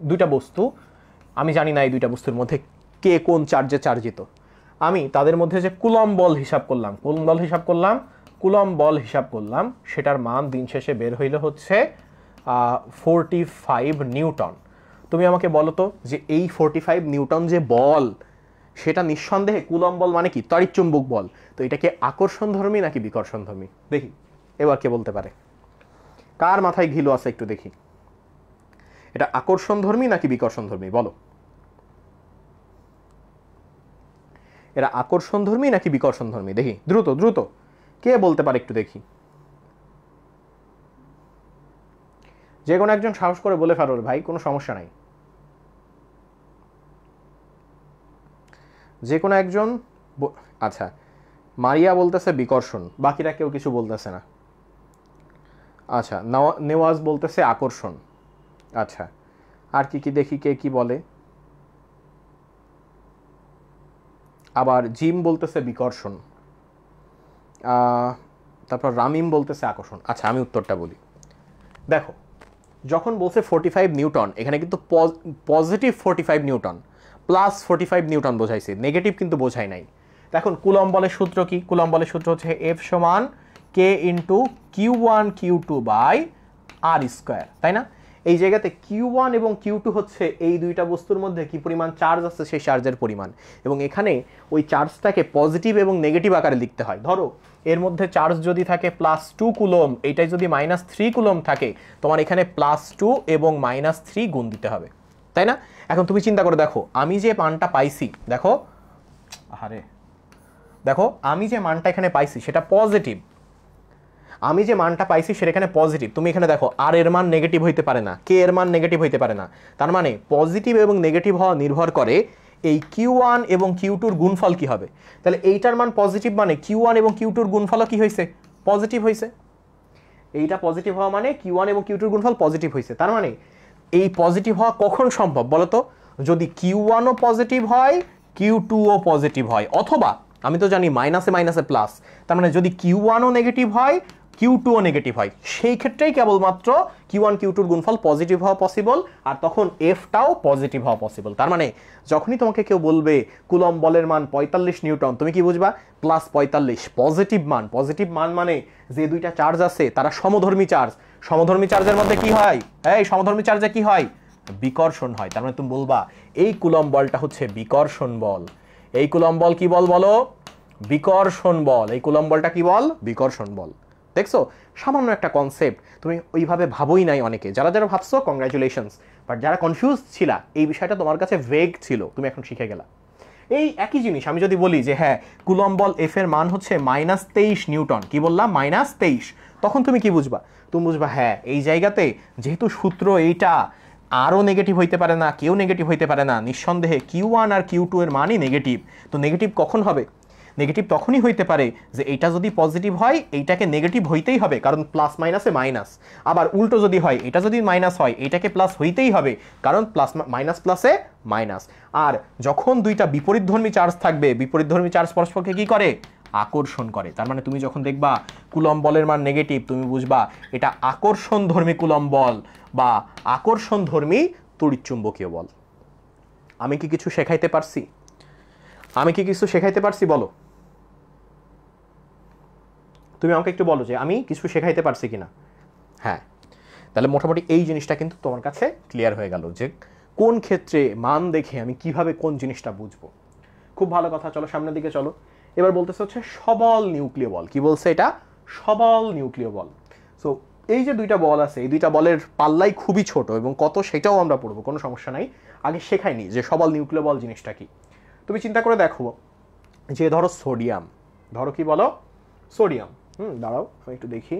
দুইটা বস্তু, আমি জানি না এই দুইটা বস্তুর মধ্যে কে কোন চার্জে চার্জিত, আমি তাদের মধ্যে যে কুলম্ব বল হিসাব করলাম, সেটার মান দিন শেষে বের হইলে হচ্ছে 45 নিউটন। তুমি আমাকে বলো তো যে এই 45 নিউটন যে বল, সেটা নিঃসন্দেহে কুলম্ব বল মানে কি, তড়িৎচুম্বক বল, তো এটা কি আকর্ষণধর্মী নাকি বিকর্ষণধর্মী? দেখি এবার কে বলতে পারে, কার মাথায় ঘিলু আছে একটু দেখি, এটা আকর্ষণধর্মী নাকি বিকর্ষণধর্মী বলো, এরা আকর্ষণধর্মী নাকি বিকর্ষণধর্মী, দেখি দ্রুত দ্রুত কে বলতে পারে একটু দেখি। যে কোনো একজন সাহস করে বলে ফেলো ভাই, কোনো সমস্যা নাই, যে কোনো একজন। আচ্ছা, মারিয়া বলতেছে বিকর্ষণ, বাকিরা কেউ কিছু বলতেছে না। আচ্ছা, নেওয়াজ বলতেছে আকর্ষণ। আচ্ছা, আর কি কি দেখি কে কি বলে। আবার জিম বলতেছে বিকর্ষণ, তারপর রামিম বলতেছে আকর্ষণ। আচ্ছা, আমি উত্তরটা বলি। দেখো, যখন বলছে 45 নিউটন, এখানে কিন্তু পজিটিভ 45 নিউটন প্লাস 45 নিউটন বোঝাইছে, নেগেটিভ কিন্তু বোঝাই নাই। এখন কুলম্ব বলের সূত্র কি, কুলম্ব বলের সূত্র হচ্ছে F সমান K into Q1 Q2 by R square, তাই না? এই জায়গাতে Q1 এবং Q2 হচ্ছে এই দুইটা বস্তুর মধ্যে কি পরিমাণ চার্জ আছে সেই চার্জের পরিমাণ, এবং এখানে ওই চার্জটাকে পজিটিভ এবং নেগেটিভ আকারে লিখতে হয়। ধরো এর মধ্যে চার্জ যদি থাকে +2 কুলম্ব, এইটাই যদি -3 কুলম্ব থাকে, তোমার এখানে +2 এবং -3 গুণ দিতে হবে, তাই না? এখন তুমি চিন্তা করে দেখো, আমি যে মানটা পাইছি, দেখো আমি যে মানটা এখানে পাইছি সেটা পজিটিভ, সেটা এখানে পজিটিভ। তুমি এখানে দেখো আর এর মান নেগেটিভ হইতে পারে না, কে এর মান নেগেটিভ হইতে পারে না, তার মানে পজিটিভ এবং নেগেটিভ হওয়া নির্ভর করে এই Q1 এবং Q2 এর গুণফল কি হবে। তাহলে এইটার মান পজিটিভ মানে Q1 এবং Q2 এর গুণফলও কি হয়েছে, পজিটিভ হয়েছে। এইটা পজিটিভ হওয়া মানে Q1 এবং Q2 এর গুণফল পজিটিভ হয়েছে। তার মানে এই পজিটিভ হওয়া কখন সম্ভব বলো তো, যদি Q1ও পজিটিভ হয়, Q2ও পজিটিভ হয়, অথবা আমি তো জানি মাইনাসে মাইনাসে প্লাস, তার মানে যদি Q1ও নেগেটিভ হয় Q2ও নেগেটিভ হয়, সেই ক্ষেত্রেই কেবলমাত্র Q1 Q2 এর গুণফল পজিটিভ হওয়া পসিবল, আর তখন Fটাও পজিটিভ হওয়া পসিবল। তার মানে যখনই তোমাকে কেউ বলবে কুলম্ব বলের মান 45 নিউটন, তুমি কি বুঝবা? প্লাস 45 পজিটিভ মান। পজিটিভ মান মানে যে দুইটা চার্জ আছে তারা সমধর্মী চার্জ। সমধর্মী চার্জের মধ্যে কি হয়? এই সমধর্মী চার্জে কি হয়? বিকর্ষণ হয়। তার মানে তুমি বলবা এই কুলম্ব বলটা হচ্ছে বিকর্ষণ বল। এই কুলম্ব বল কি বল বলো? বিকর্ষণ বল। এই কুলম্ব বলটা কি বল? বিকর্ষণ বল। দেখছো, সামান্য একটা কনসেপ্ট, তুমি ওইভাবে ভাবোই নাই অনেকে। যারা যারা ভাবছো কংগ্রাচুলেশনস, বাট যারা কনফিউজ ছিলা এই বিষয়টা তোমার কাছে ভেগ ছিল, তুমি এখন শিখে গেলা। এই একই জিনিস আমি যদি বলি যে হ্যাঁ কুলম্ব বল এফ এর মান হচ্ছে -23 নিউটন, কি বললাম? -23, তখন তুমি কি বুঝবা? তুমি বুঝবা হ্যাঁ এই জায়গাতে যেহেতু সূত্র এইটা, আরও নেগেটিভ হইতে পারে না, কেউ নেগেটিভ হইতে পারে না, নিঃসন্দেহে Q1 আর Q2 এর মানই নেগেটিভ। তো নেগেটিভ কখন হবে? নেগেটিভ তখনই হইতে পারে যে এইটা যদি পজিটিভ হয় এইটাকে নেগেটিভ হইতেই হবে, কারণ প্লাস মাইনাসে মাইনাস। আবার উল্টো যদি হয়, এটা যদি মাইনাস হয় এইটাকে প্লাস হইতেই হবে, কারণ প্লাস মাইনাস প্লাসে মাইনাস। আর যখন দুইটা বিপরীতধর্মী চার্জ থাকবে, বিপরীতধর্মী চার্জ পরস্পরকে কি করে? আকর্ষণ করে। তার মানে তুমি যখন দেখবা কুলম্ব বলের মান নেগেটিভ, তুমি বুঝবা এটা আকর্ষণধর্মী কুলম্ব বল বা আকর্ষণধর্মী তড়িৎচুম্বকীয় বল। আমি কি কিছু শেখাইতে পারছি? আমি কি কিছু শেখাইতে পারছি বলো? তুমি আমাকে একটু বলো যে আমি কিছু শেখাইতে পারছি কিনা। হ্যাঁ, তাহলে মোটামুটি এই জিনিসটা কিন্তু তোমার কাছে ক্লিয়ার হয়ে গেল যে কোন ক্ষেত্রে মান দেখে আমি কিভাবে কোন জিনিসটা বুঝবো। খুব ভালো কথা, চলো সামনের দিকে চলো। এবার বলতেছে হচ্ছে সবল নিউক্লিয় বল। কি বলছে এটা? সবল নিউক্লিয় বল। সো এই যে দুইটা বল আছে, এই দুইটা বলের পাল্লাই খুবই ছোট এবং কত সেটাও আমরা পড়বো, কোনো সমস্যা নাই। আগে শেখাইনি যে সবল নিউক্লিয় বল জিনিসটা কি। তুমি চিন্তা করে দেখো যে ধরো সোডিয়াম, ধরো কি বলো? সোডিয়াম। দাঁড়াও আমি একটু দেখি।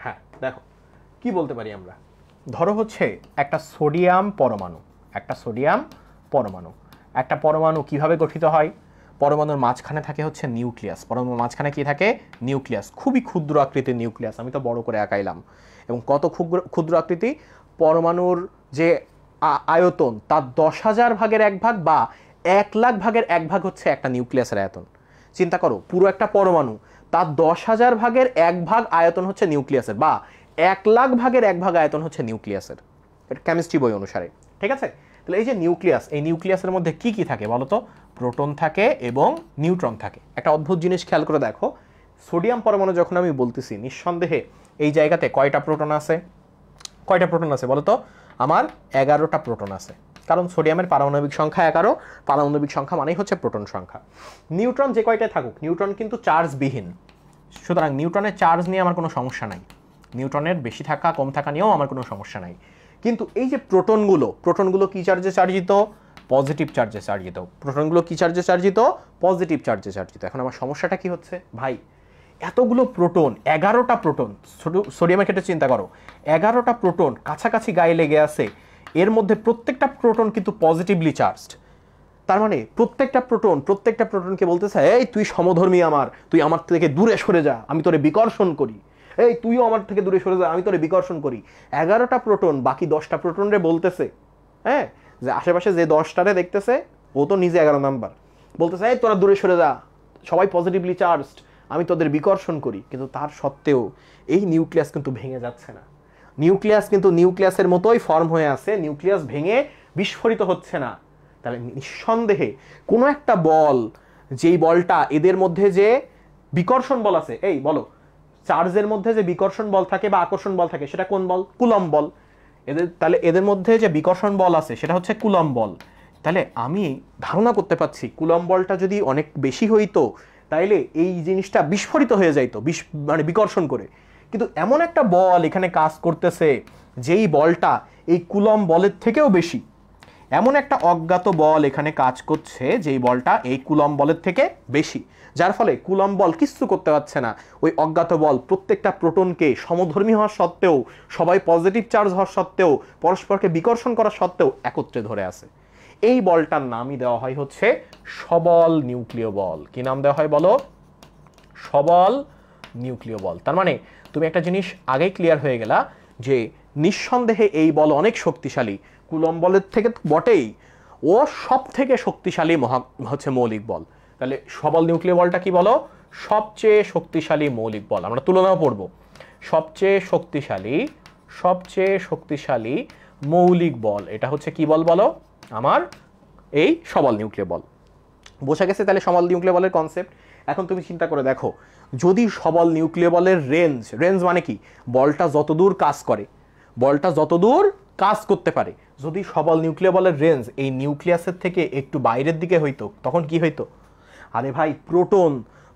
হ্যাঁ দেখো কি বলতে পারি আমরা। ধরো হচ্ছে একটা সোডিয়াম পরমাণু, একটা সোডিয়াম পরমাণু। একটা পরমাণু কিভাবে গঠিত হয়? পরমাণুর মাঝখানে থাকে হচ্ছে নিউক্লিয়াস। পরমাণুর মাঝখানে কি থাকে? নিউক্লিয়াস। খুবই ক্ষুদ্র আকৃতির নিউক্লিয়াস, আমি তো বড় করে আঁকাইলাম। এবং কত ক্ষুদ্র আকৃতি? পরমাণুর যে আয়তন তার 10,000 ভাগের 1 ভাগ বা 1,00,000 ভাগের 1 ভাগ হচ্ছে একটা নিউক্লিয়াসের আয়তন। চিন্তা করো, পুরো একটা পরমাণু তার 10,000 ভাগের 1 ভাগ আয়তন হচ্ছে নিউক্লিয়াসের, বা 1,00,000 ভাগের 1 ভাগ আয়তন হচ্ছে নিউক্লিয়াসের। এটা কেমিস্ট্রি বই অনুসারে, ঠিক আছে? তাহলে এই যে নিউক্লিয়াস, এই নিউক্লিয়াসের মধ্যে কি কি থাকে বলো তো? প্রোটন থাকে এবং নিউট্রন থাকে। একটা অদ্ভুত জিনিস খেয়াল করে দেখো, সোডিয়াম পরমাণু যখন আমি বলতেছি, নিঃসন্দেহে এই জায়গাতে কয়টা প্রোটন আছে? কয়টা প্রোটন আছে বলো তো? আমার 11টা প্রোটন আছে, কারণ সোডিয়ামের পারমাণবিক সংখ্যা 11। পারমাণবিক সংখ্যা মানেই হচ্ছে প্রোটন সংখ্যা। নিউট্রন যে কয়টায় থাকুক, নিউট্রন কিন্তু চার্জবিহীন, সুতরাং নিউট্রনের চার্জ নিয়ে আমার কোনো সমস্যা নাই। নিউট্রনের বেশি থাকা কম থাকা নিয়েও আমার কোনো সমস্যা নাই। কিন্তু এই যে প্রোটনগুলো কি চার্জে চার্জিত? পজিটিভ চার্জে চার্জিত। প্রোটনগুলো কি চার্জে চার্জিত? পজিটিভ চার্জে চার্জিত। এখন আমার সমস্যাটা কি হচ্ছে ভাই? এতগুলো প্রোটন, 11টা প্রোটন, সোডিয়ামের ক্ষেত্রে চিন্তা করো, 11টা প্রোটন কাছাকাছি গায়ে লেগে আছে, এর মধ্যে প্রত্যেকটা প্রোটন কিন্তু পজিটিভলি চার্জড। তার মানে প্রত্যেকটা প্রোটনকে বলতেছে এই তুই সমধর্মী আমার, তুই আমার থেকে দূরে সরে যা, আমি তোরে বিকর্ষণ করি। এই তুইও আমার থেকে দূরে সরে যা, আমি তোরে বিকর্ষণ করি। 11টা প্রোটন বাকি 10টা প্রোটনরে বলতেছে, হ্যাঁ, যে আশেপাশে যে 10টারে দেখতেছে ও তো নিজে 11 নাম্বার, বলতেছে এই তোরা দূরে সরে যা, সবাই পজিটিভলি চার্জড, আমি তোদের বিকর্ষণ করি। কিন্তু তার সত্ত্বেও এই নিউক্লিয়াস কিন্তু ভেঙে যাচ্ছে না। নিউক্লিয়াস কিন্তু নিউক্লিয়াসের মতোই ফর্ম হয়ে আছে, নিউক্লিয়াস ভেঙে বিস্ফোরিত হচ্ছে না। তাহলে নিঃসন্দেহে কোনো একটা বল, যেই বলটা এদের মধ্যে যে বিকর্ষণ বল আছে, এই বলো চার্জের মধ্যে যে বিকর্ষণ বল থাকে বা আকর্ষণ বল থাকে, সেটা কোন বল? কুলম্ব বল। তাহলে এদের মধ্যে যে বিকর্ষণ বল আছে সেটা হচ্ছে কুলম্ব বল। তাহলে আমি ধারণা করতে পারছি কুলম্ব বলটা যদি অনেক বেশি হইতো তাইলে এই জিনিসটা বিস্ফোরিত হয়ে যাইতো, মানে বিকর্ষণ করে। কিন্তু এমন একটা বল এখানে কাজ করতেছে যেই বলটা এই কুলম্ব বলের থেকেও বেশি। এমন একটা অজ্ঞাত বল এখানে কাজ করছে যেই বলটা এই কুলম্ব বলের থেকে বেশি, যার ফলে কুলম্ব বল কিচ্ছু করতে পারছে না। ওই অজ্ঞাত বল প্রত্যেকটা প্রোটনকে সমধর্মী হওয়ার সত্ত্বেও, সবাই পজিটিভ চার্জ হওয়ার সত্ত্বেও, পরস্পরকে বিকর্ষণ করার সত্ত্বেও একত্রে ধরে আছে। এই বলটার নামই দেওয়া হয় হচ্ছে সবল নিউক্লিয় বল। কি নাম দেওয়া হয় বলো? সবল নিউক্লিয় বল। তার মানে তুমি একটা জিনিস আগেই ক্লিয়ার হয়ে গেলা যে নিঃসন্দেহে এই বল অনেক শক্তিশালী, কুলম্ব বলের থেকে তো বটেই, ও সব থেকে শক্তিশালী মৌলিক বল। তাহলে সবল নিউক্লিয় বলটা কি বলো? সবচেয়ে শক্তিশালী মৌলিক বল। আমরা তুলনাও পড়ব, সবচেয়ে শক্তিশালী মৌলিক বল এটা হচ্ছে কি বল বলো? আমার এই সবল নিউক্লিয় বল। বোঝা গেছে তাহলে সবল নিউক্লিয় বলের কনসেপ্ট। এখন তুমি চিন্তা করে দেখো, যদি সবল নিউক্লিয় বলের রেঞ্জ মানে কি? বলটা যতদূর কাজ করতে পারে, যদি সবল নিউক্লিয় বলের রেঞ্জ এই নিউক্লিয়াসের থেকে একটু বাইরের দিকে হইতো, তখন কি হইতো? আরে ভাই,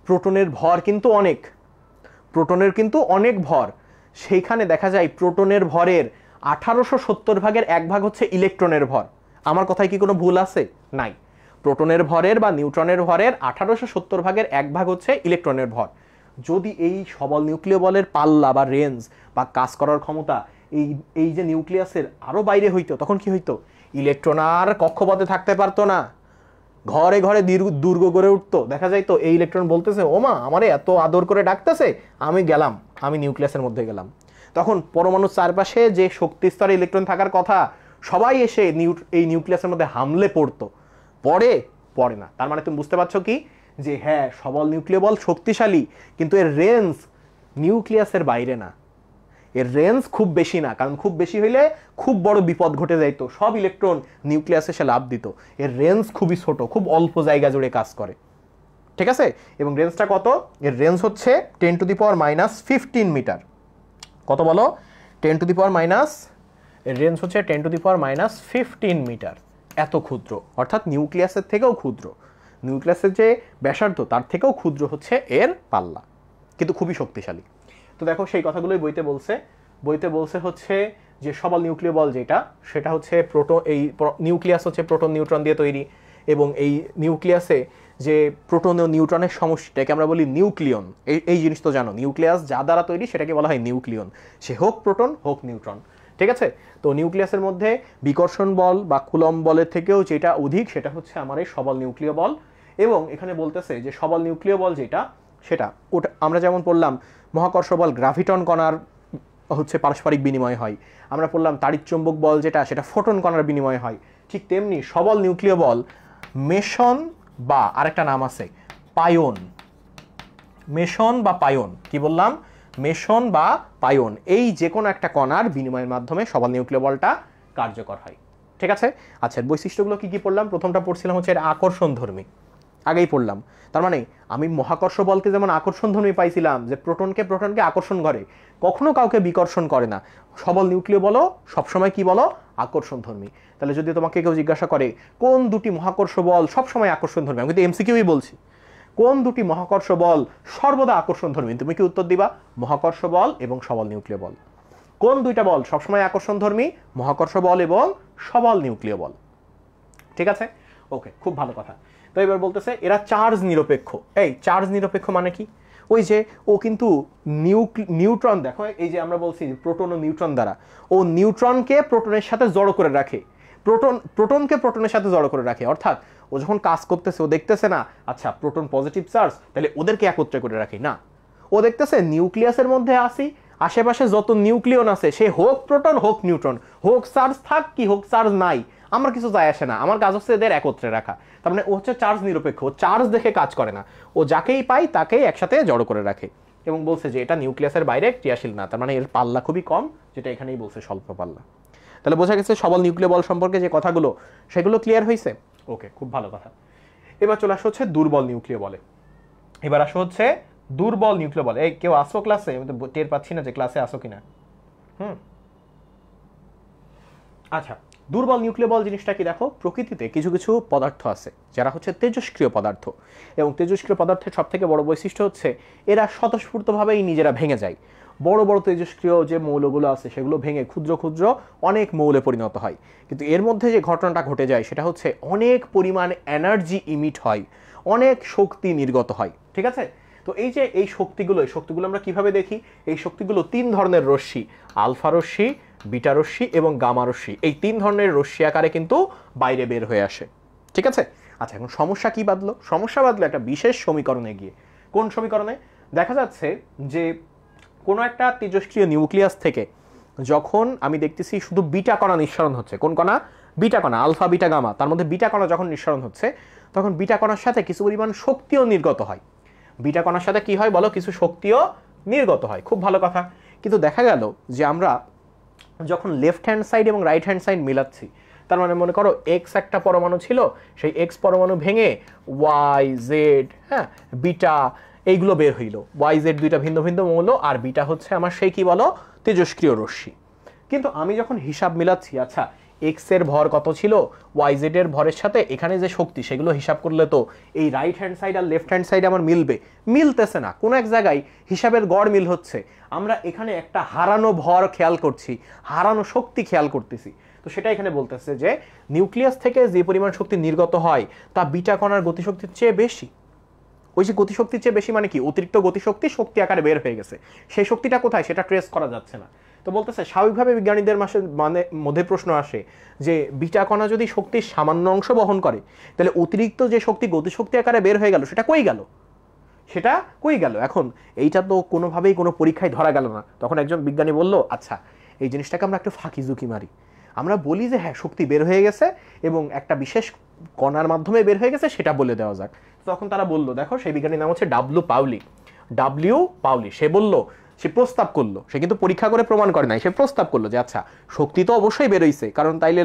প্রোটনের ভর কিন্তু অনেক ভর। সেইখানে দেখা যায় প্রোটনের ভরের 1870 ভাগের 1 ভাগ হচ্ছে ইলেকট্রনের ভর। আমার কথায় কি কোনো ভুল আছে? নাই। প্রোটনের ভরের বা নিউট্রনের ভরের 1870 ভাগের 1 ভাগ হচ্ছে ইলেকট্রনের ভর। যদি এই সবল নিউক্লিয় বলের পাল্লা বা রেঞ্জ বা কাজ করার ক্ষমতা এই যে নিউক্লিয়াসের আরো বাইরে হইতো, তখন কি হইতো? ইলেকট্রন আর কক্ষপথে থাকতে পারতো না, ঘরে ঘরে দুর্গ গড়ে উঠতো। দেখা যায় তো এই ইলেকট্রন বলতেছে, ওমা আমারে এত আদর করে ডাকতেছে, আমি গেলাম, আমি নিউক্লিয়াসের মধ্যে গেলাম। তখন পরমাণুর চারপাশে যে শক্তি স্তরে ইলেকট্রন থাকার কথা, সবাই এসে এই নিউক্লিয়াসের মধ্যে হামলে পড়ে না। তার মানে তুমি বুঝতে পারছো কি, যে হ্যাঁ, সবল নিউক্লিয় বল শক্তিশালী, কিন্তু এর রেঞ্জ নিউক্লিয়াসের বাইরে না, এর রেঞ্জ খুব বেশি না। কারণ খুব বেশি হইলে খুব বড় বিপদ ঘটে যাইতো, সব ইলেকট্রন নিউক্লিয়াসে এসে লাভ দিত। এর রেঞ্জ খুবই ছোট, খুব অল্প জায়গা জুড়ে কাজ করে। ঠিক আছে, এবং রেঞ্জটা কত? এর রেঞ্জ হচ্ছে 10⁻⁻15 মিটার। কত বলো? 10⁻⁻, এর রেঞ্জ হচ্ছে 10⁻⁻15 মিটার। এত ক্ষুদ্র, অর্থাৎ নিউক্লিয়াসের থেকেও ক্ষুদ্র। নিউক্লিয়াসের যে ব্যাসার্ধ তার থেকেও ক্ষুদ্র হচ্ছে এর পাল্লা, কিন্তু খুবই শক্তিশালী। তো দেখো, সেই কথাগুলোই বইতে বলছে হচ্ছে যে সবল নিউক্লিয় বল সেটা হচ্ছে এই নিউক্লিয়াস হচ্ছে প্রোটন নিউট্রন দিয়ে তৈরি, এবং এই নিউক্লিয়াসে যে প্রোটন ও নিউট্রনের সমষ্টিটাকে আমরা বলি নিউক্লিয়ন। এই জিনিস তো জানো, নিউক্লিয়াস যা দ্বারা তৈরি সেটাকে বলা হয় নিউক্লিয়ন, সে হোক প্রোটন হোক নিউট্রন। ঠিক আছে, তো নিউক্লিয়াসের মধ্যে বিকর্ষণ বল বা কুলম্ব বলের থেকেও যেটা অধিক, সেটা হচ্ছে আমার এই সবল নিউক্লিয় বল। এবং এখানে বলতেছে যে সবল নিউক্লিয় বল সেটা আমরা যেমন পড়লাম মহাকর্ষ বল গ্রাভিটন কণার হচ্ছে পারস্পরিক বিনিময় হয়, আমরা পড়লাম তাড়িৎচুম্বক বল সেটা ফোটন কণার বিনিময় হয়। ঠিক তেমনি সবল নিউক্লিয় বল মেসন বা আরেকটা নাম আছে পায়োন, কি বললাম? মেসন বা পায়োন, এই যে কোনো একটা কণার বিনিময়ের মাধ্যমে সবল নিউক্লিয় বলটা কার্যকর হয়। ঠিক আছে, আচ্ছা, বৈশিষ্ট্যগুলো কি কি পড়লাম? প্রথমটা পড়ছিলাম হচ্ছে এটা আকর্ষণধর্মী, আগেই পড়লাম। তার মানে আমি মহাকর্ষ বলকে যেমন আকর্ষণধর্মী পাইছিলাম, যে প্রোটনকে আকর্ষণ করে, কখনো কাউকে বিকর্ষণ করে না, সবল নিউক্লিয় বলও সবসময় কি বলো? আকর্ষণধর্মী। তাহলে যদি তোমাকে কেউ জিজ্ঞাসা করে কোন দুটি মহাকর্ষ বল সবসময় আকর্ষণধর্মী, আমি কিন্তু এমসিকিউই বলছি, কোন দুটি মহাকর্ষ বল সর্বদা আকর্ষণধর্মী, তুমি কি উত্তর দিবা? মহাকর্ষ বল এবং সবল নিউক্লিয় বল। কোন দুইটা বল সবসময় আকর্ষণধর্মী? মহাকর্ষ বল এবং সবল নিউক্লিয় বল। ঠিক আছে, ওকে, খুব ভালো কথা। তো এবার বলতেছে এরা চার্জ নিরপেক্ষ। এই চার্জ নিরপেক্ষ মানে কি? ওই যে ও কিন্তু নিউট্রন, দেখো এই যে আমরা বলছি প্রোটন ও নিউট্রন দ্বারা, ও নিউট্রনকে প্রোটনের সাথে জড়ো করে রাখে, প্রোটনকে প্রোটনের সাথে জড়ো করে রাখে। অর্থাৎ ও যখন কাজ করতেছে, ও দেখতেছে না আচ্ছা প্রোটন পজিটিভ চার্জ, তাহলে ওদেরকে একত্রে করে রাখি না, ও দেখতেছে নিউক্লিয়াসের মধ্যে আসি, আশেপাশে যত নিউক্লিয়ন আছে, সে হোক প্রোটন হোক নিউট্রন, হোক চার্জ থাক কি হোক চার্জ নাই, আমার কিছু যায় আসে না, আমার কাজ হচ্ছে এদের একত্রে রাখা। তার মানে ও হচ্ছে চার্জ নিরপেক্ষ, ও চার্জ দেখে কাজ করে না, ও যাকেই পায় তাকেই একসাথে জড়ো করে রাখে। এবং বলছে যে এটা নিউক্লিয়াসের বাইরে ক্রিয়াশীল না, তার মানে এর পাল্লা খুবই কম, যেটা এখানেই বলছে স্বল্প পাল্লা। তাহলে বোঝা গেছে সবল নিউক্লিয় বল সম্পর্কে যে কথাগুলো, সেগুলো ক্লিয়ার হয়েছে। ওকে, খুব ভালো কথা। এবার চলে আসো হচ্ছে দুর্বল নিউক্লিয় বলে। এই কেউ আসো ক্লাসে? আমি তো টের পাচ্ছি না যে ক্লাসে আসো কিনা। আচ্ছা, দুর্বল নিউক্লিয় বল জিনিসটা কি? দেখো, প্রকৃতিতে কিছু কিছু পদার্থ আছে যারা হচ্ছে তেজস্ক্রিয় পদার্থ, এবং তেজস্ক্রিয় পদার্থের সব থেকে বড় বৈশিষ্ট্য হচ্ছে এরা স্বতঃস্ফূর্তভাবেই নিজেরা ভেঙে যায়। বড় বড় তেজস্ক্রিয় যে মৌলগুলো আছে সেগুলো ভেঙে ক্ষুদ্র ক্ষুদ্র অনেক মৌলে পরিণত হয়। কিন্তু এর মধ্যে যে ঘটনাটা ঘটে যায় সেটা হচ্ছে অনেক পরিমাণ এনার্জি ইমিট হয়, অনেক শক্তি নির্গত হয়। ঠিক আছে, তো এই শক্তিগুলো আমরা কিভাবে দেখি? এই শক্তিগুলো 3 ধরনের রশ্মি, আলফা রশ্মি, বিটা রশ্মি এবং গামা রশ্মি, এই 3 ধরনের রশ্মি আকারে কিন্তু বাইরে বের হয়ে আসে। ঠিক আছে, আচ্ছা, এখন সমস্যা কি বাদলো? সমস্যা বাদলো একটা বিশেষ সমীকরণে গিয়ে। কোন সমীকরণে? দেখা যাচ্ছে যে কোনো একটা তেজস্ক্রিয় নিউক্লিয়াস থেকে যখন আমি দেখতেছি শুধু বিটা কণা নিঃসরণ হচ্ছে, কোন কণা? বিটা কণা, আলফা বিটা গামা, তার মধ্যে বিটা কণা যখন নিঃসরণ হচ্ছে তখন বিটা কণার সাথে কিছু পরিমাণ শক্তিও নির্গত হয়। বিটা কণার সাথে কি হয় বলো? কিছু শক্তিও নির্গত হয়। খুব ভালো কথা। কিন্তু দেখা গেল যে আমরা যখন লেফট হ্যান্ড সাইড এবং রাইট হ্যান্ড সাইড মিলাচ্ছি, তার মানে মনে করো এক্স একটা পরমাণু ছিল, সেই এক্স পরমাণু ভেঙে ওয়াই জেড, হ্যাঁ, বিটা এইগুলো বের হইল। ওয়াই জেড দুইটা ভিন্ন ভিন্ন মৌল, আর বিটা হচ্ছে আমার সেই কি বলো? তেজস্ক্রিয় রশ্মি। কিন্তু আমি যখন হিসাব মিলাচ্ছি, আচ্ছা এক্স এর ভর কত ছিল, ওয়াই জেড এর ভরের সাথে এখানে যে শক্তি, সেগুলো হিসাব করলে তো এই রাইট হ্যান্ড সাইড আর লেফট হ্যান্ড সাইড আমার মিলবে, মিলতেছে না। কোনো এক জায়গায় হিসাবের গড় মিল হচ্ছে। আমরা এখানে একটা হারানো ভর খেয়াল করছি, হারানো শক্তি খেয়াল করতেছি। তো সেটা এখানে বলতেছে যে নিউক্লিয়াস থেকে যে পরিমাণ শক্তি নির্গত হয় তা বিটা কণার গতিশক্তির চেয়ে বেশি। ওই যে গতিশক্তির চেয়ে বেশি মানে কি? অতিরিক্ত গতিশক্তি শক্তি আকারে বের হয়ে গেছে। সেই শক্তিটা কোথায় সেটা ট্রেস করা যাচ্ছে না। তো বলতেছে স্বাভাবিকভাবে বিজ্ঞানীদের মধ্যে প্রশ্ন আসে যে বিটা কণা যদি শক্তির সামান্য অংশ বহন করে, তাহলে অতিরিক্ত যে শক্তি গতিশক্তি আকারে বের হয়ে গেল সেটা কই গেল? সেটা কই গেল? এখন এইটা তো কোনোভাবেই কোনো পরীক্ষায় ধরা গেল না। তখন একজন বিজ্ঞানী বলল, আচ্ছা এই জিনিসটাকে আমরা একটু ফাঁকি ঝুঁকি মারি। আমরা বলি যে হ্যাঁ শক্তি বের হয়ে গেছে এবং একটা বিশেষ কণার মাধ্যমে বের হয়ে গেছে, সেটা বলে দেওয়া যাক। তখন তারা বলল, দেখো সেই বিজ্ঞানীর নাম হচ্ছে ডাব্লিউ পাউলি। সে বলল, সে প্রস্তাব করলো, সে কিন্তু পরীক্ষা করে প্রমাণ করে নাই, সে প্রস্তাব করলো যে আচ্ছা শক্তি তো অবশ্যই বেরোইছে, কারণ তাইলে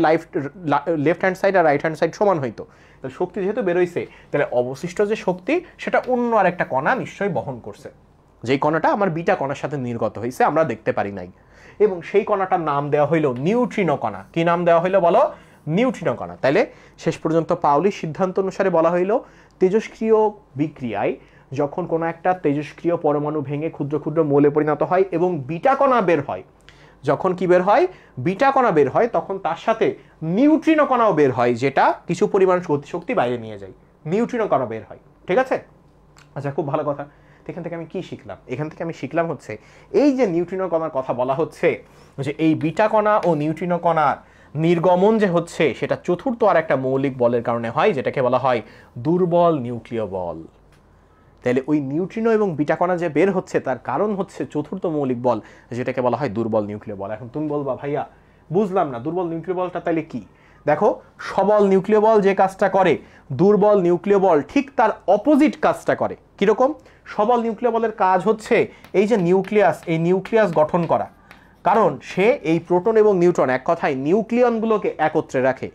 লেফট হ্যান্ড সাইড আর রাইট হ্যান্ড সাইড সমান হইতো। তাহলে শক্তি যেহেতু বেরোইছে, তাহলে অবশিষ্ট যে শক্তি সেটা অন্য আর একটা কণা নিশ্চয়ই বহন করছে, যেই কণাটা আমার বিটা কণার সাথে নির্গত হয়েছে, আমরা দেখতে পারি নাই। এবং সেই কণাটার নাম দেওয়া হইল নিউট্রিনো কণা। কি নাম দেওয়া হইলো বলো? নিউট্রিনো কণা। তাইলে শেষ পর্যন্ত পাউলির সিদ্ধান্ত অনুসারে বলা হইল তেজস্ক্রিয় বিক্রিয়ায় যখন কোনো একটা তেজস্ক্রিয় পরমাণু ভেঙে ক্ষুদ্র ক্ষুদ্র মৌলে পরিণত হয় এবং বিটা কণা বের হয়, যখন কি বের হয়? বিটা কণা বের হয়, তখন তার সাথে নিউট্রিনো কণাও বের হয়, যেটা কিছু পরিমাণ গতিশক্তি বাইরে নিয়ে যায়। নিউট্রিনো কণা বের হয়। ঠিক আছে? আচ্ছা, খুব ভালো কথা। এখান থেকে আমি কি শিখলাম? এখান থেকে আমি শিখলাম হচ্ছে এই যে নিউট্রিনো কণার কথা বলা হচ্ছে, যে এই বিটা কণা ও নিউট্রিনো কণার নির্গমন যে হচ্ছে সেটা চতুর্থ আর একটা মৌলিক বলের কারণে হয়, যেটাকে বলা হয় দুর্বল নিউক্লিয় বল। তাহলে ওই নিউট্রিনো এবং বিটা কণা যে বের হচ্ছে তার কারণ হচ্ছে চতুর্থ মৌলিক বল, যেটাকে বলা হয় দুর্বল নিউক্লিয় বল। এখন তুমি বলবা, ভাইয়া বুঝলাম না দুর্বল নিউক্লিয় বলটা তাহলে কি? দেখো, সবল নিউক্লিয় বল যে কাজটা করে, দুর্বল নিউক্লিয় বল ঠিক তার অপোজিট কাজটা করে। কিরকম? সবল নিউক্লিয় বলের কাজ হচ্ছে এই যে নিউক্লিয়াস, এই নিউক্লিয়াস গঠন করা, কারণ সে এই প্রোটন এবং নিউট্রন, এক কথায় নিউক্লিয়নগুলোকে একত্রে রাখে।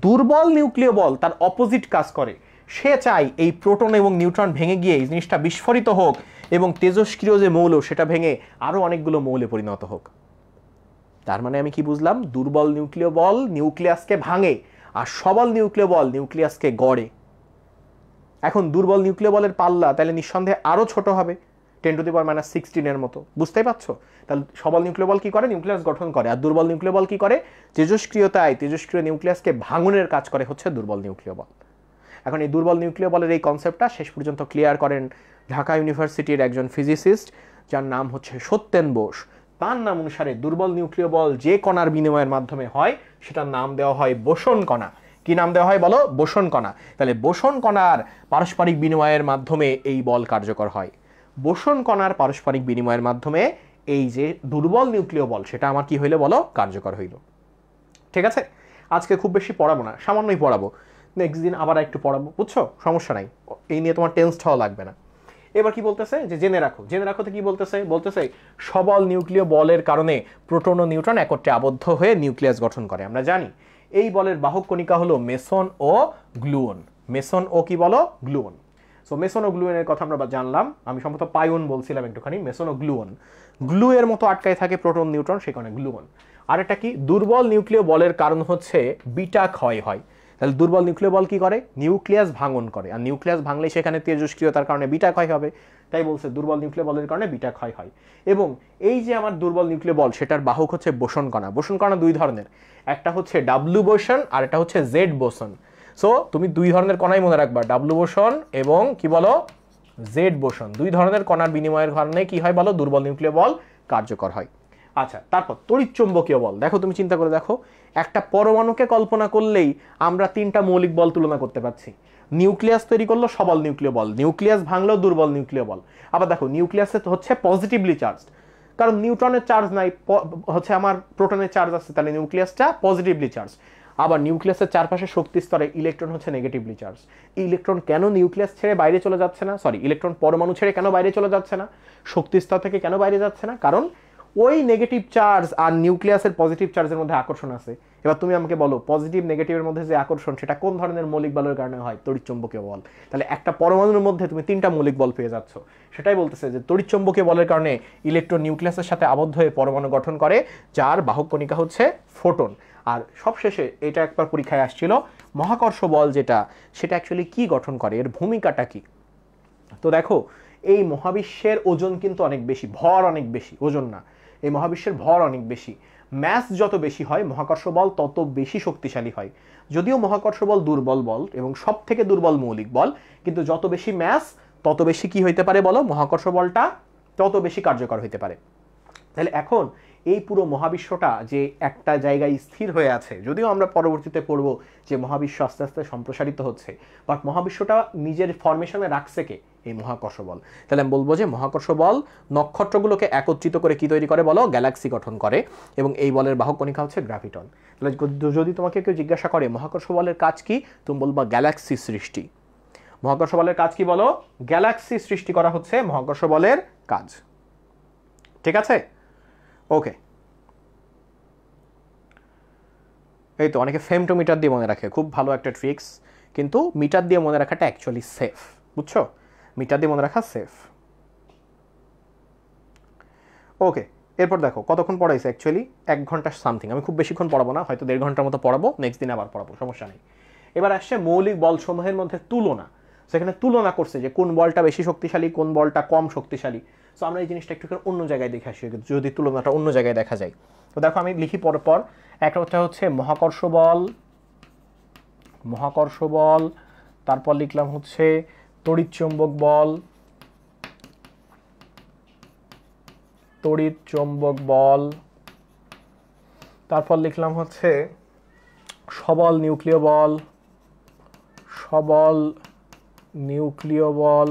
দুর্বল নিউক্লিয় বল তার অপোজিট কাজ করে, সে চায় এই প্রোটন এবং নিউট্রন ভেঙে গিয়ে এই জিনিসটা বিস্ফোরিত হোক এবং তেজস্ক্রিয় যে মৌল সেটা ভেঙে আরো অনেকগুলো মৌলে পরিণত হোক। তার মানে আমি কি বুঝলাম? দুর্বল নিউক্লিয় বল নিউক্লিয়াসকে ভাঙে, আর সবল নিউক্লিয় বল নিউক্লিয়াসকে গড়ে। এখন দুর্বল নিউক্লিয় বলের পাল্লা তাহলে নিঃসন্দেহে আরো ছোট হবে, 10⁻16 এর মতো। বুঝতেই পারছো? তাহলে সবল নিউক্লিয় বল কি করে? নিউক্লিয়াস গঠন করে। আর দুর্বল নিউক্লিয় বল কি করে? তেজস্ক্রিয়তায় তেজস্ক্রিয় নিউক্লিয়াসকে ভাঙনের কাজ করে হচ্ছে দুর্বল নিউক্লিয় বল। এখন এই দুর্বল নিউক্লিয় বলের এই কনসেপ্টটা শেষ পর্যন্ত ক্লিয়ার করেন ঢাকা ইউনিভার্সিটির একজন ফিজিসিস্ট, যার নাম হচ্ছে সত্যেন বোস। তার নাম অনুসারে দুর্বল নিউক্লিয় বল যে কণার বিনিময়ের মাধ্যমে হয় সেটার নাম দেওয়া হয় বোসন কণা। কি নাম দেওয়া হয় বলো? বোসন কণা। তাহলে বোসন কণার পারস্পরিক বিনিময়ের মাধ্যমে এই বল কার্যকর হয়। বোসন কণার পারস্পরিক বিনিময়ের মাধ্যমে এই যে দুর্বল নিউক্লিয় বল সেটা আমার কি হইলো বলো? কার্যকর হইল। ঠিক আছে? আজকে খুব বেশি পড়াবো না, সামান্যই পড়াবো, নেক্সট দিন আবার একটু পড়াবো, বুঝছো? সমস্যা নাই, এই নিয়ে তোমার টেনসড হওয়া লাগবে না। এবার কি বলতেছে? যে জেনে রাখো। জেনে রাখোতে কি বলতেছে? বলতেছে সবল নিউক্লিয় বলের কারণে প্রোটন ও নিউট্রন একত্রে আবদ্ধ হয়ে নিউক্লিয়াস গঠন করে। আমরা জানি এই বলের বাহক কণিকা হলো মেসন ও গ্লুয়ন। মেসন ও কি বলো? গ্লুয়ন। সো মেসন ও গ্লুয়নের কথা আমরা জানলাম। আমি সম্ভবত পাইওন বলছিলাম একটুখানি। মেসন ও গ্লুয়ন, গ্লু এর মতো আটকায় থাকে প্রোটন নিউট্রন, সেই কারণে গ্লুয়ন। আর এটা কি? দুর্বল নিউক্লিয় বলের কারণ হচ্ছে বিটা ক্ষয় হয়। তাহলে দুর্বল নিউক্লিয় বল কি করে? নিউক্লিয়াস ভাঙন করে, আর নিউক্লিয়াস ভাঙলে সেখানে তেজস্ক্রিয়তার কারণে বিটা ক্ষয় হবে। তাই বলছে দুর্বল নিউক্লিয় বলের কারণে বিটা ক্ষয় হয়। এবং এই যে আমার দুর্বল নিউক্লিয় বল সেটার বাহক হচ্ছে বোসন কণা। বোসন কণা দুই ধরনের, একটা হচ্ছে ডাব্লু বোসন আর একটা হচ্ছে জেড বোসন। সো তুমি দুই ধরনের কণাই মনে রাখবা, ডাব্লু বোসন এবং কি বলো? Z boson. দুই ধরনের কণার বিনিময়ের কারণে কি হয় বলো? দুর্বল নিউক্লিয় বল কার্যকর হয়। আচ্ছা, তারপর তড়িৎচুম্বকীয় বল। দেখো, তুমি চিন্তা করে দেখো, একটা পরমাণুকে কল্পনা করলেই আমরা তিনটা মৌলিক বল তুলনা করতে পারছি। নিউক্লিয়াস তৈরি করলো সবল নিউক্লিয় বল, নিউক্লিয়াস ভাঙলো দুর্বল নিউক্লিয় বল। আবার দেখো, নিউক্লিয়াসে হচ্ছে পজিটিভলি চার্জড, কারণ নিউট্রনের চার্জ নাই, হচ্ছে আমার প্রোটনের চার্জ আছে, তাহলে নিউক্লিয়াসটা পজিটিভলি চার্জ। আবার নিউক্লিয়াসের চারপাশে শক্তি স্তরে ইলেকট্রন হচ্ছে নেগেটিভলি চার্জ। ইলেকট্রন কেন নিউক্লিয়াস ছেড়ে বাইরে চলে যাচ্ছে না, সরি ইলেকট্রন পরমাণু ছেড়ে কেন বাইরে চলে যাচ্ছে না, শক্তি স্তর থেকে কেন বাইরে যাচ্ছে না? কারণ ওই নেগেটিভ চার্জ আর নিউক্লিয়াসের পজিটিভ চার্জের মধ্যে আকর্ষণ আছে। এবার তুমি আমাকে বলো পজিটিভ নেগেটিভের মধ্যে যে আকর্ষণ সেটা কোন ধরনের মৌলিক বলের কারণে হয়? তড়িৎচুম্বকীয় বল। তাহলে একটা পরমাণুর মধ্যে তুমি 3টা মৌলিক বল পেয়ে যাচ্ছ। সেটাই বলতেছে যে তড়িৎচুম্বকীয় বলের কারণে ইলেকট্রন নিউক্লিয়াসের সাথে আবদ্ধ হয়ে পরমাণু গঠন করে, যার বাহক কণিকা হচ্ছে ফোটন। আর সবশেষে এটা একবার পরীক্ষায় আসছিল, মহাকর্ষ বল যেটা, সেটা অ্যাকচুয়ালি কি গঠন করে, এর ভূমিকাটা কি? তো দেখো, এই মহাবিশ্বের ওজন কিন্তু অনেক বেশি, ভর অনেক বেশি, ওজন না, এই মহাবিশ্বের ভর অনেক বেশি। ম্যাস যত বেশি হয় মহাকর্ষ বল তত বেশি শক্তিশালী হয়। যদিও মহাকর্ষ বল দুর্বল বল এবং সব থেকে দুর্বল মৌলিক বল, কিন্তু যত বেশি ম্যাস তত বেশি কি হইতে পারে বলো, মহাকর্ষ বলটা তত বেশি কার্যকর হইতে পারে। তাহলে এখন এই পুরো মহাবিশ্বটা যে একটা জায়গায় স্থির হয়ে আছে, যদিও আমরা পরবর্তীতে পড়ব যে মহাবিশ্ব আস্তে আস্তে সম্প্রসারিত হচ্ছে, বাট মহাবিশ্বটা নিজের ফরমেশনে রাখছে কে? এই মহাকর্ষ বল। তাহলে আমি বলবো যে মহাকর্ষ বল নক্ষত্রগুলোকে একত্রিত করে কি তৈরি করে বলো, গ্যালাক্সি গঠন করে, এবং এই বলের বাহক কণিকা হচ্ছে গ্র্যাভিটন। তাহলে যদি তোমাকে কেউ জিজ্ঞাসা করে মহাকর্ষ বলের কাজ কি, তুমি বলবা গ্যালাক্সি সৃষ্টি। মহাকর্ষ বলের কাজ কি বলো? গ্যালাক্সি সৃষ্টি করা হচ্ছে মহাকর্ষ বলের কাজ। ঠিক আছে, ওকে। এই তো অনেকে ফেমটোমিটার দিয়ে মনে রাখে, খুব ভালো একটা ট্রিক্স, কিন্তু মিটার দিয়ে মনে রাখাটা অ্যাকচুয়ালি সেফ, বুঝছো? মিটার দিয়ে মনে রাখা সেফ। ওকে, এরপর দেখো কতক্ষণ পড়াইছে, অ্যাকচুয়ালি 1 ঘন্টা সামথিং। আমি খুব বেশিক্ষণ পড়াবো না, হয়তো 1.5 ঘন্টার মতো পড়াবো, নেক্সট দিন আবার পড়াবো, সমস্যা নেই। এবার আসছে মৌলিক বলসমূহের মধ্যে তুলনা। সেখানে তুলনা করছে যে কোন বলটা বেশি শক্তিশালী, কোন বলটা কম শক্তিশালী। সো আমরা এই জিনিসটা একটু অন্য জায়গায় দেখে আসি, যদি তুলনাটা অন্য জায়গায় দেখা যায়। তো দেখো আমি লিখি পরপর। একটা হচ্ছে মহাকর্ষ বল, মহাকর্ষ বল, তারপর লিখলাম হচ্ছে তড়িৎচুম্বক বল, তড়িৎচুম্বক বল, তারপর লিখলাম হচ্ছে সবল নিউক্লিয় বল, সবল নিউক্লিয় বল,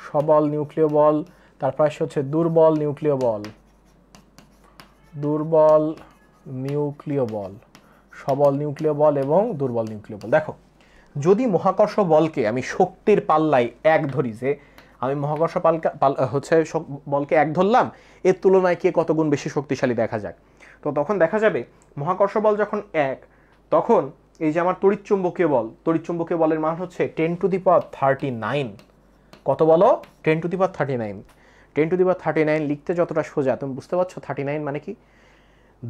সবল নিউক্লিয় বল, তারপর আসছে হচ্ছে দুর্বল নিউক্লিয় বল, দুর্বল নিউক্লিয় বল, সবল নিউক্লিয় বল এবং দুর্বল নিউক্লিয় বল। দেখো, যদি মহাকর্ষ বলকে আমি শক্তির পাল্লায় 1 ধরি, যে আমি মহাকর্ষ হচ্ছে বলকে 1 ধরলাম, এর তুলনায় কে কত গুণ বেশি শক্তিশালী দেখা যাক। তো তখন দেখা যাবে মহাকর্ষ বল যখন 1, তখন এই যে আমার তড়িৎচুম্বকীয় বল, তড়িৎচুম্বকীয় বলের মান হচ্ছে 10⁻39। কত বলো? 10⁻39। 10⁻39 লিখতে যতটা সোজা, তুমি বুঝতে পারছো 39 মানে কি?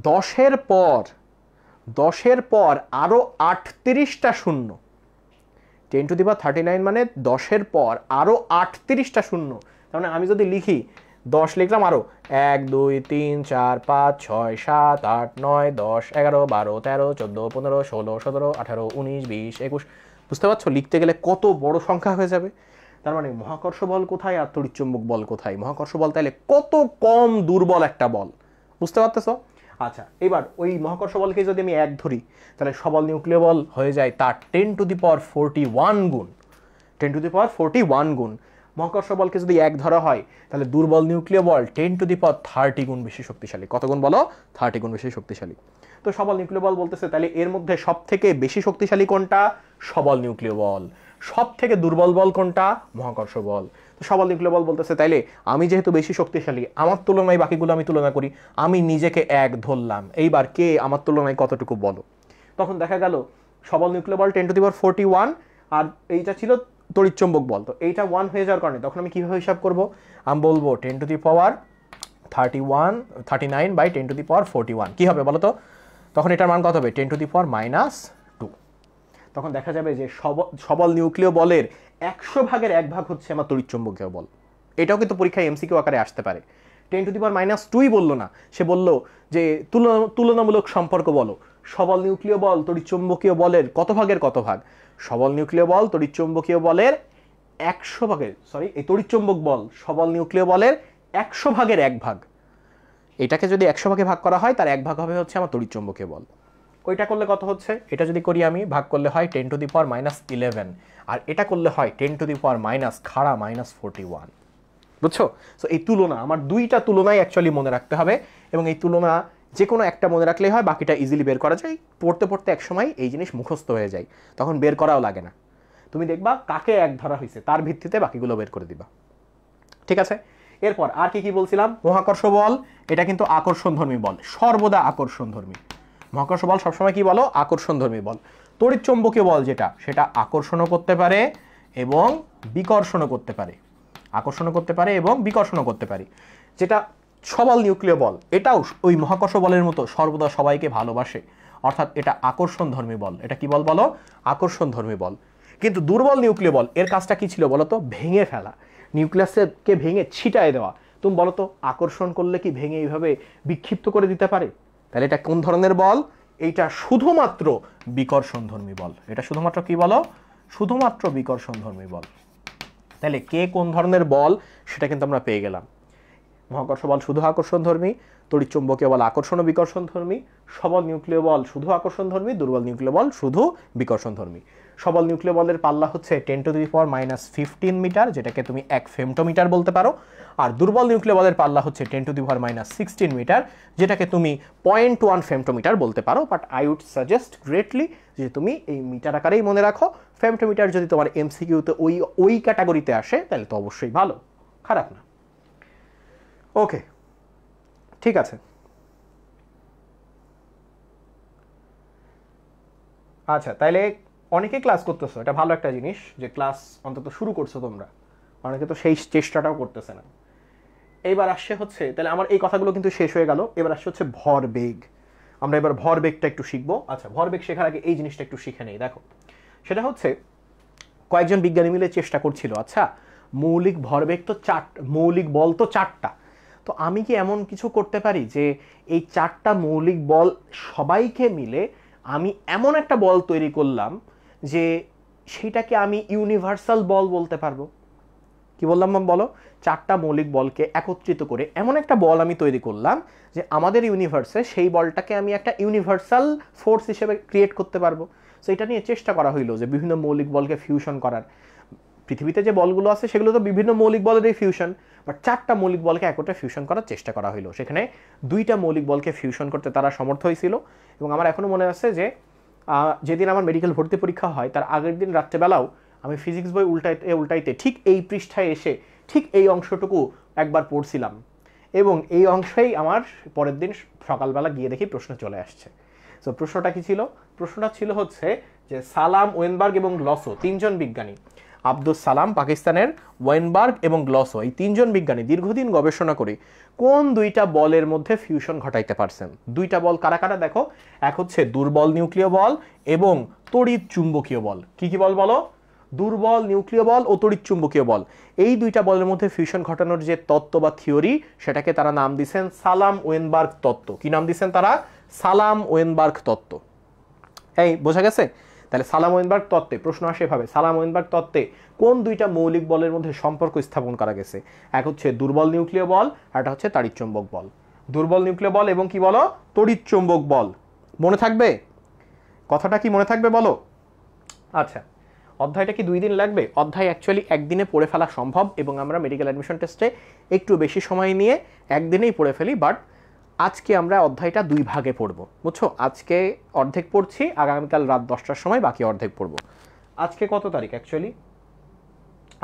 10-এর পর আরো 38টা শূন্য। 10⁻39 মানে 10-এর পর আরো 38টা শূন্য। তার মানে আমি যদি লিখি 10 লিখলাম, আরো 1 2 3 4 5 6 7 8 9 10 11 12 13 14 15 16 17 18 19 20 21, বুঝতে পারছো লিখতে গেলে কত বড় সংখ্যা হয়ে যাবে। তার মানে মহাকর্ষ বল কোথায় আর তড়িৎচুম্বক বল কোথায়? মহাকর্ষ বল তাহলে কত কম দুর্বল একটা বল, বুঝতে পারতেছো? আচ্ছা, এবার ওই মহাকর্ষ বলকে যদি আমি 1 ধরি, তাহলে সবল নিউক্লিয় বল হয়ে যায় তার 10⁻41 গুণ, 10⁻41 গুণ। মহাকর্ষ বলকে যদি 1 ধরা হয়, তাহলে দুর্বল নিউক্লিয় বল 10⁻30 গুণ বেশি শক্তিশালী। কত গুণ বলো? 30 গুণ বেশি শক্তিশালী। তো সবল নিউক্লিয় বল বলতেছে, তাহলে এর মধ্যে সব থেকে বেশি শক্তিশালী কোনটা? সবল নিউক্লিয় বল। সব থেকে দুর্বল বল কোনটা? মহাকর্ষ বল। তো সবল নিউক্লিয় বল বলতেছে, তাইলে আমি যেহেতু বেশি শক্তিশালী, আমার তুলনায় বাকিগুলো আমি তুলনা করি, আমি নিজেকে 1 ধরলাম, এইবার কে আমার তুলনায় কতটুকু বলো। তখন দেখা গেল সবল নিউক্লিয় বল 10⁻41, আর এইটা ছিল তড়িৎচুম্বক বল, তো এইটা 1 হয়ে যাওয়ার কারণে তখন আমি কিভাবে হিসাব করব? আমি বলবো 10⁻39 বাই 10⁻41 কি হবে বলো তো? তখন এটার মান কত হবে? 10⁻−2। তখন দেখা যাবে যে সবল নিউক্লিয় বলের 100 ভাগের 1 ভাগ হচ্ছে আমার তড়িৎচুম্বকীয় বল। এটাও কিন্তু পরীক্ষায় এমসিকিউ আকারে আসতে পারে। 10⁻−2ই বললো না, সে বলল যে তুলনামূলক সম্পর্ক বলো, সবল নিউক্লিয় বল তড়িৎচুম্বকীয় বলের কত ভাগের কত ভাগ? সবল নিউক্লিয় বল তড়িৎচুম্বকীয় বলের 100 ভাগের, সরি এই তড়িৎচুম্বক বল সবল নিউক্লিয় বলের 100 ভাগের 1 ভাগ। এটাকে যদি 100 ভাগে ভাগ করা হয়, তার 1 ভাগ হবে হচ্ছে আমার তড়িৎচুম্বকীয় বল। ওইটা করলে কত হচ্ছে? এটা যদি করি আমি, ভাগ করলে হয় 10⁻−11, আর এটা করলে হয় 10⁻⁻41। বুঝছো? সো এই তুলনা, আমার দুইটা তুলনাই অ্যাকচুয়ালি মনে রাখতে হবে, এবং এই তুলনা যে কোনো একটা মনে রাখলেই হয়, বাকিটা ইজিলি বের করা যায়। পড়তে পড়তে এক সময় এই জিনিস মুখস্থ হয়ে যায়, তখন বের করাও লাগে না। তুমি দেখবা কাকে এক ধরা হয়েছে, তার ভিত্তিতে বাকিগুলো বের করে দিবা। ঠিক আছে, এরপর আর কি কি বলছিলাম? মহাকর্ষ বল, এটা কিন্তু আকর্ষণধর্মী বল, সর্বদা আকর্ষণধর্মী। মহাকর্ষ বল সবসময় কি বলো? আকর্ষণধর্মী বল। তড়িৎ চৌম্বকীয় বল যেটা, সেটা আকর্ষণও করতে পারে এবং বিকর্ষণও করতে পারে, আকর্ষণও করতে পারে এবং বিকর্ষণও করতে পারে। যেটা সবল নিউক্লিয় বল, এটাও ওই মহাকর্ষ বলের মতো সর্বদা সবাইকে ভালোবাসে, অর্থাৎ এটা আকর্ষণধর্মী বল। এটা কি বল বলো? আকর্ষণধর্মী বল। কিন্তু দুর্বল নিউক্লিয় বল, এর কাজটা কি ছিল বলো তো? ভেঙে ফেলা, নিউক্লিয়াসকে ভেঙে ছিটায় দেওয়া। তুমি বলো তো, আকর্ষণ করলে কি ভেঙে এইভাবে বিক্ষিপ্ত করে দিতে পারে? তাহলে এটা কোন ধরনের বল? এইটা শুধুমাত্র বিকর্ষণধর্মী বল। এটা শুধুমাত্র কি বলো? শুধুমাত্র বিকর্ষণধর্মী বল। তাহলে কে কোন ধরনের বল সেটা কিন্তু আমরা পেয়ে গেলাম। মহাকর্ষ বল শুধু আকর্ষণধর্মী, তড়িৎ চৌম্বকীয় বল আকর্ষণ ও বিকর্ষণধর্মী, সবল নিউক্লিয় বল শুধু আকর্ষণধর্মী, দুর্বল নিউক্লিয় বল শুধু বিকর্ষণধর্মী। সবল নিউক্লিয় বলের পাল্লা হচ্ছে 10⁻⁻15 মিটার, যেটাকে তুমি 1 ফেমটোমিটার বলতে পারো। আর দুর্বল নিউক্লিয় বলের পাল্লা হচ্ছে 10⁻⁻16 মিটার, যেটাকে তুমি 0.1 ফেমটোমিটার বলতে পারো। But I would suggest greatly যে তুমি এই মিটার আকারেই মনে রাখো। ফেমটোমিটার যদি তোমার এমসিকিউতে ওই ক্যাটাগরিতে আসে তাহলে তো অবশ্যই ভালো, খারাপ না। ওকে, ঠিক আছে। আচ্ছা, তাইলে অনেকে ক্লাস করতেছো, এটা ভালো একটা জিনিস যে ক্লাস অন্তত শুরু করছো তোমরা। অনেকে তো সেই চেষ্টাটাও করতেছে না। এইবার আসছে হচ্ছে, তাহলে আমার এই কথাগুলো কিন্তু শেষ হয়ে গেল। এবার আসছে হচ্ছে ভরবেগ। আমরা এবার ভরবেগটা একটু শিখবো। আচ্ছা, ভরবেগ শেখার আগে এই জিনিসটা একটু শিখে নেই। দেখো, সেটা হচ্ছে কয়েকজন বিজ্ঞানী মিলে চেষ্টা করছিল, আচ্ছা মৌলিক ভরবেগ তো মৌলিক বল তো 4টা, তো আমি কি এমন কিছু করতে পারি যে এই 4টা মৌলিক বল সবাইকে মিলে আমি এমন একটা বল তৈরি করলাম যে সেটাকে আমি ইউনিভার্সাল বল বলতে পারবো? কি বললাম বলো? 4টা মৌলিক বলকে একত্রিত করে এমন একটা বল আমি তৈরি করলাম যে আমাদের ইউনিভার্সে সেই বলটাকে আমি একটা ইউনিভার্সাল ফোর্স হিসেবে ক্রিয়েট করতে পারবো। সো এটা নিয়ে চেষ্টা করা হইলো যে বিভিন্ন মৌলিক বলকে ফিউশন করার। পৃথিবীতে যে বলগুলো আছে সেগুলো তো বিভিন্ন মৌলিক বলেরই ফিউশন, বাট 4টা মৌলিক বলকে একত্রে ফিউশন করার চেষ্টা করা হইলো। সেখানে 2টা মৌলিক বলকে ফিউশন করতে তারা সমর্থ হয়েছিল। এবং আমার এখনো মনে আছে যে যেদিন আমার মেডিকেল ভর্তি পরীক্ষা হয় তার আগের দিন রাত্রেবেলাও আমি ফিজিক্স বই উল্টাইতে ঠিক এই পৃষ্ঠায় এসে ঠিক এই অংশটুকু একবার পড়ছিলাম, এবং এই অংশেই আমার পরের দিন সকালবেলা গিয়ে দেখি প্রশ্ন চলে আসছে। সো প্রশ্নটা কি ছিল? প্রশ্নটা ছিল হচ্ছে যে সালাম, ওয়েনবার্গ এবং গ্লসো, 3জন বিজ্ঞানী, আব্দুস সালাম পাকিস্তানের, ওয়েনবার্গ এবং গ্লসো, এই 3জন বিজ্ঞানী দীর্ঘদিন গবেষণা করে কোন 2টা বলের মধ্যে ফিউশন ঘটাইতে পারছেন। 2টা বল কারা কারা দেখো? এক হচ্ছে দুর্বল নিউক্লিয় বল এবং তড়িৎ চুম্বকীয় বল। কি কি বল বলো? দুর্বল নিউক্লিয় বল ও তড়িৎ চুম্বকীয় বল। এই 2টা বলের মধ্যে ফিউশন ঘটানোর যে তত্ত্ব বা থিওরি, সেটাকে তারা নাম দিয়েছেন সালাম ওয়েনবার্গ তত্ত্ব। কি নাম দিয়েছেন তারা? সালাম ওয়েনবার্গ তত্ত্ব। এই বোঝা গেছে? তাহলে সালাম ওয়েনবার্গ তত্ত্বে প্রশ্ন আসে এভাবে, সালাম ওয়েনবার্গ তত্ত্বে কোন 2টা মৌলিক বলের মধ্যে সম্পর্ক স্থাপন করা গেছে? এক হচ্ছে দুর্বল নিউক্লিয় বল, আর একটা হচ্ছে তড়িৎ চৌম্বক বল। দুর্বল নিউক্লিয় বল এবং কি বলো? তড়িৎ চৌম্বক বল। মনে থাকবে? কথাটা কি মনে থাকবে বলো? আচ্ছা, অধ্যায়টা কি 2 দিন লাগবে? অধ্যায় অ্যাকচুয়ালি একদিনে পড়ে ফেলা সম্ভব, এবং আমরা মেডিকেল অ্যাডমিশন টেস্টে একটু বেশি সময় নিয়ে একদিনেই পড়ে ফেলি। বাট আজকে আমরা অধ্যায়টা 2 ভাগে পড়ব, বুঝছো? আজকে অর্ধেক পড়ছি, আগামীকাল রাত 10টার সময় বাকি অর্ধেক পড়ব। আজকে কত তারিখ অ্যাকচুয়ালি?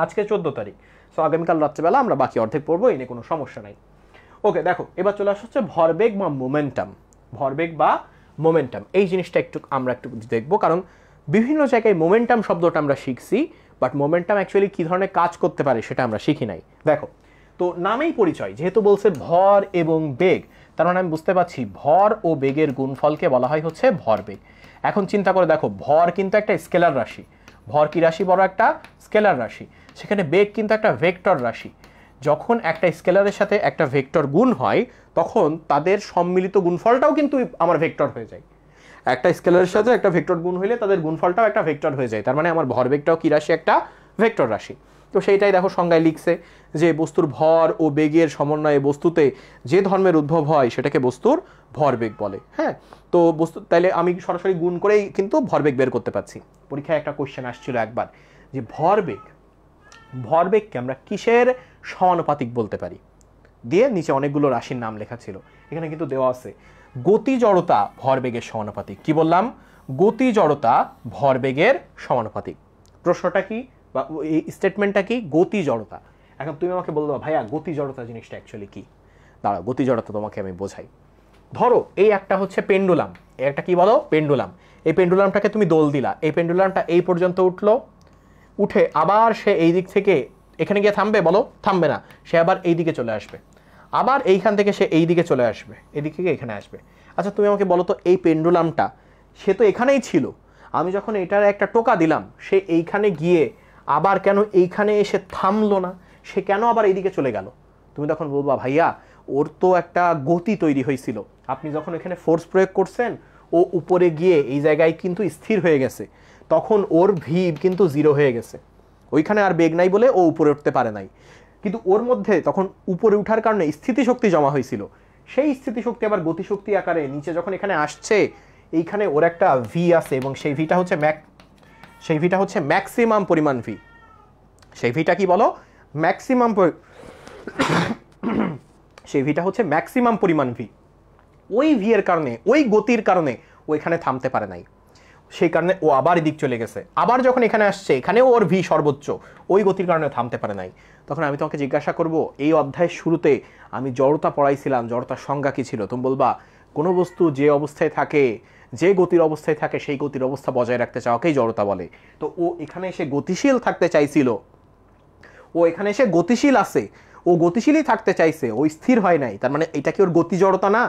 আজকে 14 তারিখ। সো আগামীকাল রাত্রেবেলা আমরা বাকি অর্ধেক পড়বো, এনে কোনো সমস্যা নাই। ওকে, দেখো এবার চলে আসছে ভরবেগ বা মোমেন্টাম। ভরবেগ বা মোমেন্টাম, এই জিনিসটা আমরা একটু দেখবো, কারণ বিভিন্ন জায়গায় মোমেন্টাম শব্দটা আমরা শিখছি, বাট মোমেন্টাম অ্যাকচুয়ালি কী ধরনের কাজ করতে পারে সেটা আমরা শিখি নাই। দেখো, তো নামেই পরিচয়, যেহেতু বলছে ভর এবং বেগ, তার মানে আমি বুঝতে পারছি ভর ও বেগের গুণফলকে বলা হয় হচ্ছে ভরবেগ। এখন চিন্তা করে দেখো, ভর কিন্তু একটা স্কেলার রাশি। ভর কি রাশি? বড় একটা স্কেলার রাশি। সেখানে বেগ কিন্তু একটা ভেক্টর রাশি। যখন একটা স্কেলারের সাথে একটা ভেক্টর গুণ হয়, তখন তাদের সম্মিলিত গুণফলটাও কিন্তু আমার ভেক্টর হয়ে যায়। একটা স্কেলারের সাথে একটা ভেক্টর গুণ হইলে তাদের গুণফলটাও একটা ভেক্টর হয়ে যায়। তার মানে আমার ভরবেগটাও কি রাশি? একটা ভেক্টর রাশি। তো সেইটাই দেখো সংজ্ঞায় লিখছে যে বস্তুর ভর ও বেগের সমন্বয়ে বস্তুতে যে ধর্মের উদ্ভব হয় সেটাকে বস্তুর ভরবেগ বলে। হ্যাঁ, তো বস্তু তাইলে আমি সরাসরি গুণ করেই কিন্তু ভরবেগ বের করতে পারছি। পরীক্ষায় একটা কোশ্চেন আসছিল একবার যে ভরবেগকে আমরা কিসের সমানুপাতিক বলতে পারি। দিয়ে নিচে অনেকগুলো রাশির নাম লেখা ছিল, এখানে কিন্তু দেওয়া আছে গতি জড়তা ভরবেগের সমানুপাতিক। কি বললাম? গতি জড়তা ভরবেগের সমানুপাতিক। প্রশ্নটা কি বা এই স্টেটমেন্টটা কি? গতি জড়তা। এখন তুমি আমাকে বললো ভাইয়া গতি জড়তা জিনিসটা অ্যাকচুয়ালি কি? দাঁড়াও, গতি জড়তা তোমাকে আমি বোঝাই। ধরো এই একটা হচ্ছে পেন্ডুলাম, এই একটা কি বলো? পেন্ডুলাম। এই পেন্ডুলামটাকে তুমি দোল দিলা, এই পেন্ডুলামটা এই পর্যন্ত উঠলো, উঠে আবার সে এই দিক থেকে এখানে গিয়ে থামবে? বলো থামবে না, সে আবার এই দিকে চলে আসবে, আবার এইখান থেকে সে এই দিকে চলে আসবে, এদিক থেকে এখানে আসবে। আচ্ছা তুমি আমাকে বলো তো, এই পেন্ডুলামটা সে তো এখানেই ছিল, আমি যখন এটার একটা টোকা দিলাম সে এইখানে গিয়ে আবার কেন এইখানে এসে থামলো না? সে কেন আবার এইদিকে চলে গেল? তুমি তখন বলবা ভাইয়া ওর তো একটা গতি তৈরি হয়েছিল, আপনি যখন এখানে ফোর্স প্রয়োগ করছেন ও উপরে গিয়ে এই জায়গায় কিন্তু স্থির হয়ে গেছে, তখন ওর ভি কিন্তু 0 হয়ে গেছে, ওইখানে আর বেগ নাই বলে ও উপরে উঠতে পারে নাই। কিন্তু ওর মধ্যে তখন উপরে উঠার কারণে স্থিতিশক্তি জমা হয়েছিল, সেই স্থিতিশক্তি আবার গতিশক্তি আকারে নিচে যখন এখানে আসছে, এইখানে ওর একটা ভি আছে এবং সেই ভিটা হচ্ছে ম্যাক্সিমাম পরিমাণ ভি। সেই ভিটা কি বলো? ম্যাক্সিমাম। সেই ভিটা হচ্ছে ম্যাক্সিমাম পরিমাণ ভি। ওই ভি এর কারণে, ওই গতির কারণে ও এখানে থামতে পারে নাই, সেই কারণে ও আবার এদিক চলে গেছে, আবার যখন এখানে আসছে এখানেও ওর ভি সর্বোচ্চ, ওই গতির কারণে থামতে পারে নাই। তখন আমি তোমাকে জিজ্ঞাসা করব, এই অধ্যায়ের শুরুতে আমি জড়তা পড়াইছিলাম, জড়তার সংজ্ঞা কি ছিল? তুমি বলবা কোনো বস্তু যে অবস্থায় থাকে, যে গতির অবস্থায় থাকে, সেই গতির অবস্থা বজায় রাখতে চাওয়াকেই জড়তা বলে। তো ও এখানে এসে গতিশীল থাকতে চাইছিল, ও এখানে এসে গতিশীল আছে, ও গতিশীলই থাকতে চাইছে, ও স্থির হয় নাই, তার মানে এটা কি ওর গতি জড়তা না?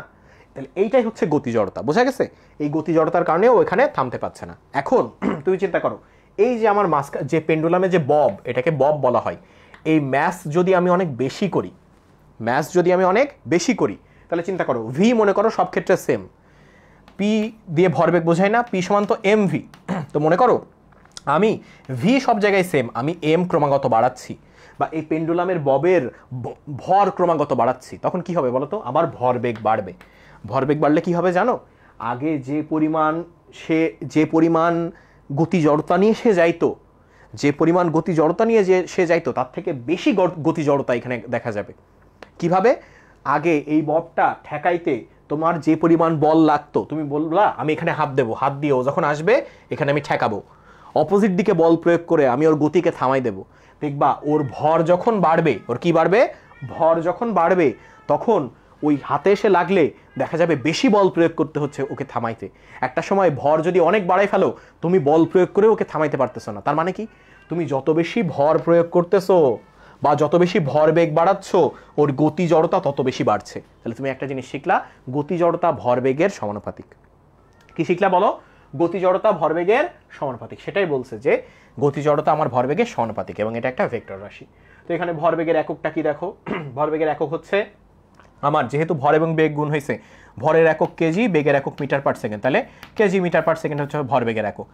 তাহলে এইটাই হচ্ছে গতি জড়তা, বোঝা গেছে? এই গতি জড়তার কারণে ও এখানে থামতে পারছে না। এখন তুমি চিন্তা করো, এই যে আমার যে পেন্ডুলামে যে বব, এটাকে বব বলা হয়, এই ম্যাস যদি আমি অনেক বেশি করি, তাহলে চিন্তা করো ভি মনে করো সব ক্ষেত্রে সেম, পি দিয়ে ভরবেগ বোঝায় না, পি সমান তো এম ভি। তো মনে করো আমি ভি সব জায়গায় সেম, আমি এম ক্রমাগত বাড়াচ্ছি বা এই পেন্ডুলামের ববের ভর ক্রমাগত বাড়াচ্ছি, তখন কি হবে বলো তো? আমার ভরবেগ বাড়বে। ভরবেগ বাড়লে কি হবে জানো? আগে যে পরিমাণ গতি জড়তা নিয়ে সে যাইতো, তার থেকে বেশি গতি জড়তা এখানে দেখা যাবে। কিভাবে? আগে এই ববটা ঠেকাইতে তোমার যে পরিমাণ বল লাগতো, তুমি বললা আমি এখানে হাত দেবো, হাত দিয়ে ও যখন আসবে এখানে আমি ঠেকাবো, অপোজিট দিকে বল প্রয়োগ করে আমি ওর গতিকে থামাই দেবো। দেখবা ওর ভর যখন বাড়বে, ওর কি বাড়বে? ভর যখন বাড়বে তখন ওই হাতে এসে লাগলে দেখা যাবে বেশি বল প্রয়োগ করতে হচ্ছে ওকে থামাইতে। একটা সময় ভর যদি অনেক বাড়াই ফেলো, তুমি বল প্রয়োগ করে ওকে থামাইতে পারতেছো না। তার মানে কি? তুমি যত বেশি ভর প্রয়োগ করতেছো বা যত বেশি ভরবেগ বাড়াচ্ছ, ওর গতি জড়তা তত বেশি বাড়ছে। তাহলে তুমি একটা জিনিস শিখলা, গতি জড়তা ভরবেগের সমানুপাতিক। কি শিখলা বলো? গতি জড়তা ভরবেগের সমানুপাতিক। সেটাই বলছে যে গতি জড়তা আমার ভরবেগের সমানুপাতিক এবং এটা একটা ভেক্টর রাশি। তো এখানে ভরবেগের এককটা কি দেখো? ভরবেগের একক হচ্ছে আমার, যেহেতু ভর এবং বেগ গুণ হয়েছে, ভরের একক কেজি, বেগের একক মিটার পার সেকেন্ড, তাহলে কেজি মিটার পার সেকেন্ড হচ্ছে ভরবেগের একক।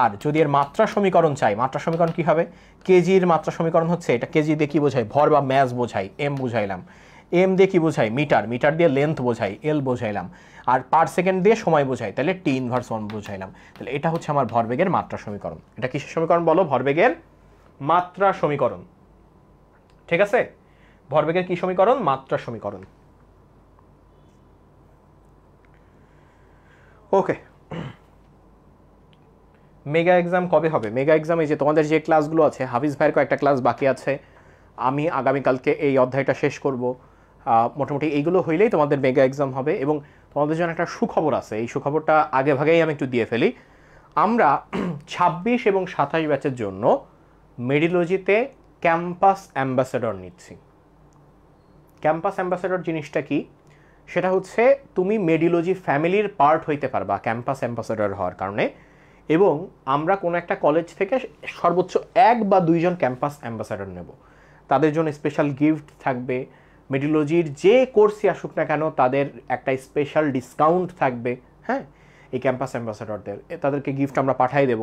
আর যদি এর মাত্রা সমীকরণ চাই, মাত্রা সমীকরণ কি হবে? কেজির মাত্রা সমীকরণ হচ্ছে, এটা কেজি দিয়ে কি বোঝায়? ভর বা ম্যাস বোঝাই, এম বুঝাইলাম। এম দিয়ে কি বোঝাই? মিটার, মিটার দিয়ে লেন্থ বোঝাই, এল বোঝাইলাম। আর পার সেকেন্ড দিয়ে সময় বোঝাই, তাহলে টি ইনভার্স 1 বোঝাইলাম। তাহলে এটা হচ্ছে আমার ভরবেগের মাত্রা সমীকরণ। এটা কিসের সমীকরণ বলো? ভরবেগের মাত্রা সমীকরণ। ঠিক আছে? ভরবেগের কি সমীকরণ? মাত্রা সমীকরণ। ওকে, মেগা এক্সাম কবে হবে? মেগা এক্সামে যে তোমাদের যে ক্লাসগুলো আছে, হাফিজ ভাইয়ের কয়েকটা ক্লাস বাকি আছে, আমি আগামীকালকে এই অধ্যায়টা শেষ করব। মোটামুটি এইগুলো হইলেই তোমাদের মেগা এক্সাম হবে। এবং তোমাদের জন্য একটা সুখবর আছে, এই সুখবরটা আগে ভাগেই আমি একটু দিয়ে ফেলি। আমরা 26 এবং 27 ব্যাচের জন্য মেডিলজিতে ক্যাম্পাস অ্যাম্বাসেডর নিচ্ছি। ক্যাম্পাস অ্যাম্বাসেডর জিনিসটা কি? সেটা হচ্ছে তুমি মেডিলজি ফ্যামিলির পার্ট হইতে পারবা ক্যাম্পাস অ্যাম্বাসেডর হওয়ার কারণে। এবং আমরা কোনো একটা কলেজ থেকে সর্বোচ্চ 1 বা 2 জন ক্যাম্পাস অ্যাম্বাসেডর নেব। তাদের জন্য স্পেশাল গিফট থাকবে, মেডিলজির যে কোর্সই আসুক না কেন তাদের একটা স্পেশাল ডিসকাউন্ট থাকবে। হ্যাঁ, এই ক্যাম্পাস অ্যাম্বাসেডরদের তাদেরকে গিফট আমরা পাঠাই দেব।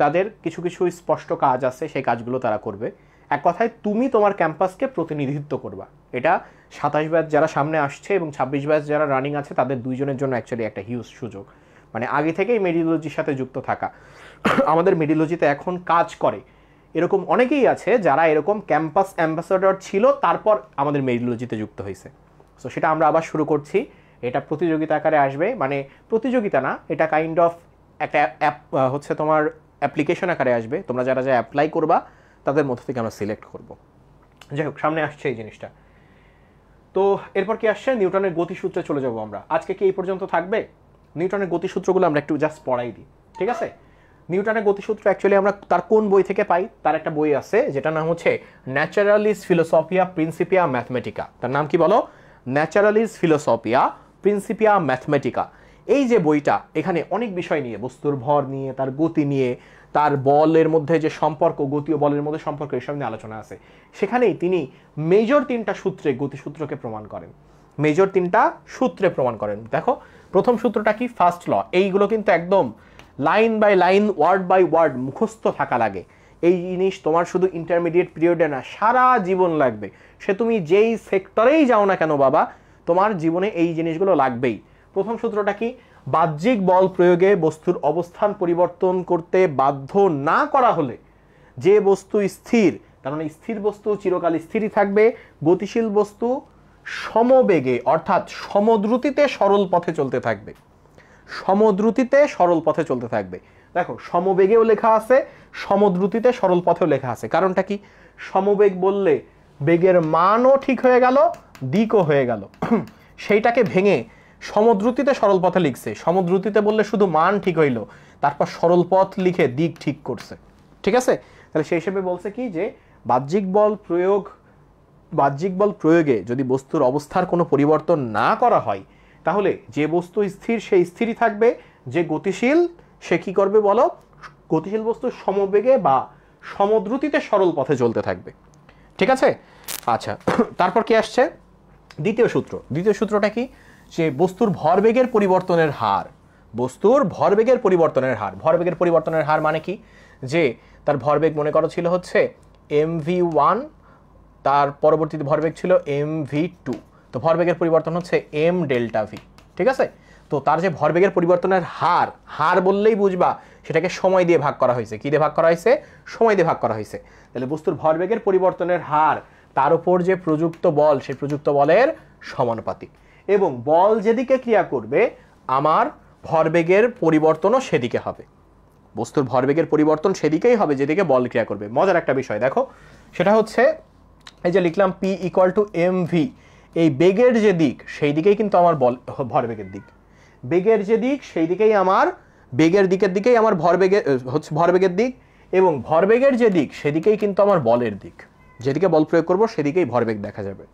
তাদের কিছু কিছু স্পষ্ট কাজ আছে, সেই কাজগুলো তারা করবে। এক কথায় তুমি তোমার ক্যাম্পাসকে প্রতিনিধিত্ব করবা। এটা 27 ব্যাচ যারা সামনে আসছে এবং 26 ব্যাচ যারা রানিং আছে, তাদের দুইজনের জন্য অ্যাকচুয়ালি একটা হিউজ সুযোগ। মানে আগে থেকেই মেডিলজির সাথে যুক্ত থাকা। আমাদের মেডিলজিতে এখন কাজ করে এরকম অনেকেই আছে যারা এরকম ক্যাম্পাস অ্যাম্বাসাডর ছিল, তারপর আমাদের মেরিটোলজিতে যুক্ত হয়েছে। সো সেটা আমরা আবার শুরু করছি। এটা প্রতিযোগিতা আকারে আসবে, মানে প্রতিযোগিতা না, এটা কাইন্ড অফ একটা অ্যাপ হচ্ছে তোমার অ্যাপ্লিকেশন আকারে আসবে। তোমরা যারা যা অ্যাপ্লাই করবা তাদের মধ্যে থেকে আমরা সিলেক্ট করব। যাই হোক, সামনে আসছে এই জিনিসটা। তো এরপর কি আসছে, নিউটনের গতিসূত্রে চলে যাব আমরা। আজকে কি এই পর্যন্ত থাকবে? নিউটনের গতিসূত্রগুলো আমরা একটু জাস্ট পড়াই দিই, ঠিক আছে? নিউটনের গতিসূত্র অ্যাকচুয়ালি আমরা তার কোন বই থেকে পাই? তার একটা বই আছে যেটার নাম হচ্ছে ন্যাচারালিস ফিলোসফিয়া প্রিন্সিপিয়া ম্যাথমেটিকা। তার নাম কি বলো? Naturalis Philosophiae Principia Mathematica. এই যে বইটা, এখানে অনেক বিষয় নিয়ে, বস্তুর ভর নিয়ে, তার গতি নিয়ে, তার বলের মধ্যে যে সম্পর্ক, গতি ও বলের মধ্যে সম্পর্ক, এসব নিয়ে আলোচনা আছে। সেখানেই তিনি মেজর 3টা সূত্রে গতিসূত্রকে প্রমাণ করেন। মেজর 3টা সূত্রে প্রমাণ করেন। দেখো, প্রথম সূত্রটা কি? First law. এইগুলো কিন্তু একদম line by line, word by word মুখস্থ থাকা লাগে। এই জিনিস তোমার শুধু ইন্টারমিডিয়েট পিরিয়ডে না, সারা জীবন লাগবে। সে তুমি যেই সেক্টরেই যাও না কেন বাবা, তোমার জীবনে এই জিনিসগুলো লাগবেই। প্রথম সূত্রটা কি? বাহ্যিক বল প্রয়োগে বস্তুর অবস্থান পরিবর্তন করতে বাধ্য না করা হলে যে বস্তু স্থির, তার মানে স্থির বস্তু চিরকাল স্থিরই থাকবে, গতিশীল বস্তু সমবেগে অর্থাৎ সমদ্রুতিতে সরল পথে চলতে থাকবে। সমদ্রুতিতে সরল পথে চলতে থাকবে। দেখো, সমবেগেও লেখা আছে, সমদ্রুতিতে সরল পথেও লেখা আছে। কারণটা কি? সমবেগ বললে বেগের মানও ঠিক হয়ে গেল, দিকও হয়ে গেল। সেইটাকে ভেঙে সমদ্রুতিতে সরল পথে লিখছে। সমদ্রুতিতে বললে শুধু মান ঠিক হইল, তারপর সরল পথ লিখে দিক ঠিক করছে। ঠিক আছে? তাহলে সেই হিসেবে বলছে কি যে বাহ্যিক বল প্রয়োগে যদি বস্তুর অবস্থার কোনো পরিবর্তন না করা হয়, তাহলে যে বস্তু স্থির সে স্থিরই থাকবে, যে গতিশীল সে কি করবে বলো? গতিশীল বস্তু সমবেগে বা সমদ্রুতিতে সরল পথে চলতে থাকবে। ঠিক আছে? আচ্ছা, তারপর কি আসছে? দ্বিতীয় সূত্র। দ্বিতীয় সূত্রটা কি? যে বস্তুর ভরবেগের পরিবর্তনের হার। বস্তুর ভরবেগের পরিবর্তনের হার। ভরবেগের পরিবর্তনের হার মানে কি? যে তার ভরবেগ মনে করো ছিল হচ্ছে mv1, তার পরবর্তীতে ভরবেগ ছিল mv2। তো ভরবেগের পরিবর্তন হচ্ছে m ডেল্টা v। ঠিক আছে? তো তার যে ভরবেগের পরিবর্তনের হার, হার বললেই বুঝবা সেটাকে সময় দিয়ে ভাগ করা হয়েছে। কি দিয়ে ভাগ করা হয়েছে? সময় দিয়ে ভাগ করা হয়েছে। তাহলে বস্তুর ভরবেগের পরিবর্তনের হার তার উপর যে প্রযুক্ত বল, সেই প্রযুক্ত বলের সমানুপাতিক। এবং বল যেদিকে ক্রিয়া করবে, আমার ভরবেগের পরিবর্তনও সেদিকে হবে। বস্তুর ভরবেগের পরিবর্তন সেদিকেই হবে যেদিকে বল ক্রিয়া করবে। মজার একটা বিষয় দেখো, সেটা হচ্ছে এই যে লিখলাম p = mv, এই বেগের যে দিক সেই দিকেই কিন্তু আমার বল ভরবেগের দিক। বেগের যে দিক সেই দিকেই আমার, বেগের দিকের দিকেই আমার ভরবেগের দিক, এবং ভরবেগের যে দিক সেদিকেই কিন্তু আমার বলের দিক। যেদিকে বল প্রয়োগ করব সেদিকেই ভরবেগ দেখা যাবে।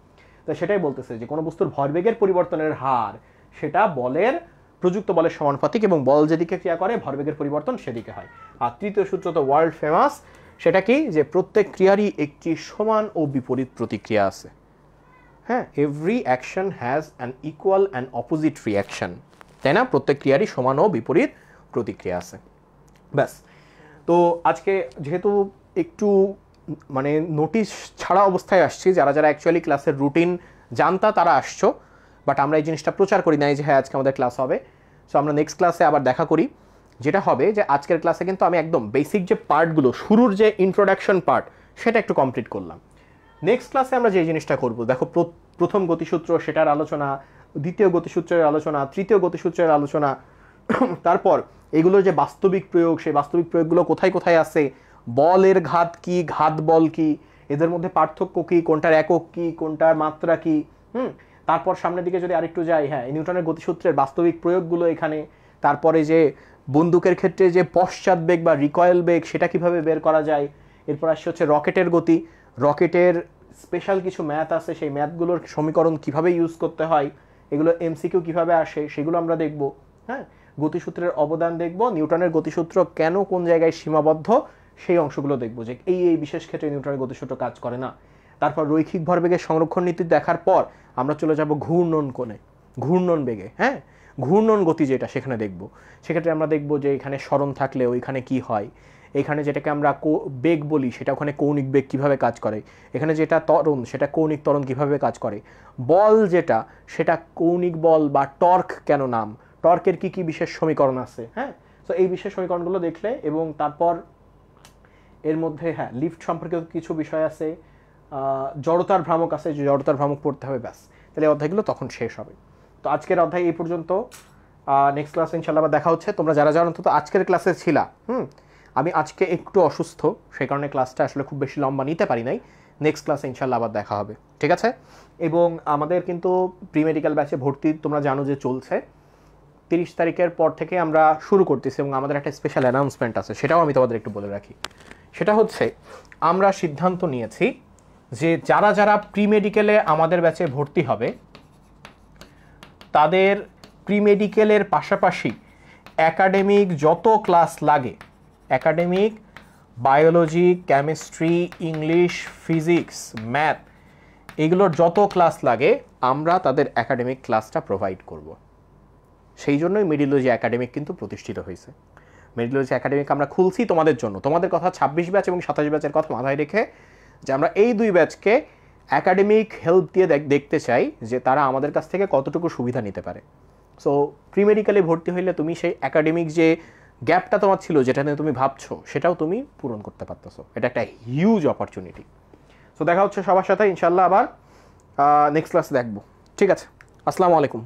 তো সেটাই বলতেছে যে কোনো বস্তুর ভরবেগের পরিবর্তনের হার সেটা বলের, প্রযুক্ত বলের সমানুপাতিক, এবং বল যেদিকে ক্রিয়া করে ভরবেগের পরিবর্তন সেদিকে হয়। আর তৃতীয় সূত্র তো ওয়ার্ল্ড ফেমাস, সেটা কি? যে প্রত্যেক ক্রিয়ারই একটি সমান ও বিপরীত প্রতিক্রিয়া আছে। হ্যাঁ, every action has an equal and opposite reaction, তাই না? প্রত্যেক ক্রিয়ারই সমান ও বিপরীত প্রতিক্রিয়া আছে। ব্যাস। তো আজকে যেহেতু একটু মানে নোটিশ ছাড়া অবস্থায় আসছি, যারা যারা অ্যাকচুয়ালি ক্লাসের রুটিন জানতা তারা আসছো, বাট আমরা এই জিনিসটা প্রচার করি নাই যে হ্যাঁ আজকে আমাদের ক্লাস হবে। সো আমরা নেক্সট ক্লাসে আবার দেখা করি। যেটা হবে যে আজকের ক্লাসে কিন্তু আমি একদম বেসিক যে পার্টগুলো, শুরুর যে ইন্ট্রোডাকশন পার্ট, সেটা একটু কমপ্লিট করলাম। নেক্সট ক্লাসে আমরা যে জিনিসটা করব, দেখো প্রথম গতিসূত্র সেটার আলোচনা, দ্বিতীয় গতিসূত্রের আলোচনা, তৃতীয় গতিসূত্রের আলোচনা, তারপর এগুলোর যে বাস্তবিক প্রয়োগ, সেই বাস্তবিক প্রয়োগগুলো কোথায় কোথায় আছে, বলের ঘাত কি, ঘাত বল কি, এদের মধ্যে পার্থক্য কি, কোনটার একক কি, কোনটার মাত্রা কি। তারপর সামনের দিকে যদি আরেকটু যাই, হ্যাঁ, নিউটনের গতিসূত্রের বাস্তবিক প্রয়োগগুলো এখানে। তারপরে যে বন্দুকের ক্ষেত্রে যে পশ্চাৎ বেগ বা রিকয়েল বেগ, সেটা কিভাবে বের করা যায়। এরপর আসছে হচ্ছে রকেটের গতি, রকেটের স্পেশাল কিছু ম্যাথ আছে, সেই ম্যাথগুলোর সমীকরণ কিভাবে ইউজ করতে হয়, এগুলো এমসিকিউ কিভাবে আসে সেগুলো আমরা দেখব। হ্যাঁ, গতিসূত্রের অবদান দেখব, নিউটনের গতিসূত্র কেন কোন জায়গায় সীমাবদ্ধ সেই অংশগুলো দেখব, যে এই বিশেষ ক্ষেত্রে নিউটনের গতিসূত্র কাজ করে না। তারপর রৈখিক ভরবেগের সংরক্ষণ নীতি দেখার পর আমরা চলে যাব ঘূর্ণন কোণে, ঘূর্ণন বেগে। হ্যাঁ, ঘূর্ণন গতি যেটা সেখানে দেখব। সেক্ষেত্রে আমরা দেখব যে এখানে সরণ থাকলে ওইখানে কি হয়, এখানে যেটাকে আমরা বেগ বলি সেটা ওখানে কৌণিক বেগ কিভাবে কাজ করে, এখানে যেটা ত্বরণ সেটা কৌণিক ত্বরণ কিভাবে কাজ করে, বল যেটা সেটা কৌণিক বল বা টর্ক কেন নাম, টর্কের কি কি বিশেষ সমীকরণ আছে। হ্যাঁ, তো এই বিশেষ সমীকরণগুলো দেখলে, এবং তারপর এর মধ্যে হ্যাঁ লিফট সম্পর্কিত কিছু বিষয় আছে, জড়তার ভ্রামক আছে, যে জড়তার ভ্রামক পড়তে হবে, ব্যাস। তাহলে এই অধ্যায়গুলো তখন শেষ হবে। তো আজকের অধ্যায় এই পর্যন্ত। নেক্সট ক্লাসে ইনশাল্লাহ আবার দেখা হচ্ছে। তোমরা যারা যারা অন্তত আজকের ক্লাসে ছিলা, আমি আজকে একটু অসুস্থ, সেই কারণে ক্লাসটা আসলে খুব বেশি লম্বা নিতে পারি নাই। নেক্সট ক্লাসে ইনশাল্লাহ আবার দেখা হবে, ঠিক আছে? এবং আমাদের কিন্তু প্রি মেডিকেল ব্যাচে ভর্তি তোমরা জানো যে চলছে। 30 তারিখের পর থেকে আমরা শুরু করতেছি এবং আমাদের একটা স্পেশাল অ্যানাউন্সমেন্ট আছে, সেটাও আমি তোমাদের একটু বলে রাখি। সেটা হচ্ছে আমরা সিদ্ধান্ত নিয়েছি যে যারা যারা প্রি মেডিকেলে আমাদের ব্যাচে ভর্তি হবে তাদের প্রি মেডিকেলের পাশাপাশি একাডেমিক যত ক্লাস লাগে, academic biology, chemistry, English, physics, math, এগুলোর যত ক্লাস লাগে আমরা তাদের একাডেমিক ক্লাসটা প্রোভাইড করব। সেই জন্যই মেডিলজি একাডেমিক কিন্তু প্রতিষ্ঠিত হয়েছে। মেডিলজি একাডেমিক আমরা খুলছি তোমাদের জন্য, তোমাদের কথা 26 ব্যাচ এবং 27 ব্যাচের কথা মাথায় রেখে, যে আমরা এই 2 ব্যাচকে একাডেমিক হেল্প দিয়ে দেখতে চাই যে তারা আমাদের কাছ থেকে কতটুকু সুবিধা নিতে পারে। সো প্রি মেডিকেলে ভর্তি হইলে তুমি সেই একাডেমিক যে গ্যাপটা তোমার ছিল, যেটা নিয়ে তুমি ভাবছো, সেটাও তুমি পূরণ করতে পারতেছো। এটা একটা হিউজ অপরচুনিটি। সো দেখা হচ্ছে সবার সাথে ইনশাল্লাহ আবার নেক্সট ক্লাসে দেখবো, ঠিক আছে? আসসালামু আলাইকুম।